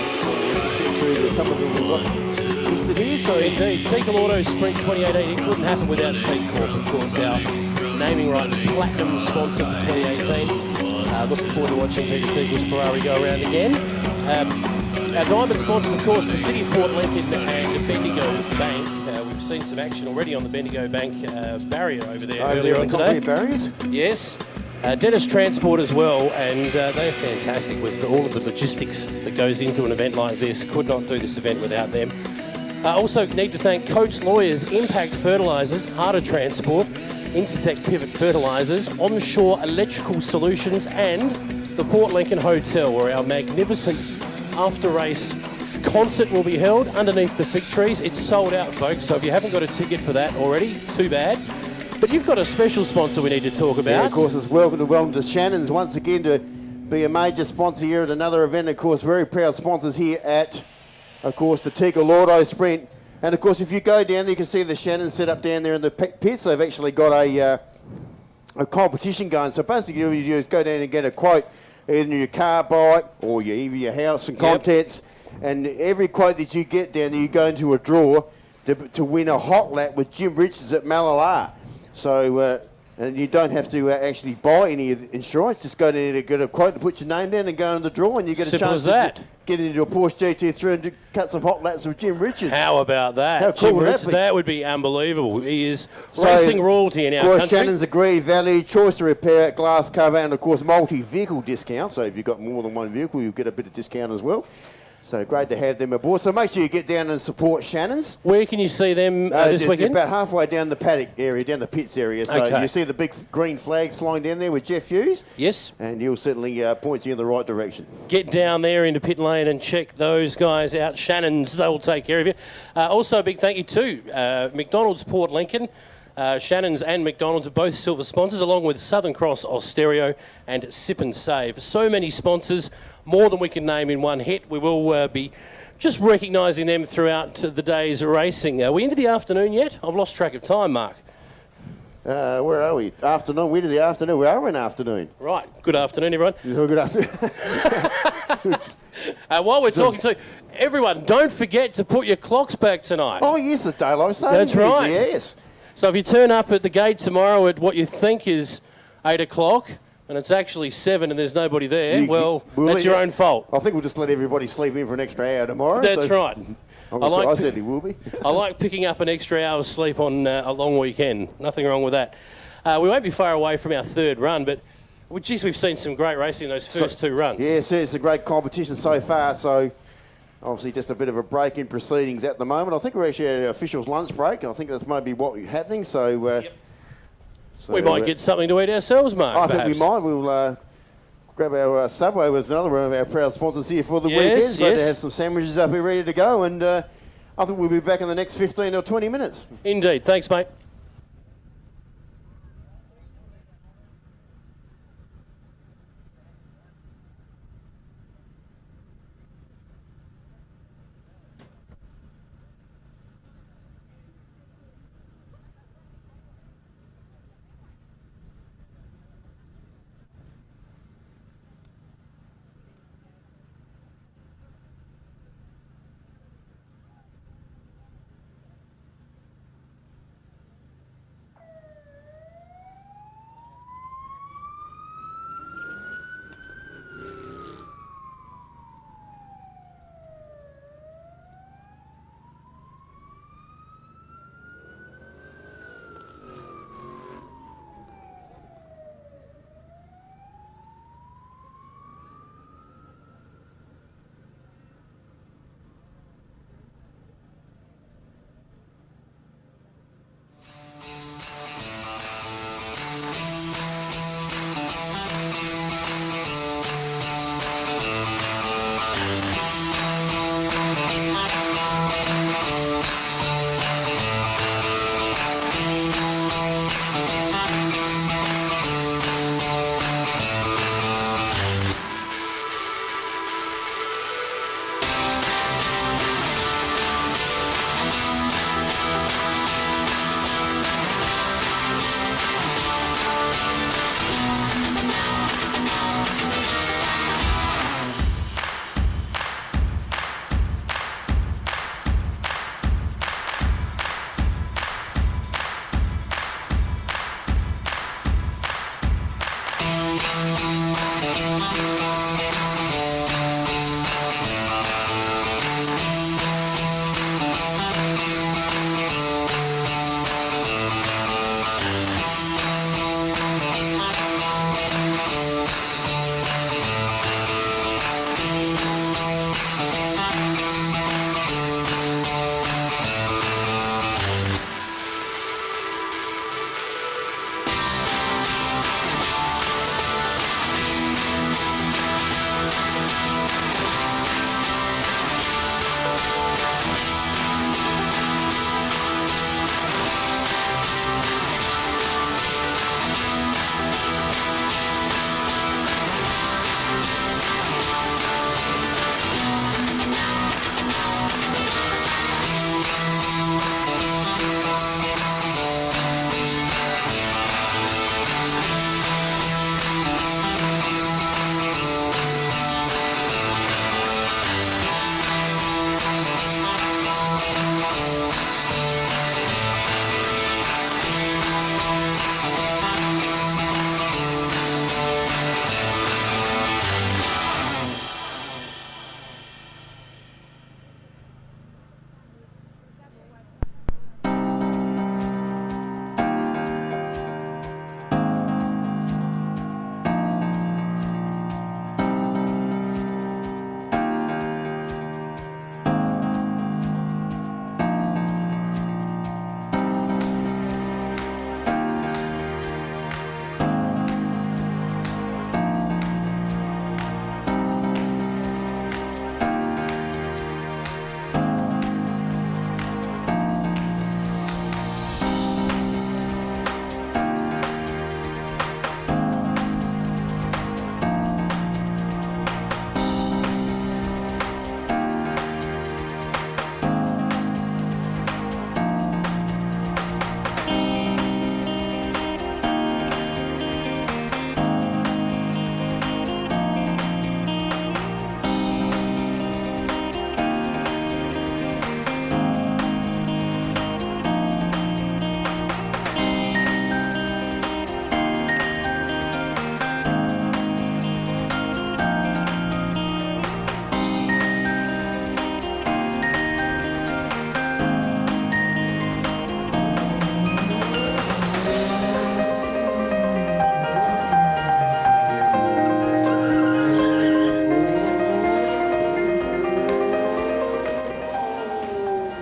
Some of them we've got listed here. So
Indeed, Teakle Autosprint 2018, it wouldn't happen without Teak Corp, of course, our naming rights platinum sponsor for 2018. Looking forward to watching Peter Teakle's Ferrari go around again. Our diamond sponsors, of course, the City of Port Lincoln and Bendigo Bank. We've seen some action already on the Bendigo Bank barrier over there earlier on today.
Barriers?
Yes. Dennis Transport as well, and they're fantastic with all of the logistics that goes into an event like this. Could not do this event without them. Also need to thank Coach Lawyers, Impact Fertilisers, Harder Transport, Intertech Pivot Fertilisers, Onshore Electrical Solutions, and the Port Lincoln Hotel, where our magnificent after-race concert will be held underneath the fig trees. It's sold out, folks, so if you haven't got a ticket for that already, too bad. But you've got a special sponsor we need to talk about.
Yeah, of course, it's welcome to Shannon's once again to be a major sponsor here at another event. Of course, very proud sponsors here at, of course, the Teakle Autosprint. And of course, if you go down there, you can see the Shannon set up down there in the pits. They've actually got a competition going. So basically, all you do is go down and get a quote, either your car, bike, or even your house and contents. And every quote that you get down there, you go into a draw to win a hot lap with Jim Richards at Malala. So, and you don't have to actually buy any insurance. Just go down there to get a quote and put your name down and go in the draw, and you get a chance to get into a Porsche GT3 and cut some hot laps with Jim Richards.
How about that?
How cool would that be?
That would be unbelievable. He is racing royalty in our country.
Of course, Shannon's agreed value, choice to repair, glass cover, and of course, multi-vehicle discount. So if you've got more than one vehicle, you'll get a bit of discount as well. So great to have them aboard. So make sure you get down and support Shannon's.
Where can you see them this weekend?
About halfway down the paddock area, down the pits area. So you see the big green flags flying down there with Jeff Hughes.
Yes.
And he'll certainly point you in the right direction.
Get down there into pit lane and check those guys out. Shannon's, they will take care of you. Also, a big thank you to McDonald's Port Lincoln. Shannon's and McDonald's are both silver sponsors, along with Southern Cross Austereo and Sip and Save. So many sponsors, more than we can name in one hit. We will be just recognising them throughout the day's racing. Are we into the afternoon yet? I've lost track of time, Mark.
Where are we? Afternoon. We're into the afternoon. We are in afternoon.
Right. Good afternoon, everyone.
Good afternoon.
While we're talking to everyone, don't forget to put your clocks back tonight.
Oh, yes, the daylight saving.
That's right.
Yes.
So if you turn up at the gate tomorrow at what you think is 8 o'clock and it's actually 7 and there's nobody there, that's your own fault.
I think we'll just let everybody sleep in for an extra hour tomorrow.
That's right.
I said he will be.
I like picking up an extra hour's sleep on a long weekend. Nothing wrong with that. We won't be far away from our third run, but geez, we've seen some great racing in those first two runs.
Yeah, it's a great competition so far. So obviously just a bit of a break in proceedings at the moment. I think we're actually at an officials' lunch break. I think that's maybe what's happening. So,
we might get something to eat ourselves, Mark.
I think we might. We'll grab our Subway with another one of our proud sponsors here for the weekend. It's great to have some sandwiches up here ready to go. And I think we'll be back in the next 15 or 20 minutes.
Indeed. Thanks, mate.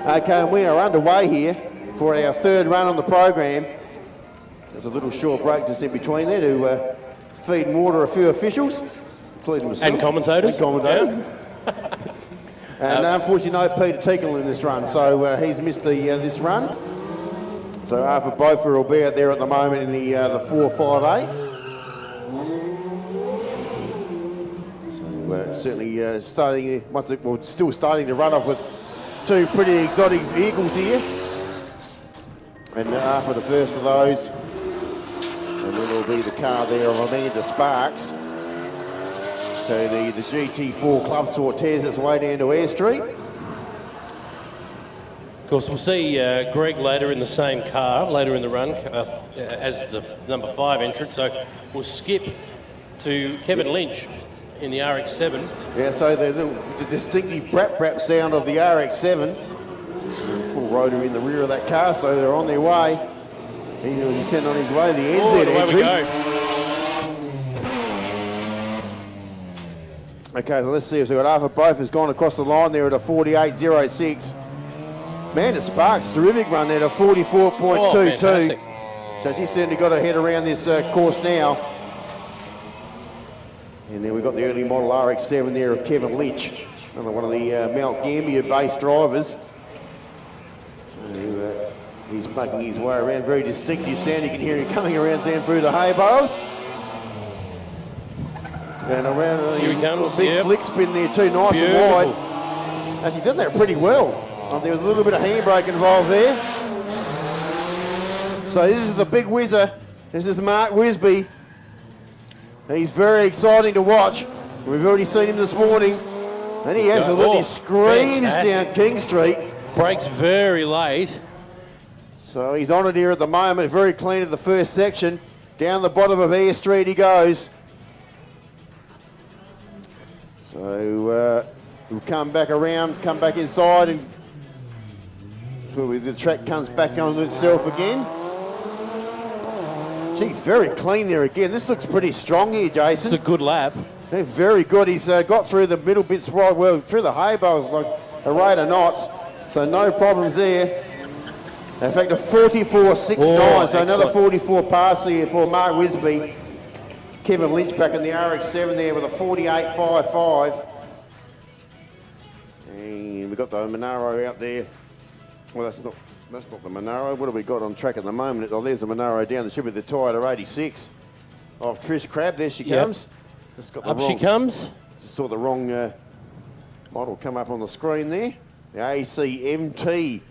Okay, and we are underway here for our third run on the program. There's a little short break just in between there to feed and water a few officials, including myself.
And commentators.
And commentators.
Yeah.
And unfortunately, no Peter Teakle in this run, so he's missed this run. So Arthur Beaufort will be out there at the moment in the 4.58. So certainly still starting to run off with two pretty exotic vehicles here. And after the first of those, and then it'll be the car there of Amanda Sparks. So the GT4 Club sort tears its way down to Air Street.
Of course, we'll see Greg later in the same car, later in the run, as the number 5 entrant. So we'll skip to Kevin Lynch in the RX-7.
Yeah, so the distinctive brap sound of the RX-7. Full rotor in the rear of that car, so they're on their way. He's sent on his way to the NZ entry.
Away we go.
Okay, so let's see if we've got Arthur Beaufort has gone across the line there at a 48.06. Man, Sparks, terrific run there at a 44.22. So she's certainly got her head around this course now. And then we've got the early model RX-7 there of Kevin Lynch, another one of the Mount Gambier-based drivers. So, he's making his way around, very distinctive sound. You can hear him coming around down through the hay bales. And around
Here he comes,
a big flick spin there too, nice
Beautiful.
and wide. Actually did that pretty well. There was a little bit of handbrake involved there. So this is the big whizzer. This is Mark Wisby. He's very exciting to watch. We've already seen him this morning. And he absolutely screams down King Street.
Brakes very late.
So he's on it here at the moment, very clean at the first section. Down the bottom of Air Street he goes. So we'll come back around, come back inside, and the track comes back on itself again. Gee, very clean there again. This looks pretty strong here, Jason.
It's a good lap.
Yeah, very good. He's got through the middle bits right well, through the hay bales like a rate of knots. So no problems there. In fact, a 44.69, so another 44 pass here for Mark Wisby. Kevin Lynch back in the RX-7 there with a 48.55. And we've got the Monaro out there. Well, that's not the Monaro. What have we got on track at the moment? Oh, there's the Monaro down. There should be the Toyota 86 of Trish Crabb. There she comes. Just got the
Up she comes.
Just saw the wrong model come up on the screen there. The ACMT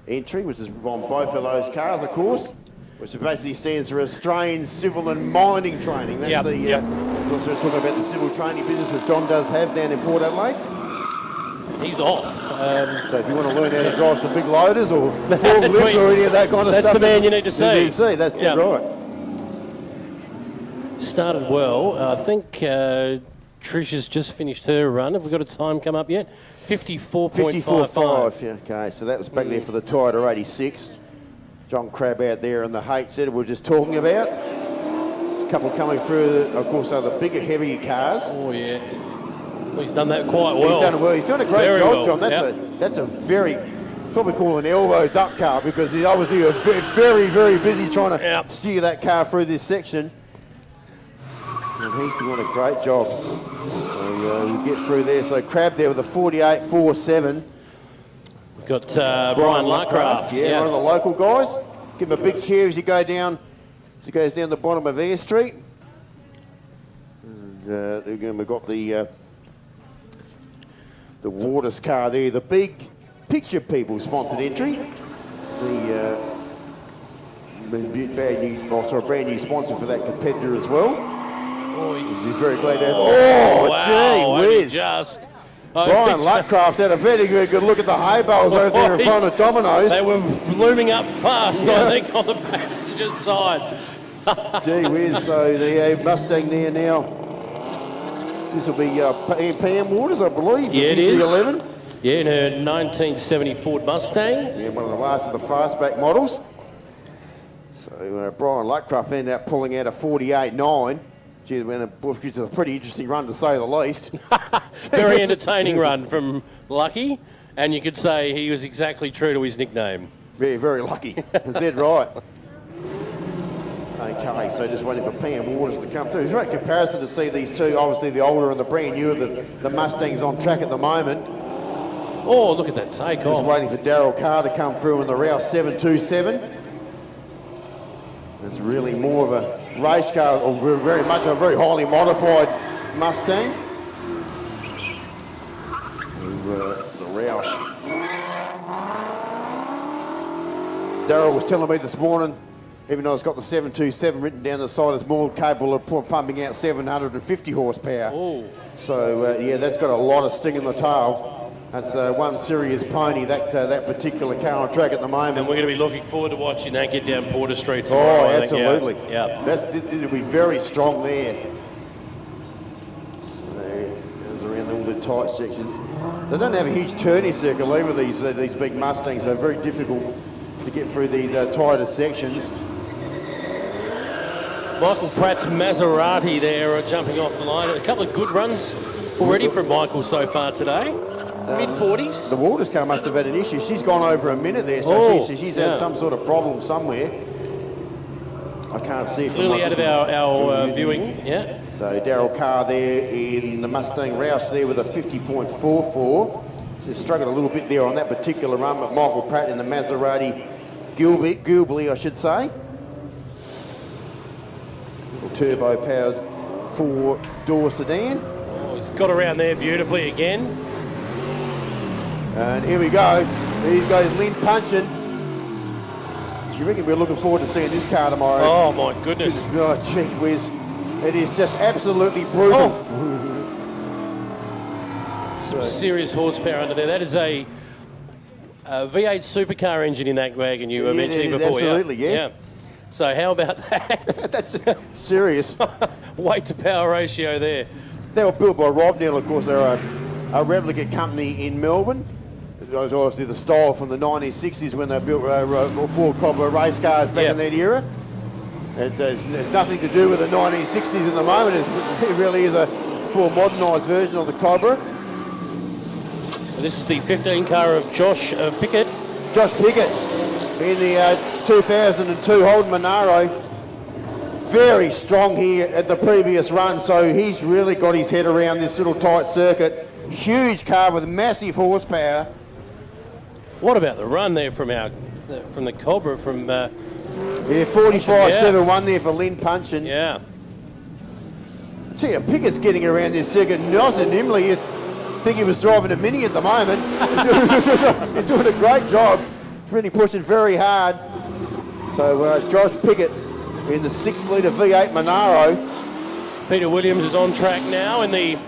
entry, which is on both of those cars, of course, which basically stands for Australian Civil and Mining Training. That's also talking about the civil training business that John does have down in Port Adelaide.
He's off.
So if you want to learn how to drive some big loaders or forklifts or any of that kind of stuff,
that's the man you need to see.
That's right.
Started well. I think Trish has just finished her run. Have we got a time come up yet? 54.55.
Yeah, okay, so that was back there for the Toyota 86. John Crabb out there in the Haight set we were just talking about. There's a couple coming through, of course, are the bigger, heavier cars.
Oh, yeah. Well, he's done that quite well.
He's done it well. He's doing a great job, John. That's a very, it's what we call an elbows up car, because he's obviously very, very busy trying to steer that car through this section. And he's doing a great job. So we'll get through there. So Crabb there with a 48.47.
We've got Brian Larcraft.
Yeah, one of the local guys. Give him a big cheer as you go down. As he goes down the bottom of Air Street. And again, we've got the Waters car there, the big Picture People sponsored entry. The brand new sponsor for that competitor as well.
Oh,
he's very glad to have. Oh,
wow,
gee whiz. Brian Larcraft had a very good look at the hay bales over there in front of Domino's.
They were looming up fast, I think, on the passenger side.
Gee whiz, so the Mustang there now. This will be Pam Waters, I believe.
Yeah, it is.
11.
Yeah, in her 1970 Ford Mustang.
Yeah, one of the last of the fastback models. So Brian Larcraft ended up pulling out a 48.9. Gee, it's a pretty interesting run to say the least.
Very entertaining run from Lucky, and you could say he was exactly true to his nickname.
Yeah, very lucky. That's dead right. Okay, so just waiting for Pam Waters to come through. It's a great comparison to see these two, obviously the older and the brand newer, the Mustangs on track at the moment.
Oh, look at that take
Just
off.
waiting for Daryl Carr to come through in the Rouse 727. It's really more of a race car, or very much a very highly modified Mustang. The Roush. Daryl was telling me this morning, even though it's got the 727 written down the side, it's more capable of pumping out 750 horsepower.
Oh.
So, yeah, that's got a lot of sting in the tail. That's one serious pony, that particular car on track at the moment.
And we're going to be looking forward to watching that get down Porter Street tomorrow.
Oh, absolutely.
Yeah.
It'll be very strong there. So, there's around all the tight section. They don't have a huge turning circle either, these big Mustangs. They're very difficult to get through these tighter sections.
Michael Pratt's Maserati there jumping off the line. A couple of good runs already from Michael so far today. Mid-40s.
The Waters car must have had an issue. She's gone over a minute there, so she's had some sort of problem somewhere. I can't see it.
Clearly out of our viewing, yeah.
So Daryl Carr there in the Mustang Rouse there with a 50.44. So struggled a little bit there on that particular run, but Michael Pratt in the Maserati Gilbey, I should say. Little turbo-powered four-door sedan.
Oh, he's got around there beautifully again.
And here we go. Here goes Lynn punching. You reckon we're looking forward to seeing this car tomorrow?
Oh, my goodness.
Oh, gee whiz. It is just absolutely brutal.
Some serious horsepower under there. That is a V8 supercar engine in that wagon you were mentioning before.
Absolutely, yeah.
So how about that?
That's serious.
Weight to power ratio there.
They were built by Rob Neal, of course. They're a replicate company in Melbourne. It was obviously the style from the 1960s when they built Ford Cobra race cars back in that era. It's nothing to do with the 1960s at the moment. It really is a full modernised version of the Cobra.
This is the 15 car of Josh Pickett.
Josh Pickett in the 2002 Holden Monaro. Very strong here at the previous run, so he's really got his head around this little tight circuit. Huge car with massive horsepower.
What about the run there from the Cobra from?
Yeah, 45.71 there for Lynn Punchin.
Yeah.
Gee, Pickett's getting around this circuit. Nelson Nimley is. I think he was driving a Mini at the moment. He's doing a great job. He's really pushing very hard. So Josh Pickett in the 6-litre V8 Monaro.
Peter Williams is on track now in the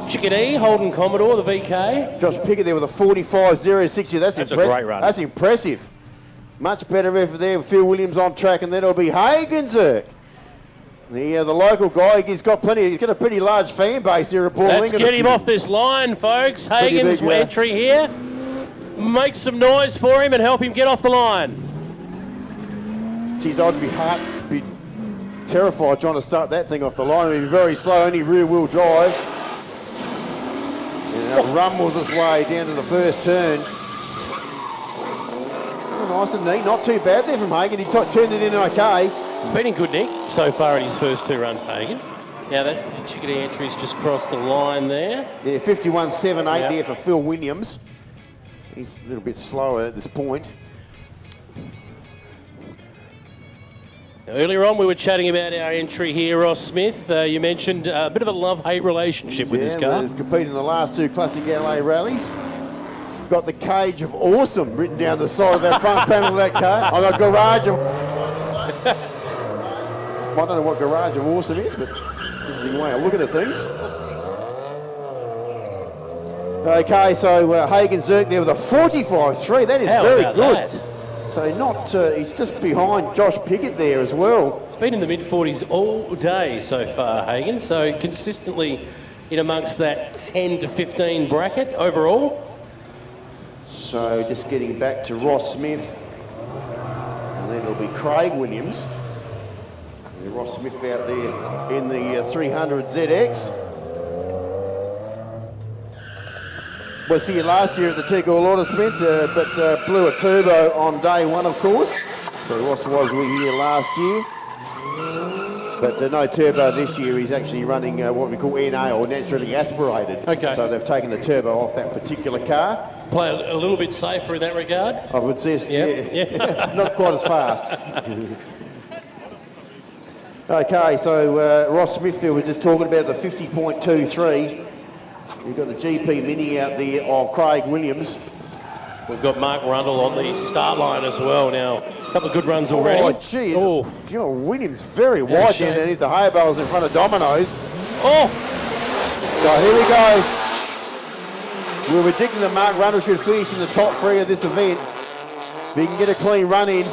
Chickadee Holden Commodore, the VK.
Josh Pickett there with a 45.060. That's
a great run.
That's impressive. Much better effort there with Phil Williams on track, and then it'll be Hagenserk. The local guy, he's got a pretty large fan base here at Paul.
Let's get him off this line, folks. Hagen's entry here. Make some noise for him and help him get off the line.
Geez, I'd be terrified trying to start that thing off the line. It'd be very slow, only rear-wheel drive. And it rumbles its way down to the first turn. Oh, nice and neat, not too bad there from Hagen. He turned it in okay.
He's been in good nick so far in his first two runs, Hagen. Now that the Chickadee entry's just crossed the line there.
Yeah, 51.78 there for Phil Williams. He's a little bit slower at this point.
Now, earlier on we were chatting about our entry here, Ross Smith. You mentioned a bit of a love-hate relationship with this car.
He's competed in the last two Classic LA rallies. Got the Cage of Awesome written down the side of that front panel of that car. On a Garage of... I don't know what Garage of Awesome is, but this is the way I look at things. Okay, so Hagen Zerk there with a 45.3. That is very good. That? So he's just behind Josh Pickett there as well.
He's been in the mid-40s all day so far, Hagen. So consistently in amongst that 10 to 15 bracket overall.
So just getting back to Ross Smith. And then it'll be Craig Williams. Ross Smith out there in the 300 ZX. Was here last year at the Teakle Autosprint, but blew a turbo on day one, of course. So Ross was here last year. But no turbo this year. He's actually running what we call NA, or naturally aspirated.
Okay.
So they've taken the turbo off that particular car.
Play a little bit safer in that regard.
I would say, yeah. Not quite as fast. Okay, so Ross Smithfield was just talking about the 50.23. You've got the GP Mini out there of Craig Williams.
We've got Mark Rundle on the start line as well now. A couple of good runs already.
Oh, gee. You know, Williams very wide down underneath the hay bales in front of Domino's.
Oh!
So here we go. We're predicting that Mark Rundle should finish in the top three of this event. If he can get a clean run in.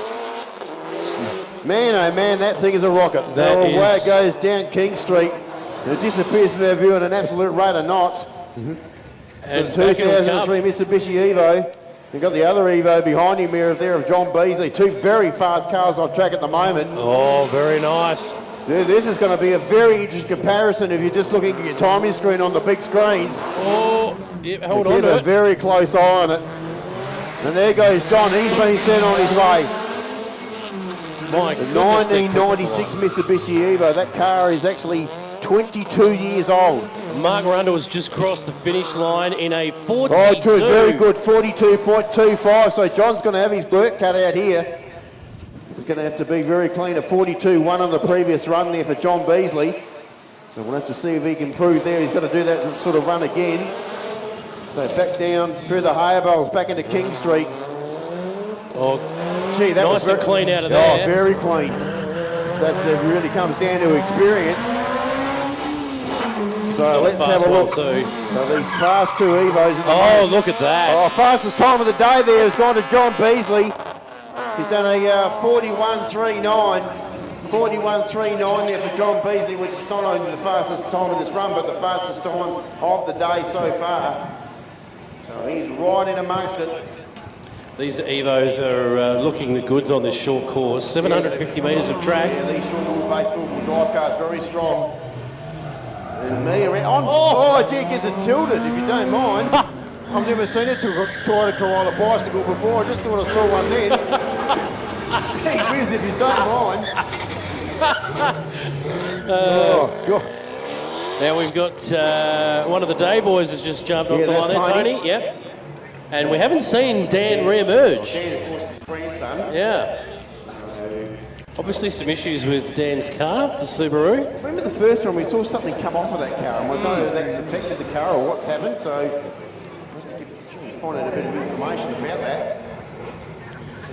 Man, oh man, that thing is a rocket. Away it goes down King Street. And it disappears from our view at an absolute rate of knots.
And
the 2003 Mitsubishi Evo. You've got the other Evo behind him there of John Beasley. Two very fast cars on track at the moment.
Oh, very nice.
This is going to be a very interesting comparison if you're just looking at your timing screen on the big screens.
Oh, yeah, hold on to it.
Keep a very close eye on it. And there goes John. He's been sent on his way.
My
the
goodness,
1996 Mitsubishi Evo. That car is actually 22 years old.
Mark Rundle has just crossed the finish line in a 42.
Oh, good, very good, 42.25. So John's going to have his work cut out here. He's going to have to be very clean at 42.1 on the previous run there for John Beasley. So we'll have to see if he can improve there. He's got to do that sort of run again. So back down through the hay bales, back into King Street.
Oh,
gee, that
nice
was
and clean out of there.
Oh, very clean. So that's really comes down to experience. So let's have a look. So these fast two Evos.
Oh, look at that.
Oh, fastest time of the day there has gone to John Beasley. He's done a 41.39. 41.39 there for John Beasley, which is not only the fastest time of this run, but the fastest time of the day so far. So he's right in amongst it.
These Evos are looking the goods on this short course. 750 metres of track.
Yeah, these short wheelbase four-wheel drive cars, very strong. And me around. Oh, gee, it gets it tilted, if you don't mind. I've never seen it try to corral a bicycle before. I just thought I saw one then. Gee whiz, if you don't mind. Oh, God.
Now we've got one of the day boys has just jumped off the line there, Tony. Yep. And we haven't seen Dan re-emerge.
Dan, of course, his grandson.
Yeah. Obviously some issues with Dan's car, the Subaru.
Remember the first one, we saw something come off of that car, and I don't know if that's affected the car or what's happened, so let's find out a bit of information about that.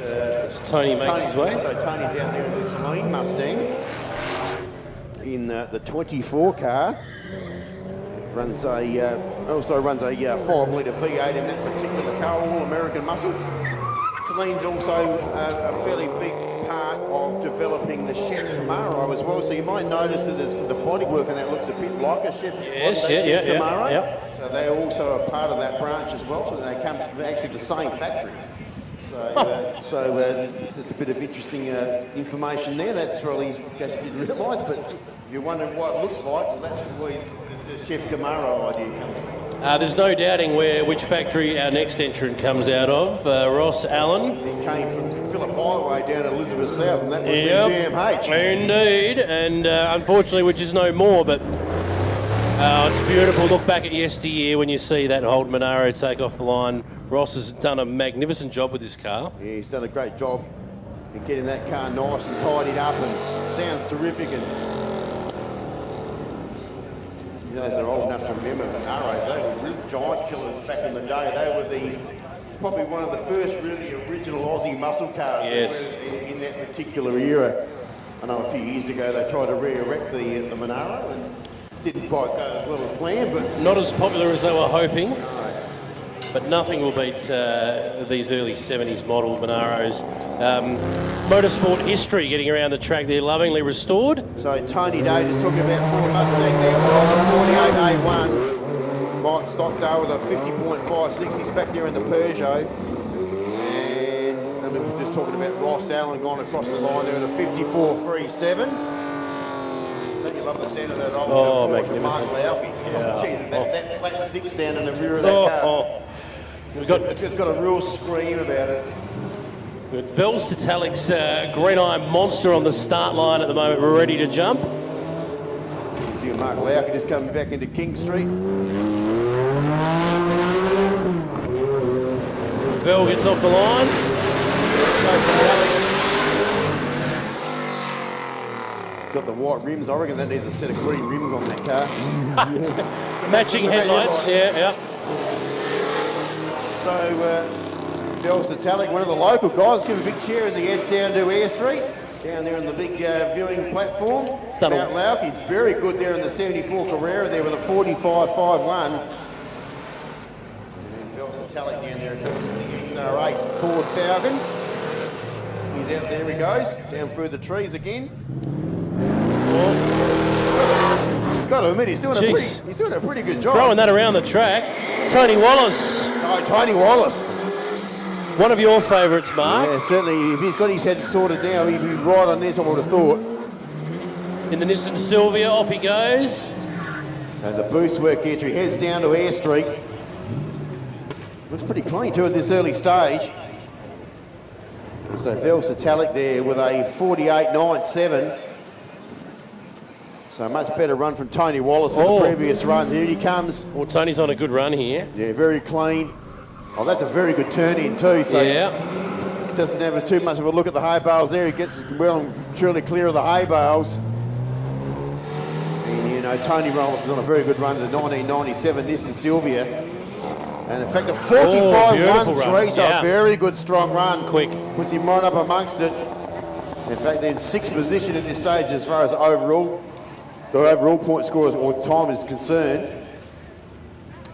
As Tony makes his way.
So Tony's out there in the Celine Mustang in the 24 car. Runs also runs a 5-litre V8 in that particular car, all American muscle. Celine's also a fairly big part of developing the Chef Camaro as well, so you might notice that there's the bodywork and that looks a bit like a Chef, Camaro.
Yep.
So they're also a part of that branch as well, and they come from actually the same factory. So there's a bit of interesting information there. That's probably, in case you didn't realise, but if you're wondering what it looks like, well, that's where the Chef Camaro idea comes from.
There's no doubting which factory our next entrant comes out of. Ross Allen.
He came from Phillip Highway down Elizabeth South, and that was GMH.
Indeed, and unfortunately, which is no more, but it's beautiful. Look back at yesteryear when you see that old Monaro take off the line. Ross has done a magnificent job with this car.
Yeah, he's done a great job in getting that car nice and tidied up, and sounds terrific. And you know, they're old enough to remember Monaros. They were real giant killers back in the day. They were probably one of the first really original Aussie muscle cars in that particular era. I know a few years ago they tried to re-erect the Monaro and didn't quite go as well as planned, but
not as popular as they were hoping. No. But nothing will beat these early 70s model Monaros. Motorsport history getting around the track there, lovingly restored.
So Tony Day just talking about Ford Mustang there, 48A1. Mike Stockdale with a 50.56, he's back there in the Peugeot. And we were just talking about Ross Allen going across the line there at a 54.37. don't you love the sound of that old
Oh,
Porsche Mark
magnificent.
Lauke?
Yeah.
Gee, that flat six sound in the rear of that car.
We've got
It's just got a real scream about it.
Velsitalic's Green Eye Monster on the start line at the moment. We're ready to jump.
You see Mark Lauke just coming back into King Street.
Vel gets off the line.
Got the white rims. I reckon that needs a set of green rims on that car.
Matching headlights. Yeah.
So, Velsitalic, one of the local guys, give a big cheer as he heads down to Air Street, down there on the big viewing platform. Mount Lauke, very good there in the 74 Carrera there with a 45.51. And Velsitalic down there in the XR8 Ford Falcon. He's out there, he goes, down through the trees again. Got to admit, he's doing a pretty good job.
Throwing that around the track. Tony Wallace.
Oh, Tony Wallace.
One of your favourites, Mark.
Yeah, certainly. If he's got his head sorted now, he'd be right on this, I would have thought.
In the Nissan Silvia, off he goes.
And the boost work entry heads down to Air Street. Looks pretty clean too at this early stage. And so Velsitalic there with a 48.97. So much better run from Tony Wallace in the previous run. Here he comes.
Well, Tony's on a good run here.
Yeah, very clean. Oh, that's a very good turn in too. So
yeah.
Doesn't have too much of a look at the hay bales there. He gets well and truly clear of the hay bales. And you know, Tony Wallace is on a very good run to 1997 Nissan Silvia. And in fact, a 45.13, so a very good strong run.
Quick.
Puts him right up amongst it. In fact, they're in sixth position at this stage as far as the overall point scores or time is concerned.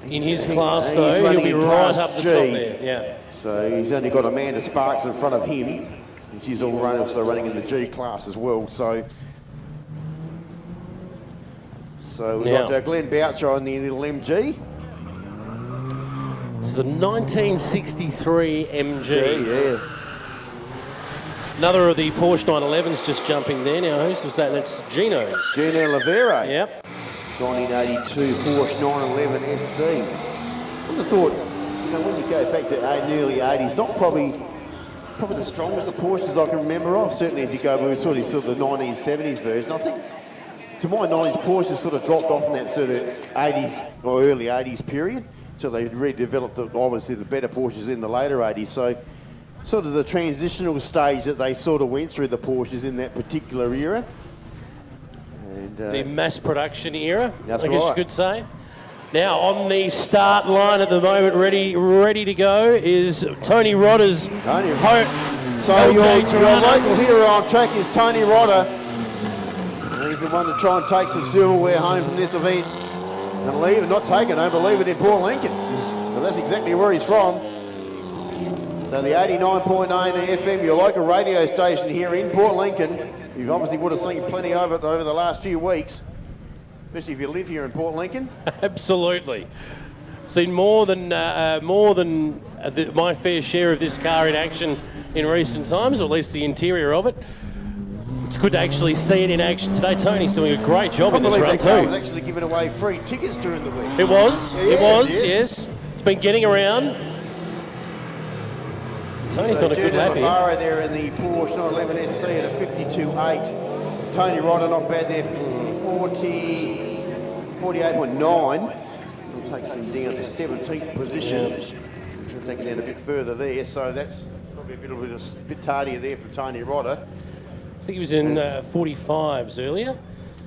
In his class, though, he'll be right up the top there. Yeah.
So he's only got Amanda Sparks in front of him. And she's also running in the G class as well. So we've got Glenn Boucher on the little MG.
This is a 1963 MG.
Yeah.
Another of the Porsche 911s just jumping there. Now, whose was that? That's Gino's.
Gino Lavera.
Yep.
1982 Porsche 911 SC. I would have thought, you know, when you go back to the early 80s, not probably the strongest of Porsches I can remember of. Certainly if you go, we were sort of the 1970s version. I think, to my knowledge, Porsche sort of dropped off in that sort of 80s or early 80s period. So they redeveloped, obviously, the better Porsches in the later 80s. So sort of the transitional stage that they sort of went through, the Porsches in that particular era. And,
the mass production era,
that's
I guess
right.
you could say. Now on the start line at the moment, ready to go, is Tony Rodder's.
So your local hero on track is Tony Rodder. And he's the one to try and take some silverware home from this event. And leave it, not take it home, but leave it in Port Lincoln. Because that's exactly where he's from. So the 89.9 FM, your local radio station here in Port Lincoln. You obviously would have seen plenty of it over the last few weeks, especially if you live here in Port Lincoln.
Absolutely. Seen more than my fair share of this car in action in recent times, or at least the interior of it. It's good to actually see it in action today. Tony's doing a great job in this run too.
I was actually giving away free tickets during the week.
It was. Yes. It's been getting around. Tony's on a good lap here.
Navarro there in the Porsche 911 SC at a 52.8. Tony Rodder not bad there, 48.9. Takes him down to 17th position. We'll take it down a bit further there, so that's probably a bit tardier there for Tony Rodder.
I think he was in 45s earlier.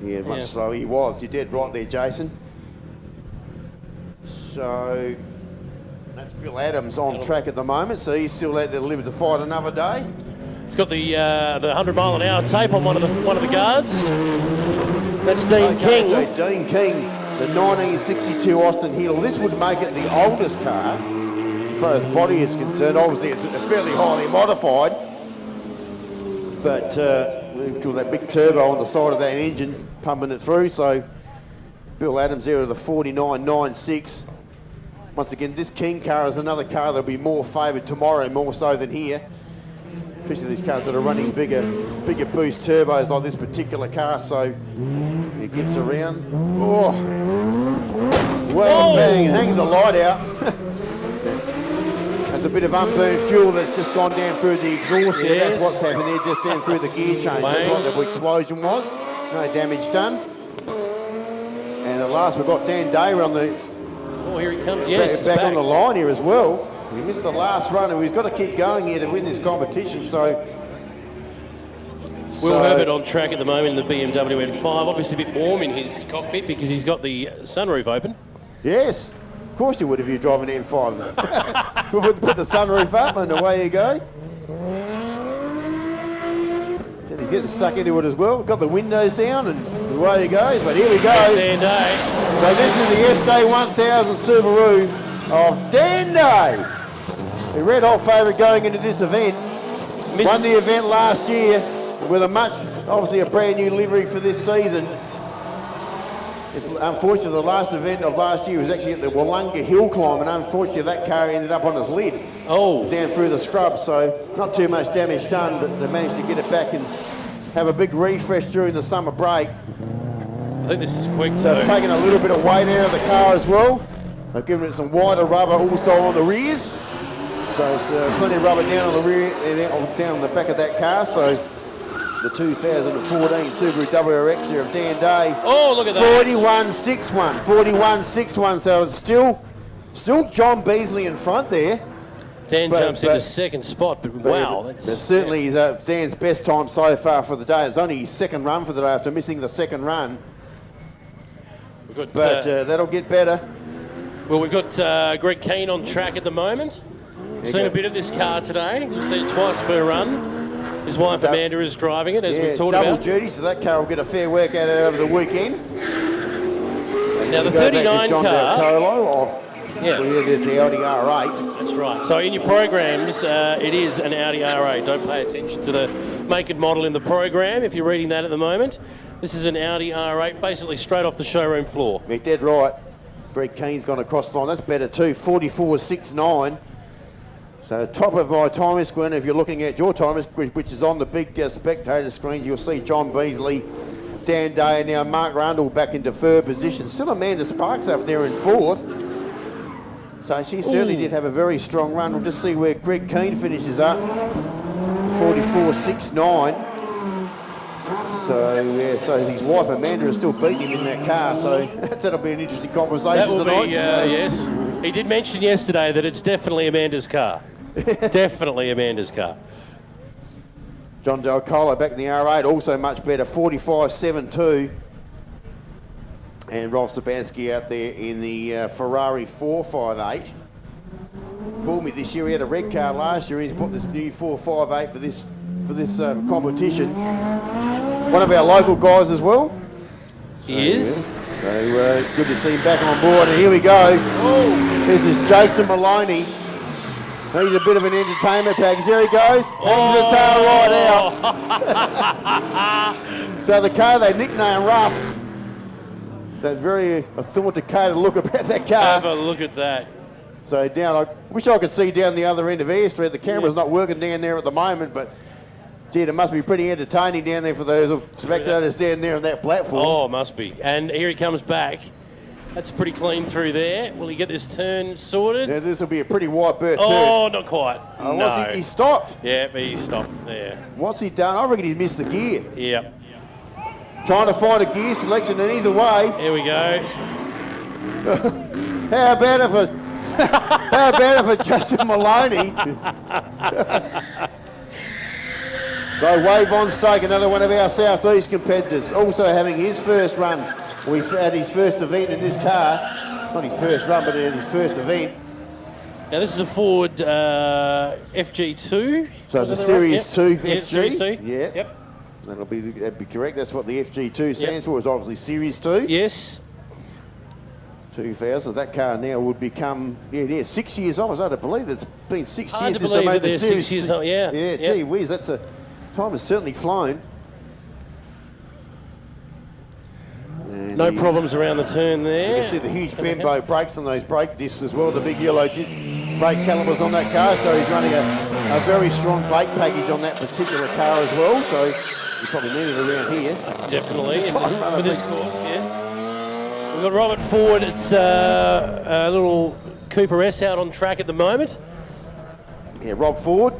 Yeah, much so he was. You're dead right there, Jason. So that's Bill Adams on track at the moment, so he's still out there to live to fight another day.
He's got the 100-mile-an-hour tape on one of the guards. That's Dean King.
So Dean King, the 1962 Austin Hill. This would make it the oldest car, as far as body is concerned. Obviously, it's fairly highly modified, but we've got that big turbo on the side of that engine pumping it through. So Bill Adams there at the 49.96. Once again, this King car is another car that'll be more favoured tomorrow, more so than here. especially these cars that are running bigger boost turbos like this particular car. So it gets around. Oh, well, bang, it hangs the light out. There's a bit of unburned fuel that's just gone down through the exhaust there.
Yes.
That's what's happened there, just down through the gear change. That's what the explosion was. No damage done. And at last we've got Dan Day on the
Oh, here he comes. Yes,
back on the line here as well. He missed the last run, and he's got to keep going here to win this competition. So
Will Herbert on track at the moment in the BMW M5. Obviously a bit warm in his cockpit because he's got the sunroof open.
yes, of course you would if you drive an M5. Put the sunroof up and away you go. So he's getting stuck into it as well. Got the windows down and away he goes. But here we go.
Dan Day.
So this is the SJ1000 Subaru of Dan Day. The red hot favourite going into this event. Won the event last year with obviously a brand new livery for this season. It's unfortunately the last event of last year was actually at the Wollonga Hill Climb, and unfortunately that car ended up on its lid.
Oh.
Down through the scrub, so not too much damage done, but they managed to get it back and have a big refresh during the summer break.
I think this is quick
So
too.
they've taken a little bit of weight out of the car as well. They've given it some wider rubber also on the rears. So it's plenty of rubber down on the rear, down on the back of that car. So the 2014 Subaru WRX here of Dan Day.
Oh, look at that.
41.61, 41.61. So it's still John Beasley in front there.
Dan jumps into second spot, but wow.
But certainly Dan's best time so far for the day. It's only his second run for the day after missing the second run.
We've got,
But that'll get better.
well, we've got Greg Keane on track at the moment. We've seen a bit of this car today. We've seen it twice per run. His wife Amanda is driving it, as we've talked
double
about.
duty, so that car will get a fair workout over the weekend.
Now the
We go back to
39
John
car.
Del
Yeah.
There's the Audi R8.
That's right. So in your programs, it is an Audi R8. Don't pay attention to the make and model in the program if you're reading that at the moment. This is an Audi R8, basically straight off the showroom floor.
You're dead right. Greg Keane's gone across the line. That's better too, 44.69. So top of my timer screen, if you're looking at your timer, which is on the big spectator screens, you'll see John Beasley, Dan Day, and now Mark Rundle back into third position. Still Amanda Sparks up there in fourth. So she certainly did have a very strong run. We'll just see where Greg Keane finishes up. 44.69. So yeah, so his wife Amanda is still beating him in that car. So that'll be an interesting conversation
That will
tonight.
be, yes. He did mention yesterday that it's definitely Amanda's car. Definitely Amanda's car.
John Del Colo back in the R8, also much better, 45.72. And Rolf Sabansky out there in the Ferrari 458. Fooled me this year. He had a red car last year. He's put this new 458 for this competition. One of our local guys as well.
He is.
Yeah. So good to see him back on board. And here we go. There's this Jason Maloney. He's a bit of an entertainment package. There he goes. Hangs the tail right out. So the car they nicknamed Rough. That very authoritative look about that car.
Have a look at that.
So down, I wish I could see down the other end of Air Street. The camera's not working down there at the moment, but gee, it must be pretty entertaining down there for those spectators down there on that platform.
Oh, it must be. And here he comes back. That's pretty clean through there. Will he get this turn sorted?
Now this will be a pretty wide berth turn.
Oh, not quite.
Oh,
no.
he stopped.
Yeah, but he stopped there.
What's he done? I reckon he's missed the gear.
Yep.
Trying to find a gear selection and he's away.
Here we go.
How about if it's Justin Maloney? So Wave on Stake, another one of our Southeast competitors, also having his first run. Well, he's had his first event in this car. Not his first run, but his first event.
Now this is a Ford FG2.
So it's a
Is that
Series
right?
2
Yep.
FG.
Yeah, Series 2.
Yeah.
Yep.
That'd be correct. That's what the FG2 stands for, is obviously Series 2.
Yes.
2000. That car now would become, 6 years old. I don't believe it's been 6
Hard
years
to
since
believe
they made
that
the
they're
Series
6 years
2.
old, yeah.
Yeah,
Yep.
gee whiz, time has certainly flown. And
No
you
problems around the turn there.
can see the huge Bembo brakes on those brake discs as well, the big yellow brake calipers on that car, so he's running a very strong brake package on that particular car as well, so you probably need it around here.
Definitely, for this course, yes. We've got Robert Ford. It's a little Cooper S out on track at the moment.
Yeah, Rob Ford.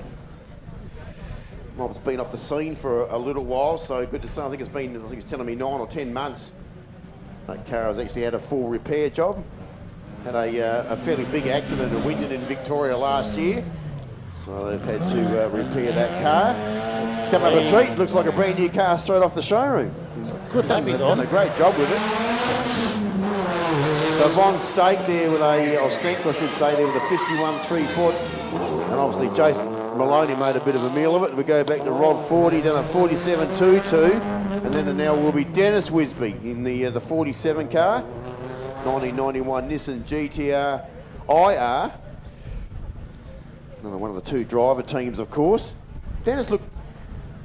Rob's been off the scene for a little while, so good to see. I think it's telling me 9 or 10 months. That car has actually had a full repair job. Had a fairly big accident at Winton in Victoria last year, so they've had to repair that car. Come up a treat. Looks like a brand new car straight off the showroom.
Good lap he's
done
on.
a great job with it. So Von Stake there with or Stenk, I should say, there with a 51 3-foot. And obviously Jason Maloney made a bit of a meal of it. We go back to Rob Ford, he's done a 47 2-2. And then now will be Dennis Wisby in the 47 car. 1991 Nissan GTR IR. Another one of the two driver teams, of course. Dennis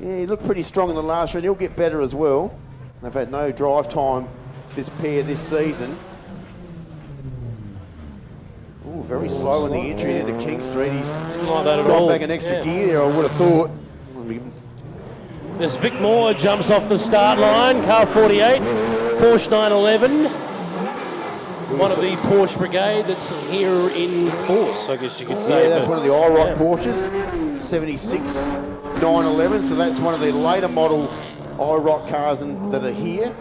he looked pretty strong in the last round. He'll get better as well. They've had no drive time, this pair, this season. Ooh, very slow in the entry into King Street. He's
Like that at
gone
all.
back an extra gear there, I would have thought.
There's Vic Moore jumps off the start line. Car 48, Porsche 911. One of the Porsche brigade that's here in force, I guess you could say.
Yeah, that's one of the IROC Porsches, 76 911. So that's one of the later model IROC cars that are here.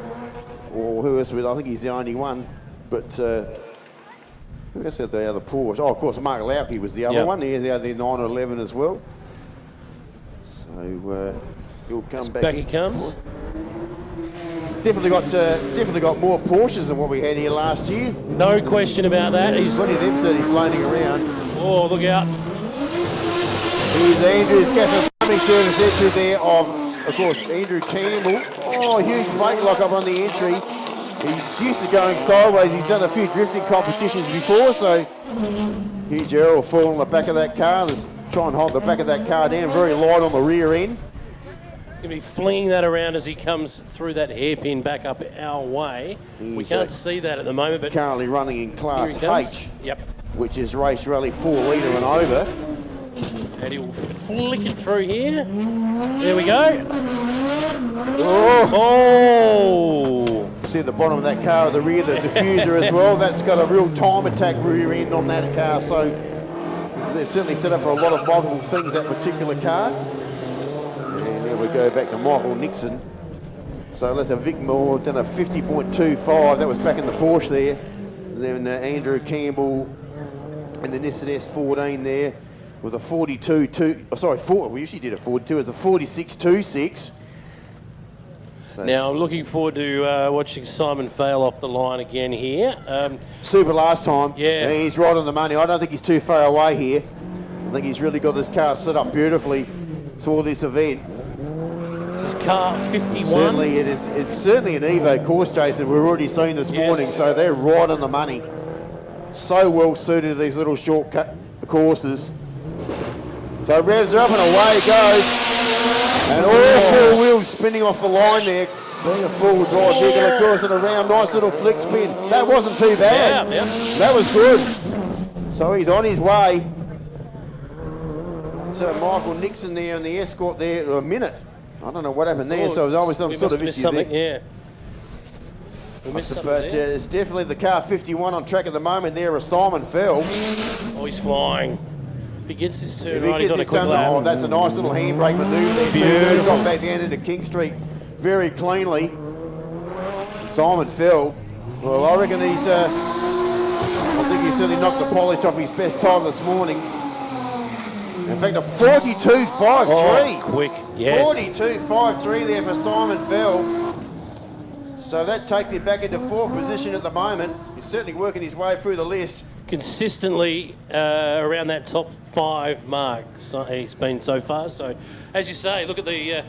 Or who else with? I think he's the only one. But who else had the other Porsche? Oh, of course, Mark Lauke was the other one. He's the other 911 as well. So he'll come back.
Back he comes.
Definitely got more Porsches than what we had here last year.
No question about that.
He's plenty of them certainly floating around.
Oh, look out.
Here's Andrew's gas and plumbing service entry there of course, Andrew Campbell. Oh, huge brake lock up on the entry. He's used to going sideways. He's done a few drifting competitions before, so huge error will fall on the back of that car. Let's try and hold the back of that car down. Very light on the rear end.
He's going to be flinging that around as he comes through that hairpin back up our way. We can't see that at the moment, but
currently running in Class H,
yep,
which is race rally 4 litre and over.
And he'll flick it through here. There we go.
Oh! See the bottom of that car at the rear, the diffuser as well. That's got a real time attack rear end on that car, so it's certainly set up for a lot of multiple things, that particular car. And there we go back to Michael Nixon. So that's a Vic Moore, done a 50.25. That was back in the Porsche there. And then Andrew Campbell and the Nissan S14 there with a 42.2. We usually did a 42. It's a 46.26. So
now I'm looking forward to watching Simon Fail off the line again here.
Super last time.
Yeah.
He's right on the money. I don't think he's too far away here. I think he's really got this car set up beautifully for this event.
This is car 51.
Certainly, it's certainly an Evo course, Jason. We've already seen this morning, so they're right on the money. So well suited to these little shortcut courses. So revs are up and away it goes. And all 4 wheels spinning off the line there. Being a four-wheel drive vehicle, of course, and around, nice little flick spin. That wasn't too bad.
Yeah.
That was good. So he's on his way. So Michael Nixon there and the escort there a minute. I don't know what happened there, so it was always some sort of issue there.
Yeah. We missed something
But
there.
it's definitely the car 51 on track at the moment there as Simon Fell.
Oh, he's flying. If he gets this turn
If he
right, he's
gets
on a
this
quick
done,
lap.
oh, that's a nice little handbrake manoeuvre there too. So he's got back down into King Street very cleanly. Simon Fell. Well, I reckon I think he's certainly knocked the polish off his best time this morning. In fact, a 42.53.
Oh, quick, yes.
42.53 there for Simon Fell. So that takes him back into 4th position at the moment. He's certainly working his way through the list.
Consistently around that top 5 mark, so he's been so far. So, as you say, look at the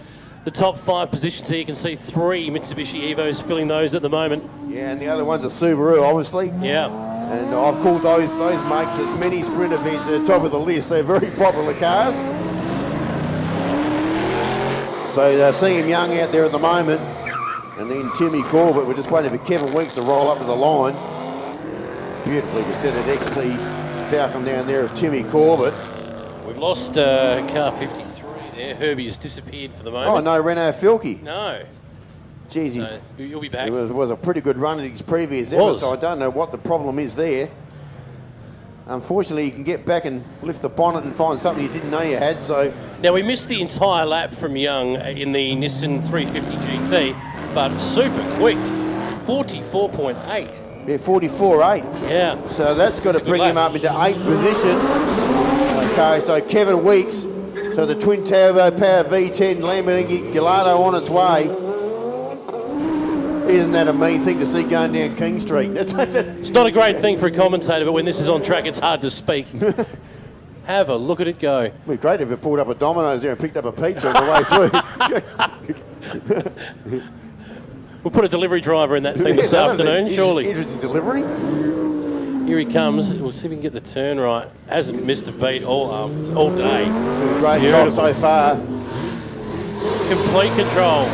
top 5 positions here. You can see 3 Mitsubishi Evos filling those at the moment.
Yeah, and the other one's a Subaru, obviously.
Yeah.
And I've called those mates at many sprint events at the top of the list. They're very popular cars. So seeing Young out there at the moment, and then Timmy Corbett. We're just waiting for Kevin Weeks to roll up to the line. Beautifully presented XC Falcon down there is Timmy Corbett.
We've lost car 53 there. Herbie has disappeared for the moment.
Oh, no, Renault Filkey.
No.
Jeez,
So you'll be back.
it was a pretty good run in his previous effort,
Was.
so I don't know what the problem is there. Unfortunately, you can get back and lift the bonnet and find something you didn't know you had, so...
Now, we missed the entire lap from Young in the Nissan 350 GT, but super quick, 44.8.
Yeah, 44.8.
Yeah.
So that's got to
It's a good
bring him
lap.
up into 8th position. Okay, so Kevin Weeks, so the twin turbo power V10 Lamborghini Gallardo on its way. Isn't that a mean thing to see going down King Street?
It's not a great thing for a commentator, but when this is on track, it's hard to speak. Have a look at it go.
It'd be great if it pulled up a Domino's there and picked up a pizza on the way through.
We'll put a delivery driver in that thing this
Yeah, that'd be
afternoon, surely.
Interesting delivery.
Here he comes. We'll see if we can get the turn right. Hasn't missed a beat all day.
Great
Beautiful.
job so far.
Complete control.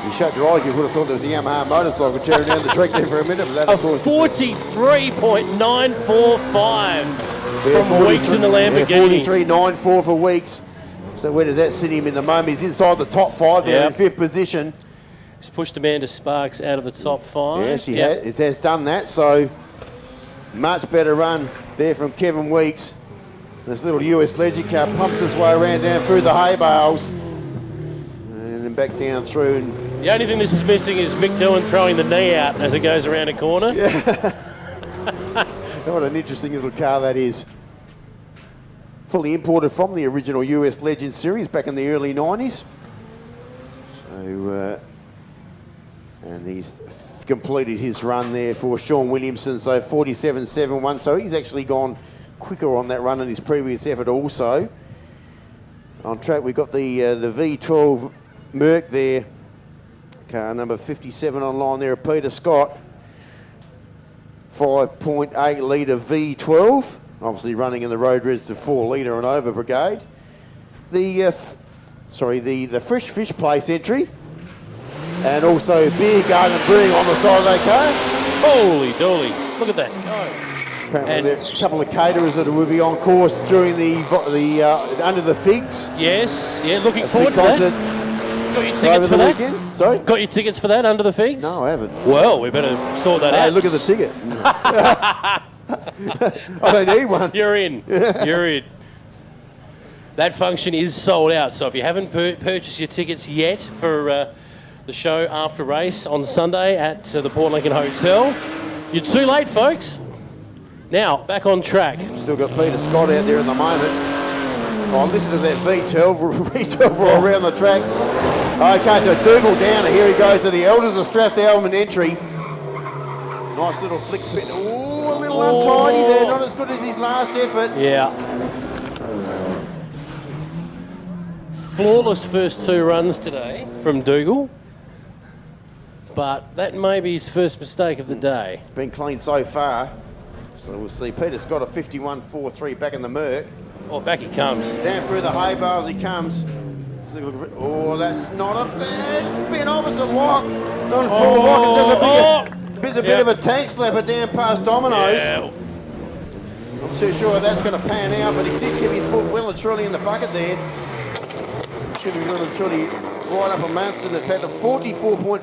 You shut your eyes, you would have thought there was a Yamaha motorcycle tearing down the track there for a minute, but that
A
of course...
43.945 from Weeks in the Lamborghini.
43.94 for Weeks. So where does that sit him in the moment? He's inside the top 5 there in 5th position.
He's pushed Amanda Sparks out of the top 5.
Yes, he has done that, so much better run there from Kevin Weeks. This little US Legend car pumps its way around down through the hay bales and then back down through. And
The only thing this is missing is Mick Doohan throwing the knee out as it goes around a corner.
yeah. What an interesting little car that is. Fully imported from the original US Legend series back in the early 90s. So, and he's completed his run there for Sean Williamson, so 47.71. So he's actually gone quicker on that run in his previous effort also. On track, we've got the V12 Merc there. Car number 57 on line there, Peter Scott. 5.8 litre V12. Obviously running in the road res to 4 litre and over brigade. The Fresh Fish Place entry. And also Beer Garden Brewing on the side of that car.
Holy dooly. Look at that go.
Apparently there are a couple of caterers that will be on course during the Under the Figs.
Yes, yeah, looking forward to that. Got your tickets for that?
Weekend. Sorry?
Got your tickets for that, Under the Figs?
No, I haven't.
Well, we better sort that out.
Look at the ticket. I don't need one.
You're in. You're in. That function is sold out, so if you haven't purchased your tickets yet for the show after race on Sunday at the Port Lincoln Hotel, you're too late, folks. Now, back on track.
Still got Peter Scott out there at the moment. Oh, listen to that V12 all around the track. Okay, so Dougal down, and here he goes to the Elders of Strathalman entry. Nice little flick spin. Ooh, a little untidy there, not as good as his last effort.
Yeah. Flawless first 2 runs today from Dougal, but that may be his first mistake of the day.
It's been clean so far. So we'll see Peter Scott a 51.43 back in the Merc.
Oh, back he comes.
Down through the hay bales he comes. Oh, that's not a bad spin, opposite lock. Not full lock, it does a bit of a tank slapper down past Domino's.
Yeah.
I'm too sure that's going to pan out, but he did keep his foot well and truly in the bucket there. Should be well and truly right up amongst it. In fact, a 44.4.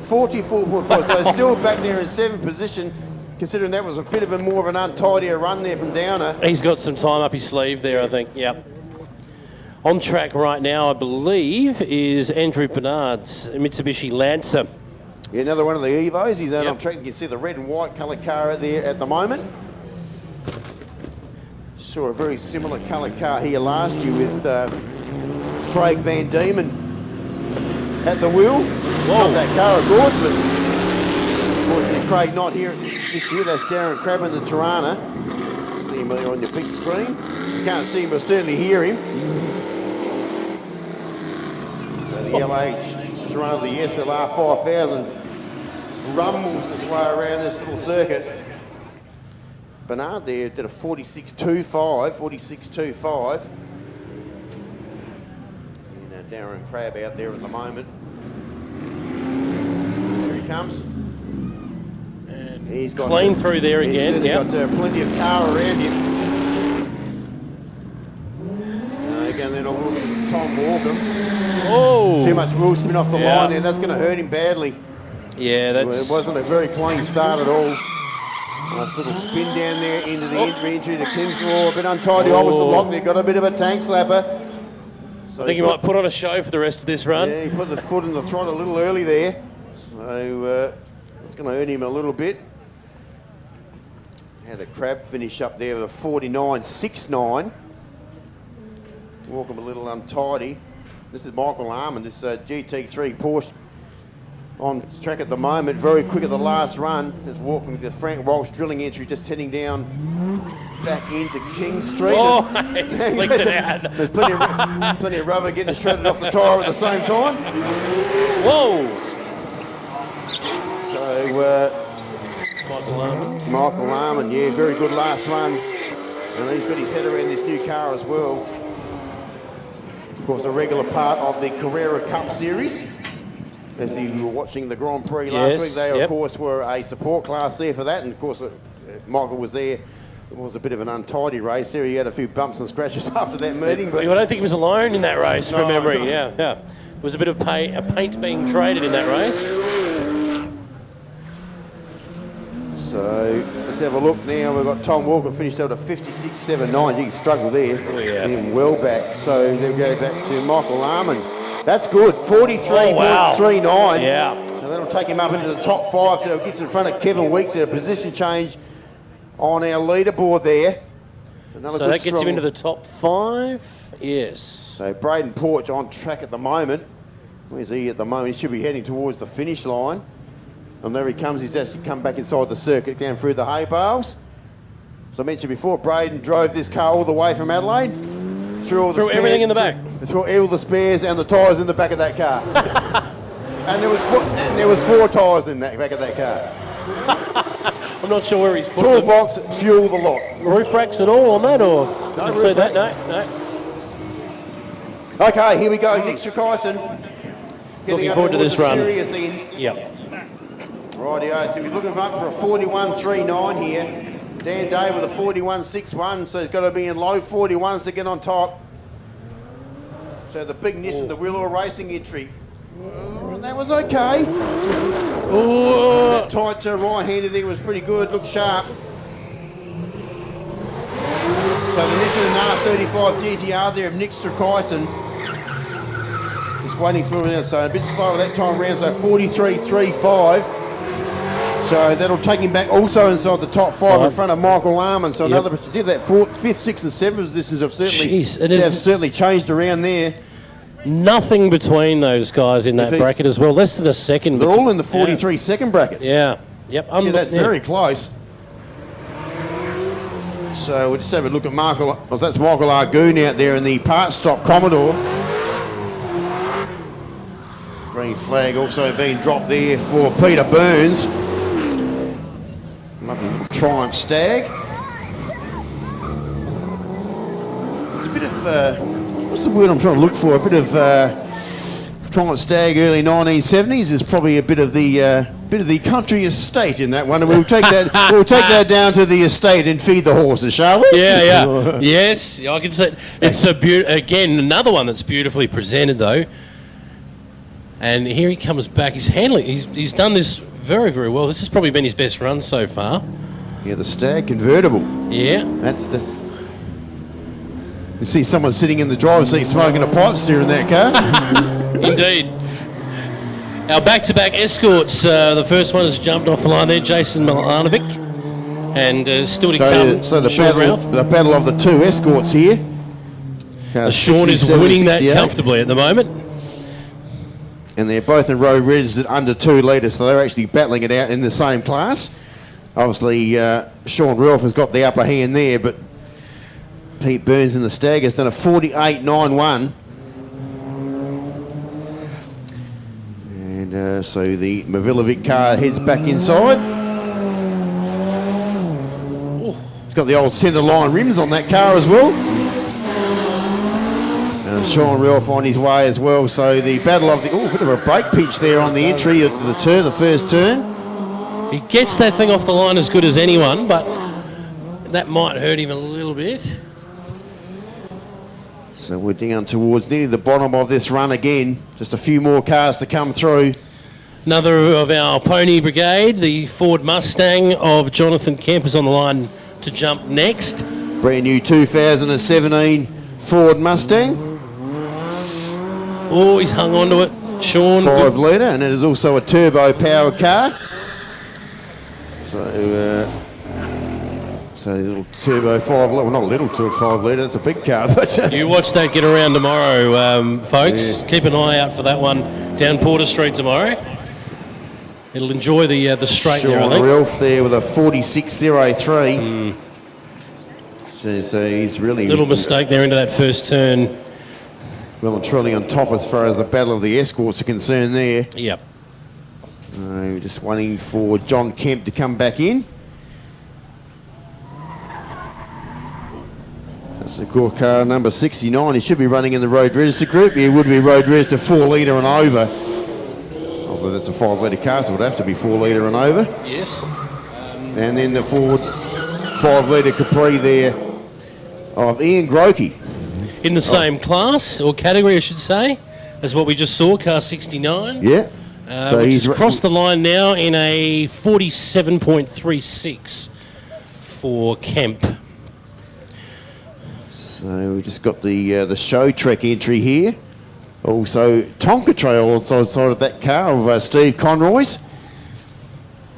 44.4, so still back there in 7th position, considering that was a bit of a more of an untidier run there from Downer.
He's got some time up his sleeve there, I think. Yep. On track right now, I believe, is Andrew Bernard's Mitsubishi Lancer.
Yeah, another one of the Evos. He's out
Yep.
on track. You can see the red and white coloured car there at the moment. Saw a very similar coloured car here last year with Craig Van Diemen at the wheel.
Whoa.
Not that car, of course, but unfortunately Craig not here this year. That's Darren Crabb in the Tirana. See him there on your big screen. You can't see him, but certainly hear him. So the LH Tirana, the SLR 5000, rumbles his way around this little circuit. Bernard there did a 46.25. And Darren Crabb out there at the moment. Here he comes. He's got
clean through there again.
He's got plenty of car around him. Again, then I'll look at Tom Walker.
Oh!
Too much wheel spin off the line there. That's going to hurt him badly.
Yeah, that's...
It wasn't a very clean start at all. Nice little spin down there into the entry to Kingsmore. A bit untidy opposite lock there. Got a bit of a tank slapper. So
I think he might put on a show for the rest of this run.
Yeah, he put the foot in the throttle a little early there. So it's going to hurt him a little bit. Had a crab finish up there with a 49.69. Walking a little untidy. This is Michael Arman, this GT3 Porsche on track at the moment, very quick at the last run. Just walking with the Frank Walsh drilling entry, just heading down back into King Street.
Oh, he's flicked it out.
There's plenty of rubber getting shredded off the tyre at the same time.
Whoa!
So,
Michael Arman.
Michael Arman, yeah, very good last run. And he's got his head around this new car as well. Of course, a regular part of the Carrera Cup Series. As you were watching the Grand Prix last week, they, of course, were a support class there for that. And, of course, Michael was there. It was a bit of an untidy race there. He had a few bumps and scratches after that meeting. But
I don't think he was alone in that race, from memory. No. Yeah. There was a bit of paint being traded in that race.
So let's have a look now. We've got Tom Walker finished out at 56.79. He struggled there.
Oh, yeah.
Getting well back. So they'll go back to Michael Arman. That's good. 43.39.
Yeah.
And that'll take him up into the top 5. So it gets in front of Kevin Weeks. A position change on our leaderboard there.
So that gets him into the top 5. Yes.
So Braden Porch on track at the moment. Where's he at the moment? He should be heading towards the finish line. And there he comes. He's actually come back inside the circuit, down through the hay bales. As I mentioned before, Braden drove this car all the way from Adelaide. Threw
everything in the back.
Threw all the spares and the tyres in the back of that car. and there was 4 tyres in the back of that car.
I'm not sure where he's put
Toolbox, fuel, the lot.
Roof racks at all on that, or?
No roof racks.
No.
Okay, here we go. Nick Strakaisen.
Looking forward to this run.
Serious end.
Yep.
Rightio, so he's looking up for a 41.39 here. Dan Day with a 41.61, so he's got to be in low 41s to get on top. So the big Nissan, the Wheeler Racing entry. That was okay. That tight right-hander there was pretty good, looked sharp. So the Nissan R35 GTR there of Nick Strakaisen. Just waiting for him, so a bit slower that time around, so 43.35. So that'll take him back also inside the top 5 in front of Michael Arman. So another, that 4th, 5th, 6th and 7th positions have certainly changed around there.
Nothing between those guys in that bracket as well. Less than a second.
They're all in the 43 second bracket.
Yeah. Yep.
That's very close. So we'll just have a look at Michael. Well, that's Michael Argoon out there in the part stop Commodore. Green flag also being dropped there for Peter Burns. Triumph Stag. It's a bit of, what's the word I'm trying to look for? A bit of Triumph Stag early 1970s is probably a bit of the country estate in that one, and we'll take that that down to the estate and feed the horses, shall we?
Yeah. Yes, I can say it's again another one that's beautifully presented though. And here he comes back. He's handling. He's done this very, very well. This has probably been his best run so far.
Yeah, the Stag convertible.
Yeah.
That's the... You see someone sitting in the driver's seat smoking a pipe steering that car.
Indeed. Our back-to-back escorts. The first one has jumped off the line there, Jason Milanovic. And still to come,
so the battle of the 2 escorts here.
Sean is winning that comfortably at the moment.
And they're both in row reds at under 2 litres, so they're actually battling it out in the same class. Obviously, Sean Ralph has got the upper hand there, but Pete Burns in the Stag has done a 48.91. And so the Mavilovic car heads back inside. It's got the old centre line rims on that car as well. Sean Ralph on his way as well. So the battle of the... bit of a brake pitch there on the entry to the turn, the first turn.
He gets that thing off the line as good as anyone, but that might hurt him a little bit.
So we're down towards nearly the bottom of this run again. Just a few more cars to come through.
Another of our pony brigade, the Ford Mustang of Jonathan Kemp, is on the line to jump next.
Brand new 2017 Ford Mustang.
Oh, he's hung on to it, Sean.
5 litre, and it is also a turbo powered car. So a little turbo 5 litre, well not a little 5 litre, that's a big car. But
you watch that get around tomorrow, folks.
Yeah.
Keep an eye out for that one down Porter Street tomorrow. It'll enjoy the straight there, I think.
Ralph there with a 46.03. So he's really...
Little mistake there into that first turn.
Well and truly on top as far as the battle of the escorts are concerned there.
Yep.
Just waiting for John Kemp to come back in. That's the core car number 69. He should be running in the road register group. He would be road register 4 litre and over. Although that's a 5 litre car, so it would have to be 4 litre and over.
Yes.
And then the Ford 5 litre Capri there of Ian Grokey.
In the same class, or category I should say, as what we just saw, car 69.
Yeah.
So he's crossed the line now in a 47.36 for Kemp.
So we just got the show track entry here. Also Tonka Trail also side of that car of Steve Conroy's.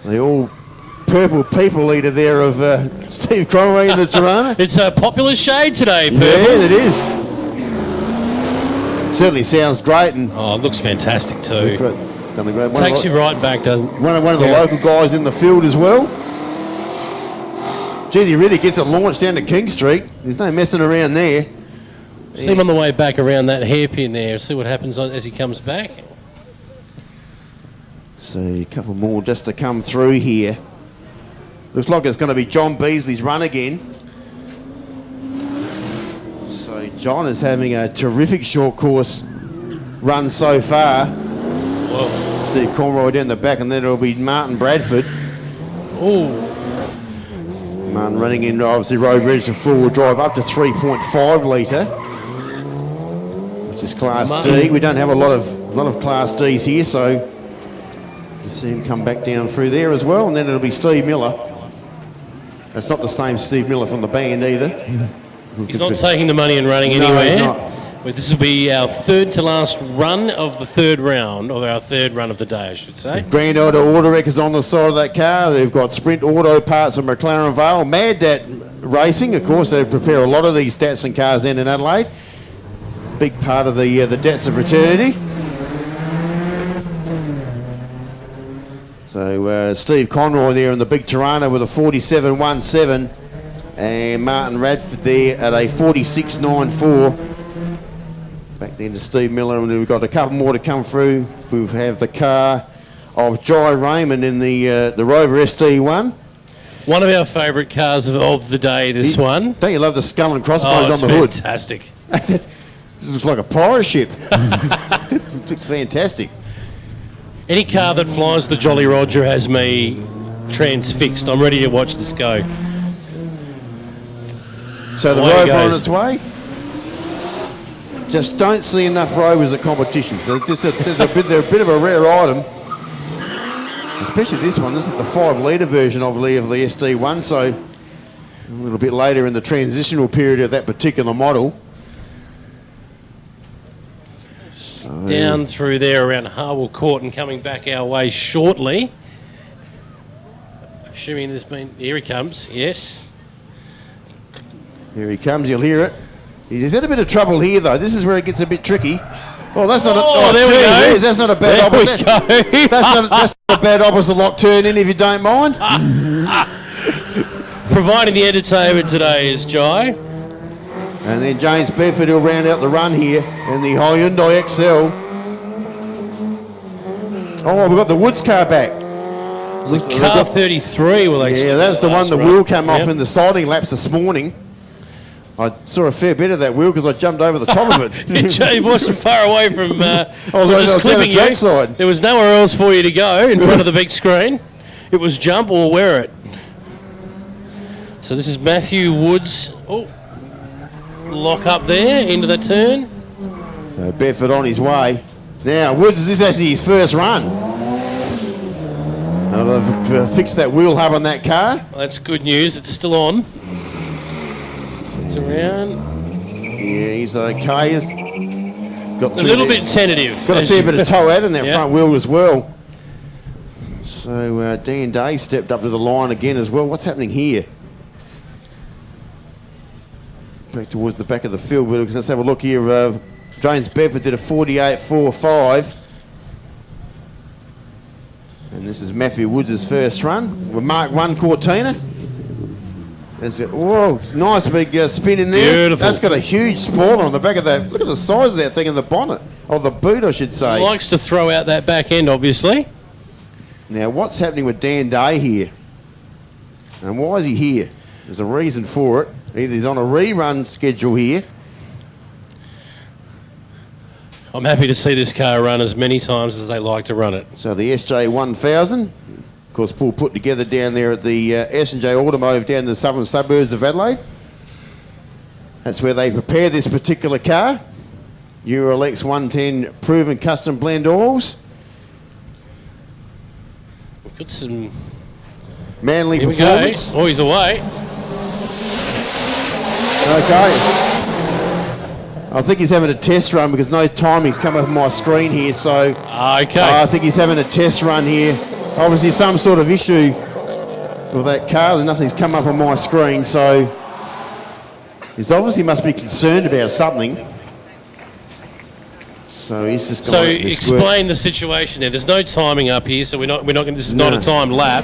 The all purple people eater there of Steve Conroy in the Tirana.
It's a popular shade today, purple.
Yeah, it is. Certainly sounds great, and
it looks fantastic too. Takes you right back, doesn't it?
One of the local guys in the field as well. Geez, he really gets it launched down to King Street. There's no messing around there.
See him on the way back around that hairpin there. See what happens as he comes back.
So a couple more just to come through here. Looks like it's going to be John Beasley's run again. So John is having a terrific short course run so far.
Whoa.
See Conroy down the back, and then it'll be Martin Bradford.
Oh.
Martin running in obviously road register 4-wheel drive up to 3.5 litre, which is Class D. We don't have a lot of Class Ds here, so you see him come back down through there as well, and then it'll be Steve Miller. That's not the same Steve Miller from the band either.
He's not taking the money and running anywhere. He's not. This will be our third to last run of the third round, or our third run of the day, I should say.
Grand Auto Rec is on the side of that car. They've got Sprint Auto Parts of McLaren Vale. Mad Dat Racing, of course, they prepare a lot of these Datsun cars in Adelaide. Big part of the Datsun fraternity. So Steve Conroy there in the big Tirana with a 47.17, and Martin Radford there at a 46.94. Back then to Steve Miller, and we've got a couple more to come through. We have the car of Jai Raymond in the Rover SD1.
One of our favourite cars of the day, this one.
Don't you love the skull and crossbones on the hood?
Fantastic.
This looks like a pirate ship. It looks fantastic.
Any car that flies the Jolly Roger has me transfixed. I'm ready to watch this go.
So the Rover on its way. Just don't see enough Rovers at competitions. They're a bit of a rare item. Especially this one. This is the 5 litre version of the SD1, so a little bit later in the transitional period of that particular model. So
down through there around Harwell Court and coming back our way shortly. Assuming there's been... Here he comes, yes.
Here he comes, you'll hear it. He's had a bit of trouble here, though. This is where it gets a bit tricky. Oh, that's not
there we go.
That's not a bad opposite. That's not a bad opposite lock turn in, if you don't mind.
Providing the entertainment today is Jai.
And then James Bedford will round out the run here in the Hyundai XL. Oh, we've got the Woods car back.
It's car 33. Well,
yeah, that was the one the wheel came off in the siding laps this morning. I saw a fair bit of that wheel because I jumped over the top of it.
It wasn't far away from
I was just clipping you.
There was nowhere else for you to go in front of the big screen. it was jump or wear it. So this is Matthew Woods. Oh, lock up there into the turn.
Bedford on his way. Now, Woods, is this actually his first run? They've fixed that wheel hub on that car.
Well, that's good news. It's still on. It's around.
Yeah, he's okay. Got
a little bit tentative.
Got a fair bit of toe out in that front wheel as well. So Dan Day stepped up to the line again as well. What's happening here? Back towards the back of the field. Let's have a look here. James Bedford did a 48.45. And this is Matthew Woods' first run. With Mark 1 Cortina. Whoa, nice big spin in there.
Beautiful.
That's got a huge spoiler on the back of that. Look at the size of that thing in the bonnet. Or the boot, I should say.
He likes to throw out that back end, obviously.
Now, what's happening with Dan Day here? And why is he here? There's a reason for it. Either he's on a rerun schedule here.
I'm happy to see this car run as many times as they like to run it.
So the SJ1000, of course, Paul put together down there at the S&J Automotive down in the southern suburbs of Adelaide. That's where they prepare this particular car. Eurolex 110 proven custom blend oils.
We've got some
Manly
Here
performance.
We go. Oh, he's away.
Okay. I think he's having a test run because no timing's come up on my screen here, so
okay.
I think he's having a test run here. Obviously some sort of issue with that car. Nothing's come up on my screen, so he's obviously must be concerned about something. So he's just
So explain the situation there. There's no timing up here, so we're not this is not a timed lap,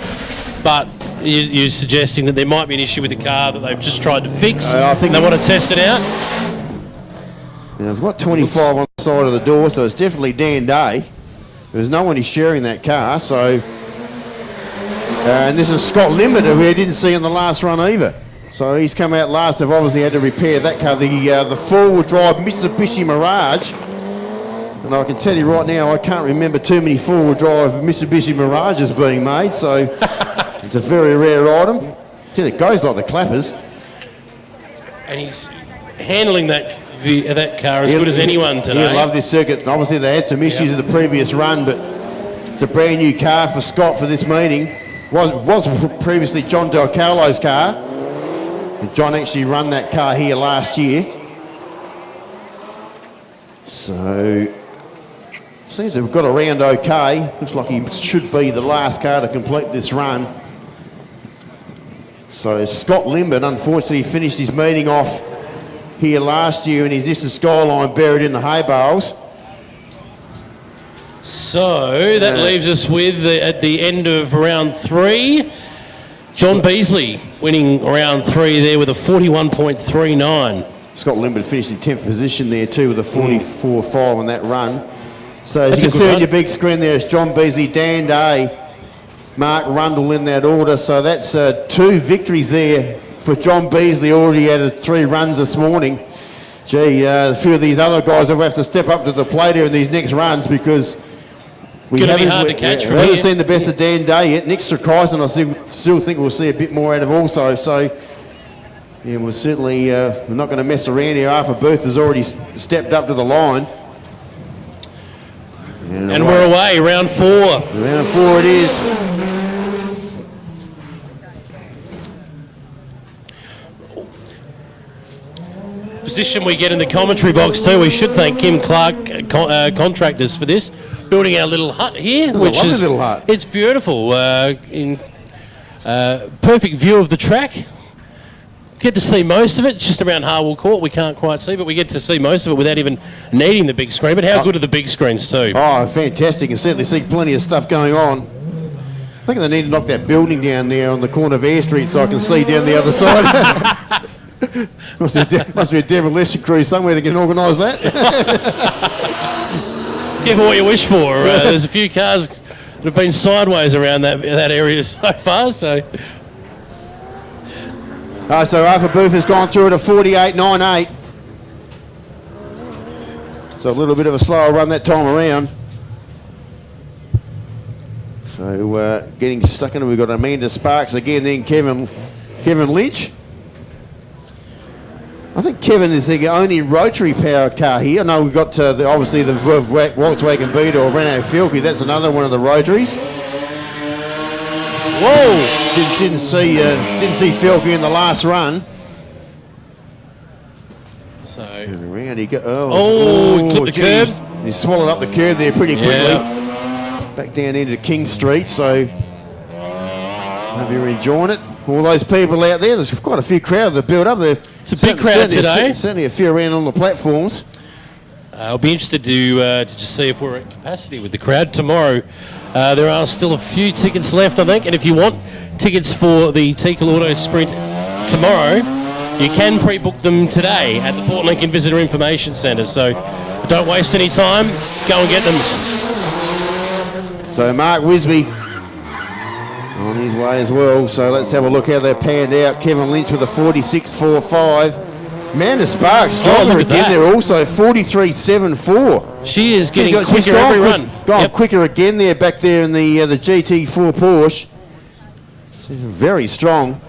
but you're suggesting that there might be an issue with the car that they've just tried to fix.
I think
and they want to test it out.
I've got 25 on the side of the door, so it's definitely Dan Day. There's no one who's sharing that car, so... and this is Scott Limbert, who we didn't see in the last run either. So he's come out last. They've obviously had to repair that car, the four-wheel drive Mitsubishi Mirage. And I can tell you right now, I can't remember too many four-wheel drive Mitsubishi Mirages being made, so it's a very rare item. Tell you, it goes like the clappers.
And he's handling that car as good as anyone today.
He'll love this circuit. Obviously, they had some issues in the previous run, but it's a brand new car for Scott for this meeting. Was previously John Del Carlo's car. And John actually run that car here last year. So, seems to have got around okay. Looks like he should be the last car to complete this run. So Scott Limbert, unfortunately, finished his meeting off here last year and his distance skyline buried in the hay bales.
So that leaves us with, at the end of round 3, John Beasley winning round 3 there with a 41.39.
Scott Limbert finished in 10th position there too with a 44.5 on that run. So as
That's
you
a
can
good
see on
run.
your big screen there, it's John Beasley, Dan Day, Mark Rundle in that order. So that's 2 victories there for John Beasley. Already had 3 runs this morning. Gee, a few of these other guys will have to step up to the plate here in these next runs because we
Gonna be hard to catch from
haven't
here.
seen the best of Dan Day yet. Nick Strakaisen, I still think we'll see a bit more out of also. So yeah, we're certainly we're not going to mess around here. Arthur Booth has already stepped up to the line.
And we're away, round 4.
Round 4 it is.
Position we get in the commentary box too. We should thank Kim Clark Contractors for this, building our little hut here,
It's a lovely little hut.
It's beautiful. In perfect view of the track. Get to see most of it. It's just around Harwell Court. We can't quite see, but we get to see most of it without even needing the big screen. But how good are the big screens too?
Oh, fantastic. You can certainly see plenty of stuff going on. I think they need to knock that building down there on the corner of Air Street so I can see down the other side. must be a demolition crew somewhere that can organise that.
Careful what you wish for. There's a few cars that have been sideways around that area so far. So
Arthur Booth has gone through at a 48.98. So a little bit of a slower run that time around. So So getting stuck in, we've got Amanda Sparks again, then Kevin Lynch. I think Kevin is the only rotary power car here. I know we've got obviously the Volkswagen Beetle or Renault Filky. That's another one of the rotaries. Whoa! Didn't see Filky in the last run.
So
around he go.
Clipped the curb.
He swallowed up the curb there pretty quickly.
Yeah.
Back down into King Street. So hope you're enjoying it. All those people out there, there's quite a few crowd that built up there.
It's a big crowd today.
Certainly a few around on the platforms.
I'll be interested to just see if we're at capacity with the crowd tomorrow. There are still a few tickets left, I think, and if you want tickets for the Teakle Autosprint tomorrow, you can pre-book them today at the Port Lincoln Visitor Information Centre. So don't waste any time. Go and get them.
So Mark Wisby on his way as well. So let's have a look how they panned out. Kevin Lynch with a 46.45. Amanda Sparks stronger again there also, 43.74.
She is getting quicker every run.
Gone quicker again there back there in the GT4 Porsche. She's very strong.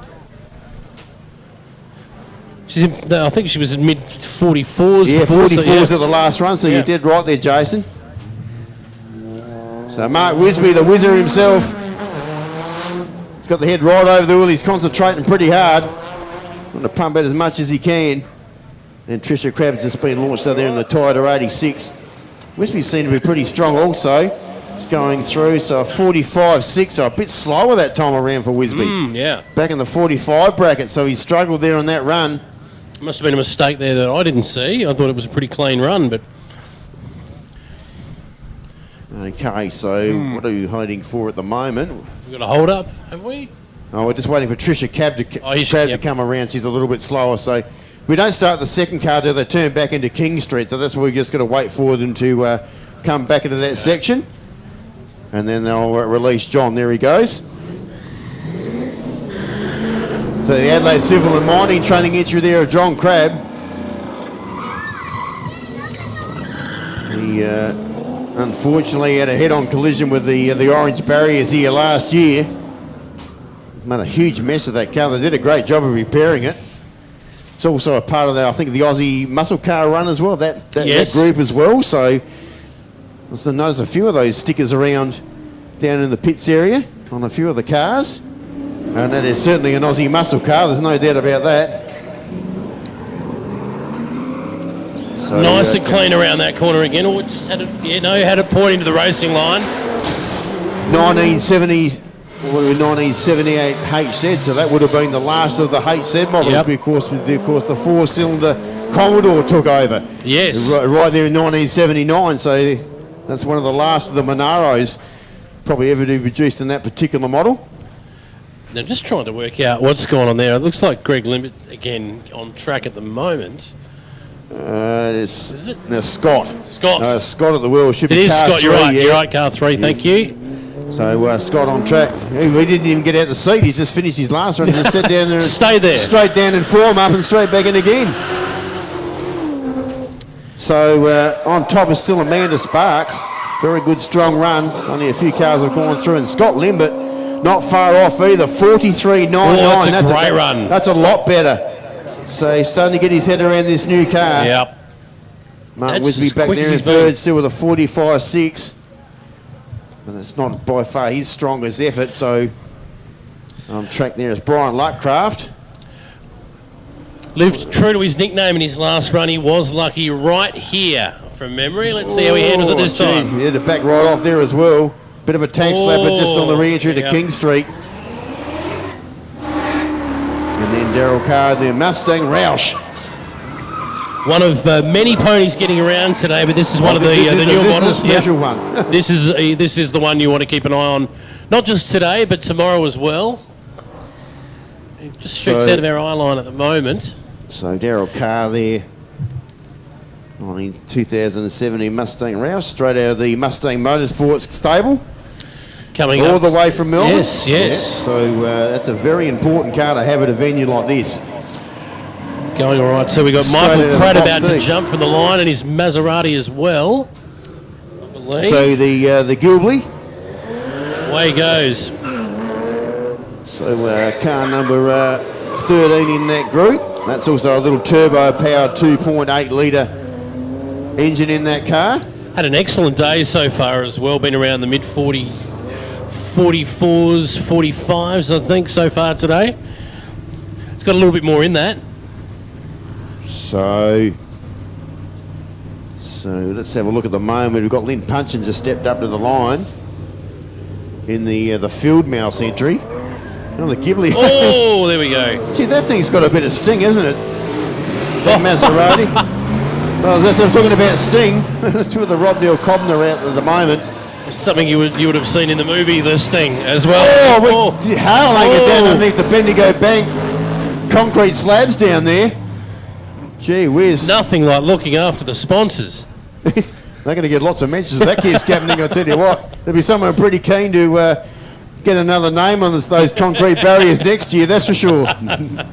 She's I think she was in mid 44s.
Yeah,
before,
44s at the last run, so you did right there, Jason. So Mark Wisby, the whizzer himself, he's got the head right over the wheel. He's concentrating pretty hard. Want to pump it as much as he can. And Tricia Crabb's just been launched out there in the Tider 86. Wisby seemed to be pretty strong also. It's going through, so a 45.6, so a bit slower that time around for Wisby.
Yeah.
Back in the 45 bracket, so he struggled there on that run.
Must have been a mistake there that I didn't see. I thought it was a pretty clean run, but...
Okay, so what are you hiding for at the moment?
We've got a hold up, have we?
Oh, we're just waiting for Tricia Crabb to come around. She's a little bit slower, so we don't start the second car till they turn back into King Street, so that's why we're just going to wait for them to come back into that section. And then they'll release John. There he goes. So the Adelaide Civil and Mining training entry there of John Crabb. He unfortunately had a head-on collision with the orange barriers here last year. Made a huge mess of that car. They did a great job of repairing it. It's also a part of I think the Aussie muscle car run as well, that group as well. So I noticed a few of those stickers around down in the pits area on a few of the cars. And that is certainly an Aussie muscle car, there's no doubt about that. So,
nice and clean around that corner again. Or just had it, had it pointing to the racing line.
1978 HZ, so that would have been the last of the HZ models because the four-cylinder Commodore took over.
Yes.
Right there in 1979, so that's one of the last of the Monaros probably ever to be produced in that particular model.
Now, just trying to work out what's going on there. It looks like Greg Limbett, again, on track at the moment.
Is it? No, Scott. Scott at the wheel. Should be
car Scott,
3,
you're right. You're right, car 3, thank you.
So Scott on track. We didn't even get out the seat. He's just finished his last run and just sat down there. And
stay there. Straight
down and form up and straight back in again. So on top is still Amanda Sparks. Very good, strong run. Only a few cars have gone through. And Scott Limbett, not far off either. 43.99.
That's a great run.
That's a lot better. So he's starting to get his head around this new car.
Yep.
Mark Wisby back there in third, still with a 45.6. And it's not by far his strongest effort, so on track there is Brian Luckcraft.
Lived true to his nickname in his last run. He was lucky right here from memory. Let's see how he handles it this time.
He had to back right off there as well. Bit of a tank slapper just on the re-entry to King Street. And then Daryl Carr, the Mustang Roush.
One of many ponies getting around today, but this is one of the newer models.
This is a special one.
This is the one you want to keep an eye on, not just today, but tomorrow as well. It just shoots out of our eye line at the moment.
So Daryl Carr there on his 2017 Mustang Roush, straight out of the Mustang Motorsports stable.
Coming
all the way from Melbourne.
Yes.
Yeah, so that's a very important car to have at a venue like this.
Going all right. So we got Michael Pratt about to jump from the line, and his Maserati as well, I believe.
So the Gilbey.
Away he goes.
So car number 13 in that group. That's also a little turbo-powered 2.8 litre engine in that car.
Had an excellent day so far as well. Been around the mid 44s, 45s, I think, so far today. It's got a little bit more in that.
So let's have a look at the moment. We've got Lynn Punchin just stepped up to the line in the field mouse entry. On the Ghibli.
Oh, there we go.
Gee, that thing's got a bit of sting, isn't it? That Maserati. Well, that's what I'm talking about, sting. Let's put the Rob Neil Cobner out at the moment.
Something you would have seen in the movie The Sting as well.
Howling it down underneath the Bendigo Bank concrete slabs down there. Gee whiz.
Nothing like looking after the sponsors.
They're going to get lots of mentions if that keeps happening, I'll tell you what. There'll be someone pretty keen to get another name on those concrete barriers next year, that's for sure. And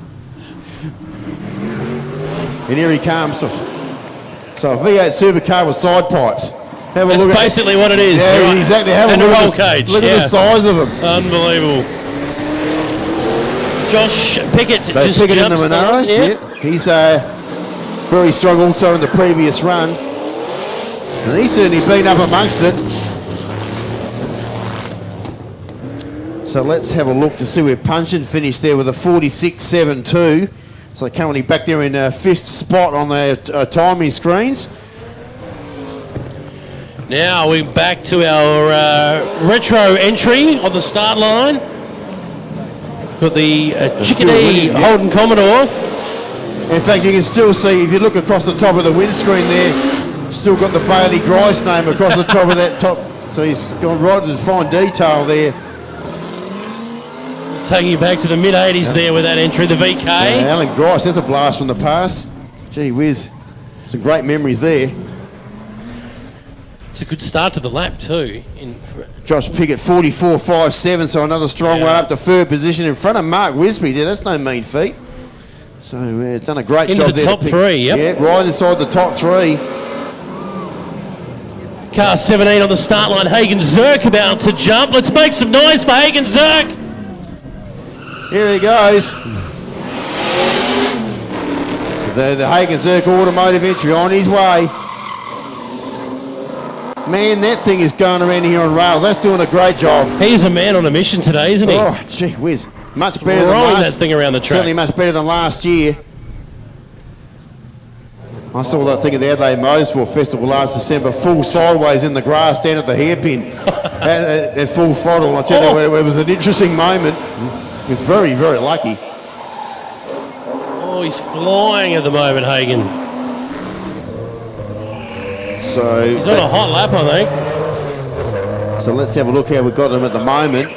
here he comes. So a V8 supercar with side pipes. Have a
That's
look
basically what it is.
Yeah,
right?
exactly. Have
and
a look
roll
at the,
cage.
look at the size of them.
Unbelievable. Josh Pickett
So
just
Pickett in the
jumps
Monaro.
on. Yeah.
He's very strong also in the previous run. And he's certainly been up amongst it. So let's have a look to see where Punchin finished there with a 46.72. So currently back there in 5th spot on the timing screens.
Now we're back to our retro entry on the start line. Got the Chickadee Holden Commodore.
In fact, you can still see, if you look across the top of the windscreen there, still got the Bailey Grice name across the top of that top. So he's gone right to fine detail there.
Taking you back to the mid-80s there with that entry, the VK.
Yeah, Alan Grice, that's a blast from the past. Gee whiz, some great memories there.
It's a good start to the lap too.
Josh Pickett, 44.57, so another strong one up to third position in front of Mark Wisby. Yeah, that's no mean feat. So it's done a great
Into
job
the
there.
top three, yep.
Yeah, right inside the top three.
Car 17 on the start line. Hagen Zerk about to jump. Let's make some noise for Hagen Zerk.
Here he goes. The Hagen Zerk Automotive entry on his way. Man, that thing is going around here on rails. That's doing a great job.
He's a man on a mission today, isn't he?
Oh, gee whiz. Much better than
Rolling
last.
that thing around the track.
Certainly much better than last year. I saw that thing at the Adelaide Motorsport Festival last December, full sideways in the grass down at the hairpin at full throttle. I tell you, it was an interesting moment. He was very, very lucky.
Oh, he's flying at the moment, Hagen.
So
he's on a hot lap, I think.
So let's have a look how we've got him at the moment.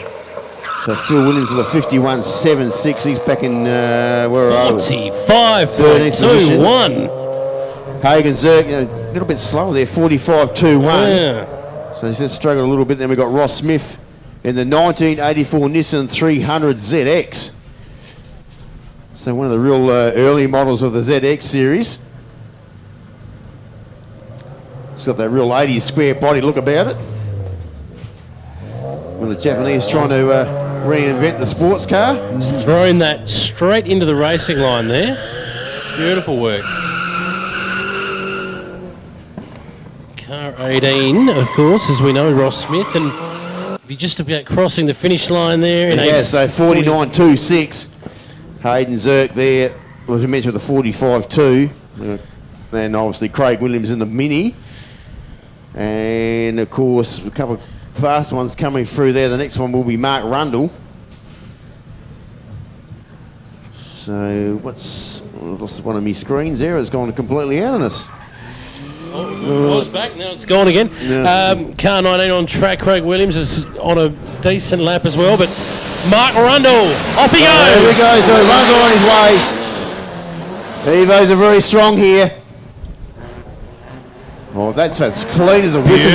So Phil Williams with a 51.76. He's back in, where are we?
45.21.
Hagen Zerk, a little bit slower there, 45.21.
Yeah.
So he's just struggled a little bit. Then we've got Ross Smith in the 1984 Nissan 300 ZX. So one of the real early models of the ZX series. It's got that real 80s square body look about it. When the Japanese trying to reinvent the sports car.
Just throwing that straight into the racing line there. Beautiful work. Car 18, of course, as we know, Ross Smith, and be just about crossing the finish line there.
Yeah, so 49.26. Hagen Zerk there, as we mentioned, with the 45.2. And obviously Craig Williams in the Mini. And of course, a couple of fast ones coming through there. The next one will be Mark Rundle. So what's lost one of my screens there? It's gone completely out on us.
Oh, it was back, now it's gone again.
Yeah.
Car 19 on track. Craig Williams is on a decent lap as well, but Mark Rundle, off he goes.
There we go, so Rundle on his way. Evos are very strong here. Oh, that's as clean as a whistle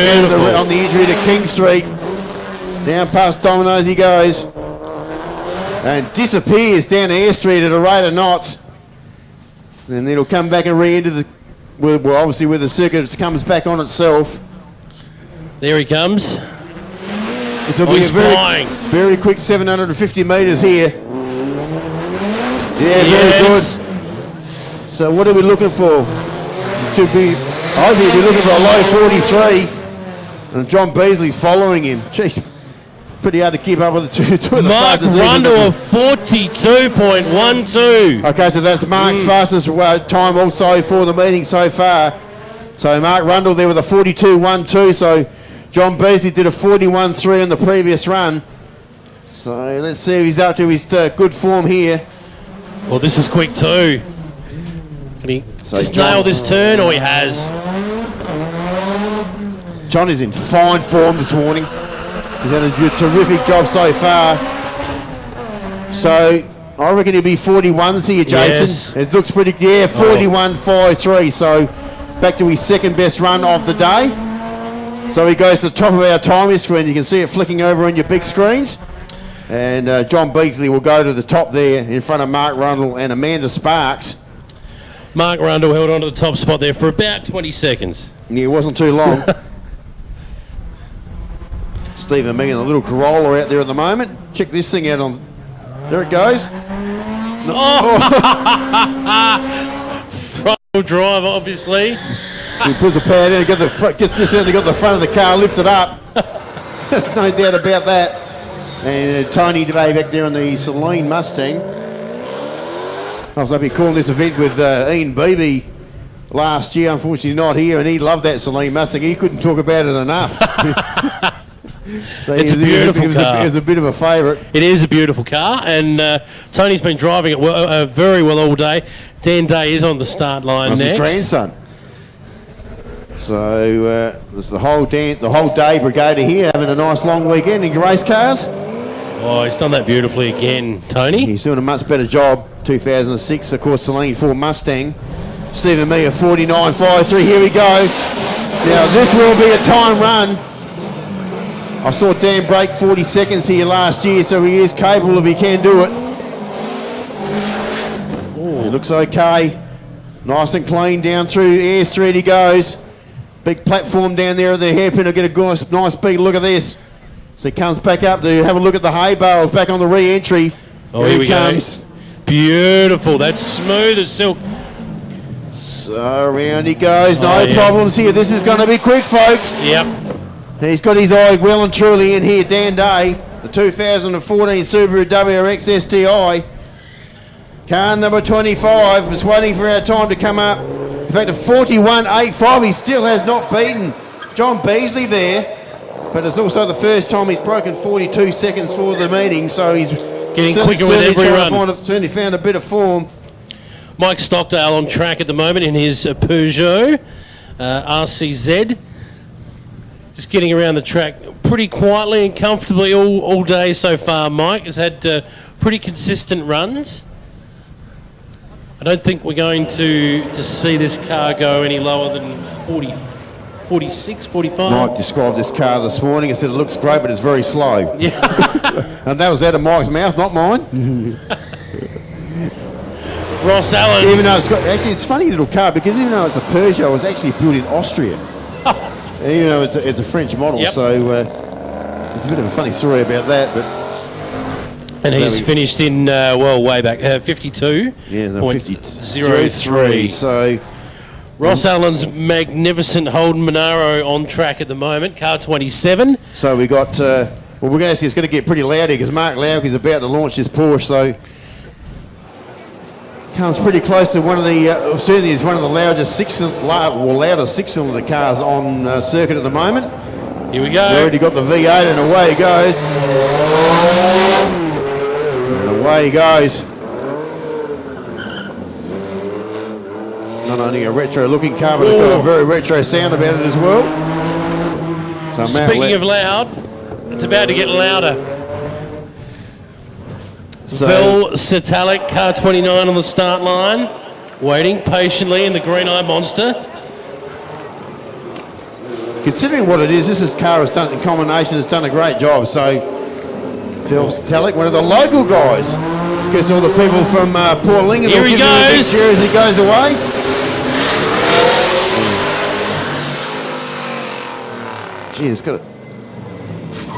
on the entry to King Street. Down past Domino's he goes. And disappears down Air Street at a rate of knots. And then he'll come back and re-enter the, well, obviously where the circuit comes back on itself.
There he comes.
This will be
he's flying.
very quick 750 metres here. Yeah,
Yes.
very good. So what are we looking for? Should be, I think we're looking for a low 43. And John Beasley's following him. Jeez, pretty hard to keep up with the two of the
Mark
fastest.
Rundle of 42.12.
Okay, so that's Mark's fastest time also for the meeting so far. So Mark Rundle there with a 42.12. So John Beasley did a 41.3 in the previous run. So let's see if he's up to his good form here.
Well, this is quick too. Can he just
John-
nail this turn? Or he has.
John is in fine form this morning. He's had a terrific job so far. So I reckon he'll be 41s here, Jason.
Yes.
It looks pretty, 41.53. So back to his second best run of the day. So he goes to the top of our timing screen. You can see it flicking over on your big screens. And John Beasley will go to the top there in front of Mark Rundle and Amanda Sparks.
Mark Rundle held on to the top spot there for about 20 seconds.
Yeah, it wasn't too long. Stephen Megan, a little Corolla out there at the moment. Check this thing out on. There it goes.
Front wheel drive, obviously.
He puts the pad in, gets this in, got the front of the car lifted up. No doubt about that. And Tony DeVay back there on the Celine Mustang. I was up here calling this event with Ian Beebe last year, unfortunately not here, and he loved that Celine Mustang. He couldn't talk about it enough. So
It's a beautiful car.
It was a bit of a favourite.
It is a beautiful car, and Tony's been driving it very well all day. Dan Day is on the start line
That's
next.
his grandson. So there's the whole day brigade here having a nice long weekend in race cars.
Oh, he's done that beautifully again, Tony.
He's doing a much better job. 2006, of course, Celine Ford Mustang. Stephen Meyer, 49.53. Here we go. Now, this will be a time run. I saw Dan break 40 seconds here last year, so he is capable if he can do it. It looks okay. Nice and clean down through Air Street he goes. Big platform down there at the hairpin. He'll get a nice big look at this. So he comes back up to have a look at the hay bales back on the re-entry.
Oh, here we go. Beautiful. That's smooth as silk.
So around he goes. No problems here. This is going to be quick, folks.
Yep.
He's got his eye well and truly in here. Dan Day, the 2014 Subaru WRX STI. Car number 25 is waiting for our time to come up. In fact, a 41.85. He still has not beaten John Beasley there. But it's also the first time he's broken 42 seconds for the meeting, so he's
getting quicker with every run.
Certainly found a bit of form.
Mike Stockdale on track at the moment in his Peugeot RCZ. Just getting around the track pretty quietly and comfortably all day so far. Mike has had pretty consistent runs. I don't think we're going to see this car go any lower than 46, 45.
Mike described this car this morning. He said it looks great, but it's very slow.
Yeah.
And that was out of Mike's mouth, not mine.
Ross Allen.
Even though actually, it's a funny little car because even though it's a Peugeot, it was actually built in Austria. Even though it's a French model, so it's a bit of a funny story about that. But
and he's finished in way back 52.
Yeah, no,
50.03.
So.
Ross Allen's magnificent Holden Monaro on track at the moment, car 27.
So we got, well, we're going to see it's going to get pretty loud here because Mark Lauck is about to launch his Porsche, so comes pretty close to one of the, certainly is one of the loudest six-cylinder cars on circuit at the moment.
Here we go.
We've already got the V8 and away he goes. And away he goes. Not only a retro-looking car, but it's got a very retro sound about it as well. So
speaking of loud, it's about to get louder. Vel Setalik, car 29 on the start line, waiting patiently in the Green Eye Monster.
Considering what it is, this car has done, in combination, has done a great job. So Vel Setalik, one of the local guys, gets all the people from Port Lincoln.
Here he goes.
As he goes away. Gee, it's got a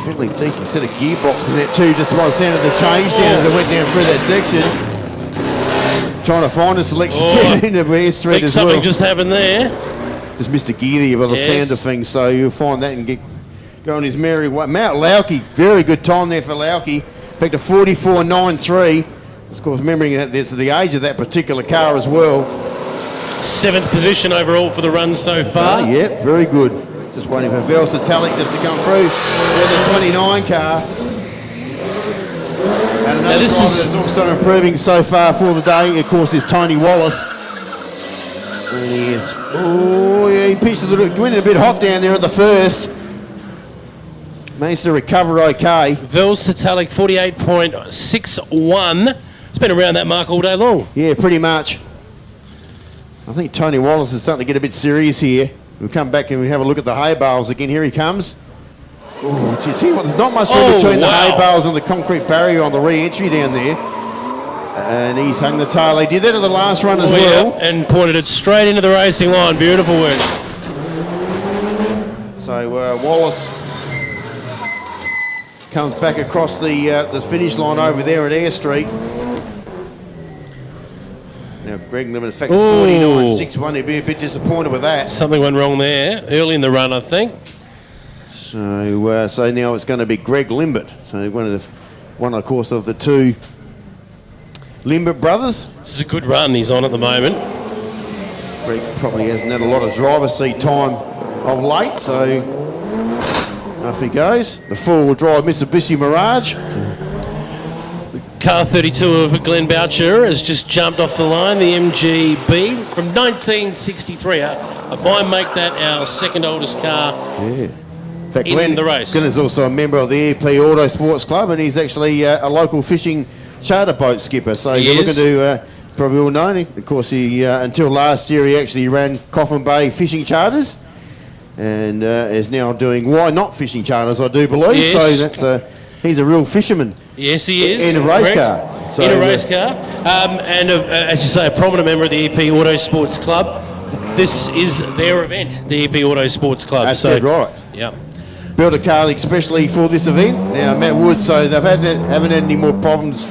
Fairly decent set of gearbox in there too, just by the sound of the change down as I went down through that section. Trying to find a selection in the rear street as well.
Something just happened there.
Just missed a gear there by the sound of things, so you'll find that and go on his merry way. Mount Lauke, very good time there for Lauke. In fact, a 44.93. Of course, remembering that there's the age of that particular car as well.
7th position overall for the run so far.
Yeah, very good. Just waiting for Versatilic just to come through with the 29 car. And another driver that's also improving so far for the day, of course, is Tony Wallace. And he is, he pitched a little, went a bit hot down there at the first. Managed to recover okay.
Versatilic 48.61. It's been around that mark all day long.
Yeah, pretty much. I think Tony Wallace is starting to get a bit serious here. We'll come back and we have a look at the hay bales again. Here he comes. Oh, gee, there's not much room between the hay bales and the concrete barrier on the re-entry down there. And he's hung the tail. He did that at the last run as well.
Yeah, and pointed it straight into the racing line. Beautiful work.
So Wallace comes back across the finish line over there at Ayr Street. Now Greg Limit is factor 49.61. He'd be a bit disappointed with that.
Something went wrong there early in the run, I think.
So now it's going to be Greg Limbert. So one of course of the two Limbert brothers.
This is a good run he's on at the moment.
Greg probably hasn't had a lot of driver's seat time of late, so off he goes. The four-wheel drive Mitsubishi Mirage.
Car 32 of Glenn Boucher has just jumped off the line, the MGB from 1963. I might make that our second oldest car.
Yeah. In fact,
in the race.
Glenn is also a member of the EP Autosports Club, and he's actually a local fishing charter boat skipper. So you're looking to probably all know. Of course, he until last year he actually ran Coffin Bay fishing charters, and is now doing Why Not fishing charters, I do believe.
Yes.
So that's he's a real fisherman.
Yes, he is.
In a race car. So,
in a race car. And as you say, a prominent member of the EP Autosports Club. This is their event, the EP Autosports Club.
That's dead right.
Yeah.
Built a car especially for this event. Now, Matt Wood, so they haven't had any more problems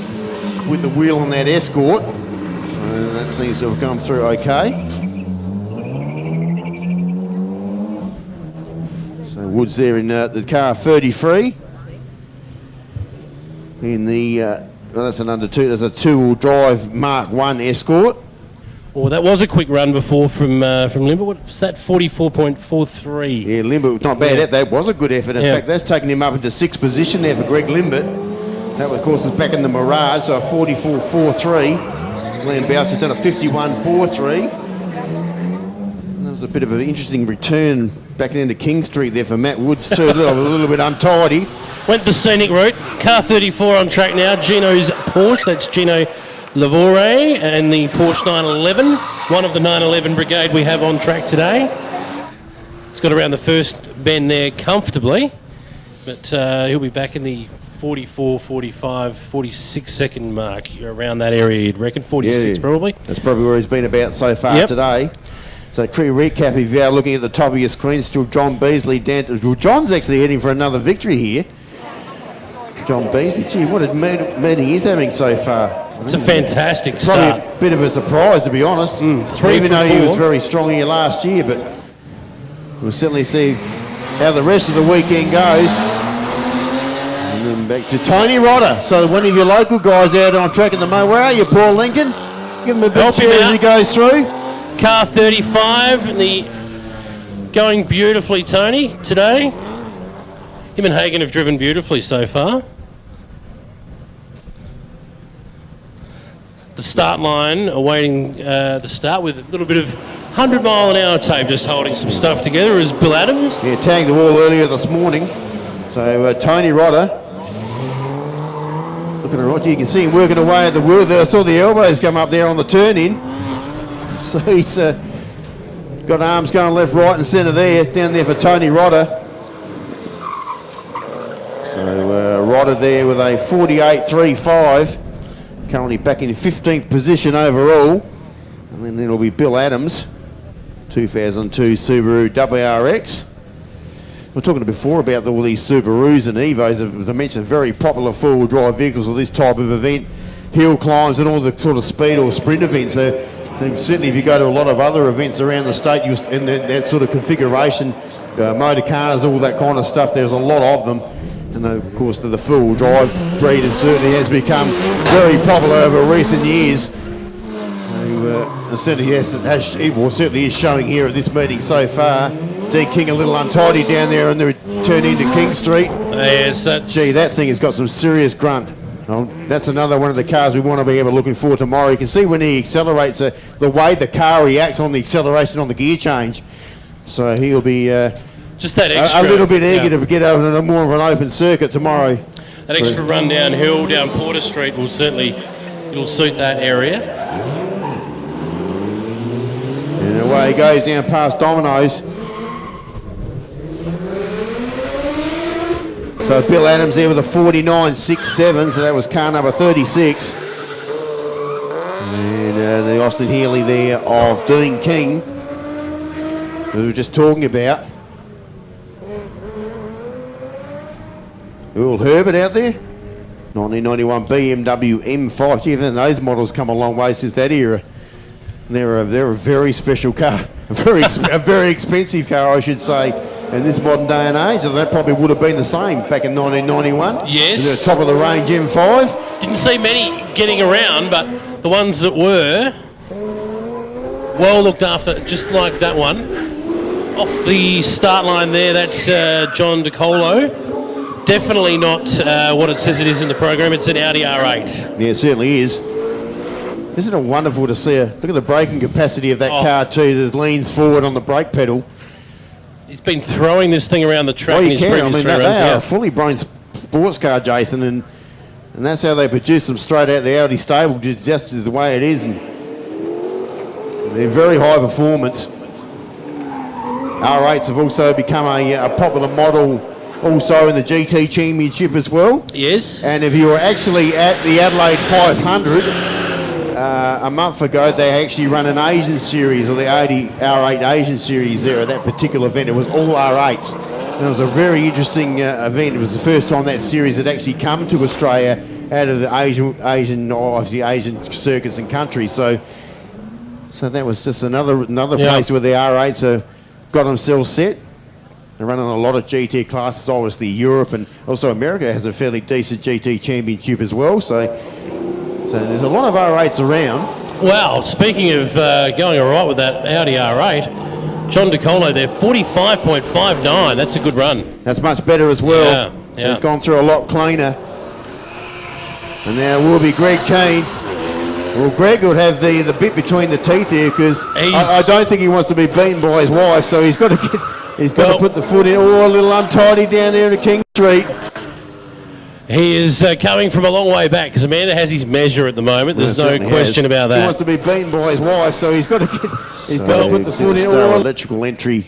with the wheel on that Escort. So that seems to have gone through okay. So Wood's there in the car 33. In the, that's an under two, there's a two-wheel drive Mark 1 Escort.
Well, that was a quick run before from Limber. What's that, 44.43?
Yeah, Limbert, not bad. That was a good effort. In fact, that's taken him up into 6th position there for Greg Limbert. That, of course, is back in the Mirage, so a 44.43. Glenn Boucher's done a 51.43. That was a bit of an interesting return back into King Street there for Matt Woods too. a little bit untidy.
Went the scenic route. Car 34 on track now. Gino's Porsche. That's Gino Lavore and the Porsche 911. One of the 911 brigade we have on track today. He's got around the first bend there comfortably, but he'll be back in the 44, 45, 46 second mark, around that area you'd reckon, 46 probably. That's
probably where he's been about so far today. So quick recap, if you are looking at the top of your screen, still John Beasley down to, well, John's actually heading for another victory here. John Beasley, gee, what a meeting he's having so far.
It's a fantastic start.
Probably a bit of a surprise, to be honest. Even though he was very strong here last year, but we'll certainly see how the rest of the weekend goes. And then back to Tony Rodder. So one of your local guys out on track at the moment. Where are you, Paul Lincoln? Give him a big cheer as he goes through.
Car 35, going beautifully, Tony, today. Him and Hagen have driven beautifully so far. The start line awaiting the start with a little bit of 100-mile-an-hour tape, just holding some stuff together, is Bill Adams.
Yeah, tagged the wall earlier this morning. So Tony Rodder, looking at Roger, you can see him working away at the wheel there. I saw the elbows come up there on the turn-in. So he's got arms going left, right and centre there, down there for Tony Rodder. So Rodder there with a 48.35. Currently back in 15th position overall. And then it'll be Bill Adams, 2002 Subaru WRX. we're talking before about all these Subarus and Evos. As I mentioned, very popular four-wheel drive vehicles of this type of event, hill climbs and all the sort of speed or sprint events. So certainly if you go to a lot of other events around the state in that sort of configuration, motor cars, all that kind of stuff, there's a lot of them. And of course the four-wheel drive breed certainly has become very popular over recent years. Certainly is showing here at this meeting so far. D King a little untidy down there on the turn into King Street.
Yes,
gee, that thing has got some serious grunt. Well, that's another one of the cars we want to be looking for tomorrow. You can see when he accelerates, the way the car reacts on the acceleration on the gear change. So he'll be
just that extra,
a little bit eager to get over to more of an open circuit tomorrow.
That extra run downhill down Porter Street will certainly suit that area.
And away he goes down past Domino's. So Bill Adams there with a 49.67, so that was car number 36. And the Austin Healey there of Dean King, who we were just talking about. Earl Herbert out there. 1991 BMW M5. Gee, even those models come a long way since that era. They're a very special car, a very expensive car, I should say, in this modern day and age. And that probably would have been the same back in 1991.
Yes.
The top of the range M5.
Didn't see many getting around, but the ones that were well looked after, just like that one. Off the start line there, that's John DiColo. Definitely not what it says it is in the program. It's an Audi R8.
Yeah, it certainly is. Isn't it wonderful to see look at the braking capacity of that car too. It leans forward on the brake pedal.
He's been throwing this thing around the track in his previous three runs.
They are a fully blown sports car, Jason, and that's how they produce them straight out the Audi stable, just as the way it is. And they're very high performance. R8s have also become a popular model also in the GT Championship as well.
Yes.
And if you were actually at the Adelaide 500 a month ago, they actually run an Asian series, or the Audi R8 Asian series there at that particular event. It was all R8s. And it was a very interesting event. It was the first time that series had actually come to Australia out of the Asian circuits and countries. So that was just another place where the R8s have got themselves set. They're running a lot of GT classes. Obviously Europe and also America has a fairly decent GT championship as well. So there's a lot of R8s around.
Wow, speaking of going all right with that Audi R8, John DiColo there, 45.59. That's a good run.
That's much better as well.
Yeah.
So he's gone through a lot cleaner. And now will be Greg Keane. Well, Greg would have the bit between the teeth here, because I don't think he wants to be beaten by his wife, so he's got to put the foot in. Oh, a little untidy down there to King Street.
He is coming from a long way back, because Amanda has his measure at the moment. There's no question about that.
He wants to be beaten by his wife, so he's got to put the foot in. Electrical entry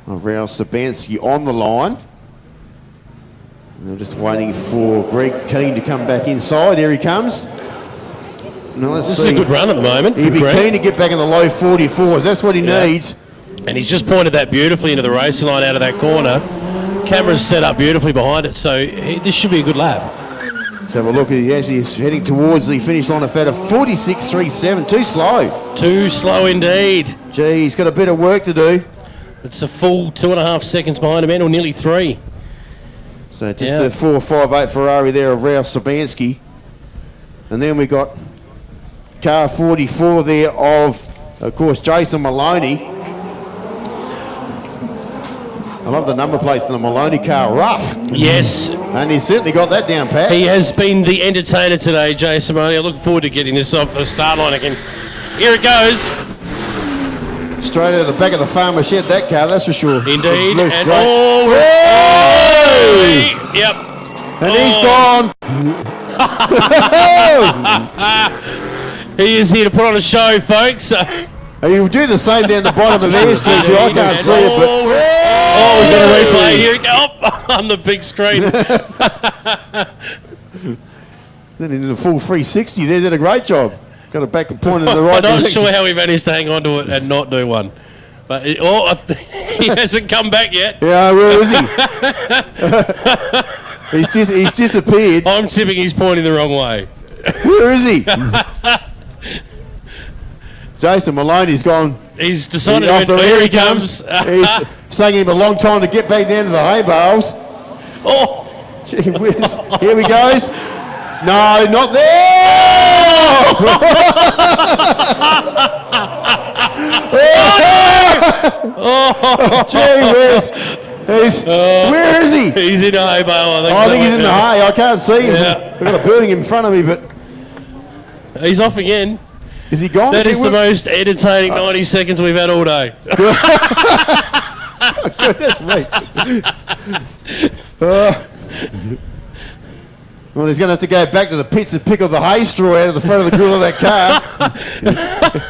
of Ralph Sabansky on the line. And they're just waiting for Greg Keane to come back inside. Here he comes. Now
this is a good run at the moment.
He'd be keen to get back in the low 44s. That's what he needs.
And he's just pointed that beautifully into the racing line out of that corner. Camera's set up beautifully behind it, so this should be a good lap.
Let's have a look. He's heading towards the finish line of 46.37. Too slow.
Too slow indeed.
Gee, he's got a bit of work to do.
It's a full 2.5 seconds behind him, or nearly 3.
So just the 458 Ferrari there of Ralph Sabansky. And then we got car 44 there of course, Jason Maloney. I love the number plates in the Maloney car. Rough.
Yes.
And he's certainly got that down pat.
He has been the entertainer today, Jason Maloney. I look forward to getting this off the start line again. Here it goes.
Straight out of the back of the farmer shed, that car, that's for sure.
Indeed.
And
Yep.
And he's gone.
He is here to put on a show, folks.
And he'll do the same down the bottom of Air Street too. I can't see it, but
we've got a replay. Here we go. On the big screen.
Then in the full 360 there, did a great job. Got it back and pointed in the right direction.
I'm not sure how we managed to hang on to it and not do one. But he hasn't come back yet.
Yeah, where is he? He's disappeared.
I'm tipping he's pointing the wrong way.
Where is he? Jason Maloney's gone.
He's decided.
Here he comes. It's taking him a long time to get back down to the hay bales.
Oh!
Gee whiz. Here he goes. No, not there! Gee whiz. Where is he?
He's in the hay bale,
I think he's in the hay. I can't see him.
Yeah.
I've got a building in front of me, but
he's off again.
is he gone?
That is the most entertaining 90 seconds we've had all day.
Goodness me. Well, he's going to have to go back to the pits and pick all the hay straw out of the front of the grill of that car.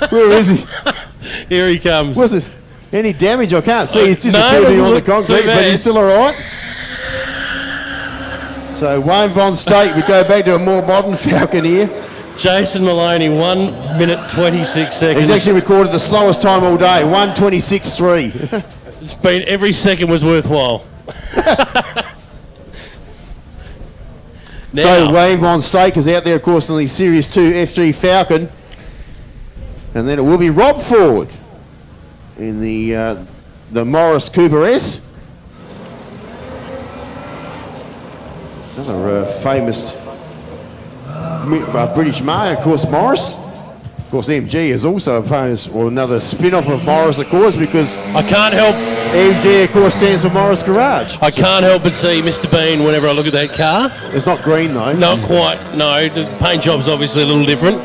Where is he?
Here he comes.
Was it any damage? I can't see. He's disappeared on the concrete, but he's still all right. So Wayne Von State, we go back to a more modern Falcon here.
Jason Maloney, 1 minute 26 seconds.
He's actually recorded the slowest time all day, 1:26.3.
It's been, every second was worthwhile. Now,
so Wayne Von Stake is out there, of course, in the Series 2 FG Falcon. And then it will be Rob Ford in the Morris Cooper S. Another famous British mayor, of course, Morris. Of course, MG is also a famous, or another spin-off of Morris, of course, because
I can't help.
MG, of course, stands for Morris Garage.
I can't help but see Mr. Bean whenever I look at that car.
It's not green, though.
Not quite, no. The paint job's obviously a little different.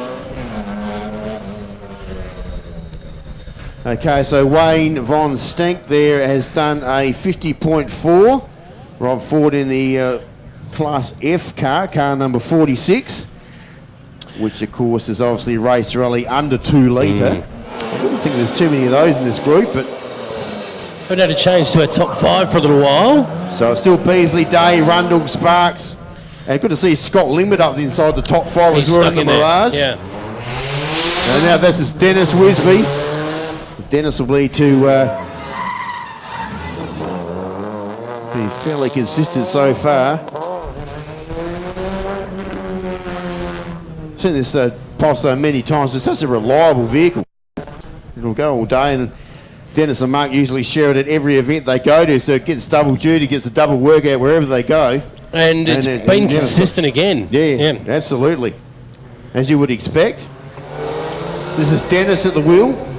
Okay, so Wayne Von Stank there has done a 50.4. Rob Ford in the Class F car number 46, which of course is obviously race rally under 2 litre. I don't think there's too many of those in this group, but
We've had a change to our top 5 for a little while.
so it's still Beasley, Day, Rundle, Sparks, and good to see Scott Limbert up inside the top 5 as well in the Mirage.
Yeah.
And now this is Dennis Wisby. Dennis will be to be fairly consistent so far. Seen this pulse so many times. It's such a reliable vehicle. It'll go all day, and Dennis and Mark usually share it at every event they go to, so it gets double duty, gets a double workout wherever they go.
And it's been consistent again.
Yeah, absolutely. As you would expect. This is Dennis at the wheel.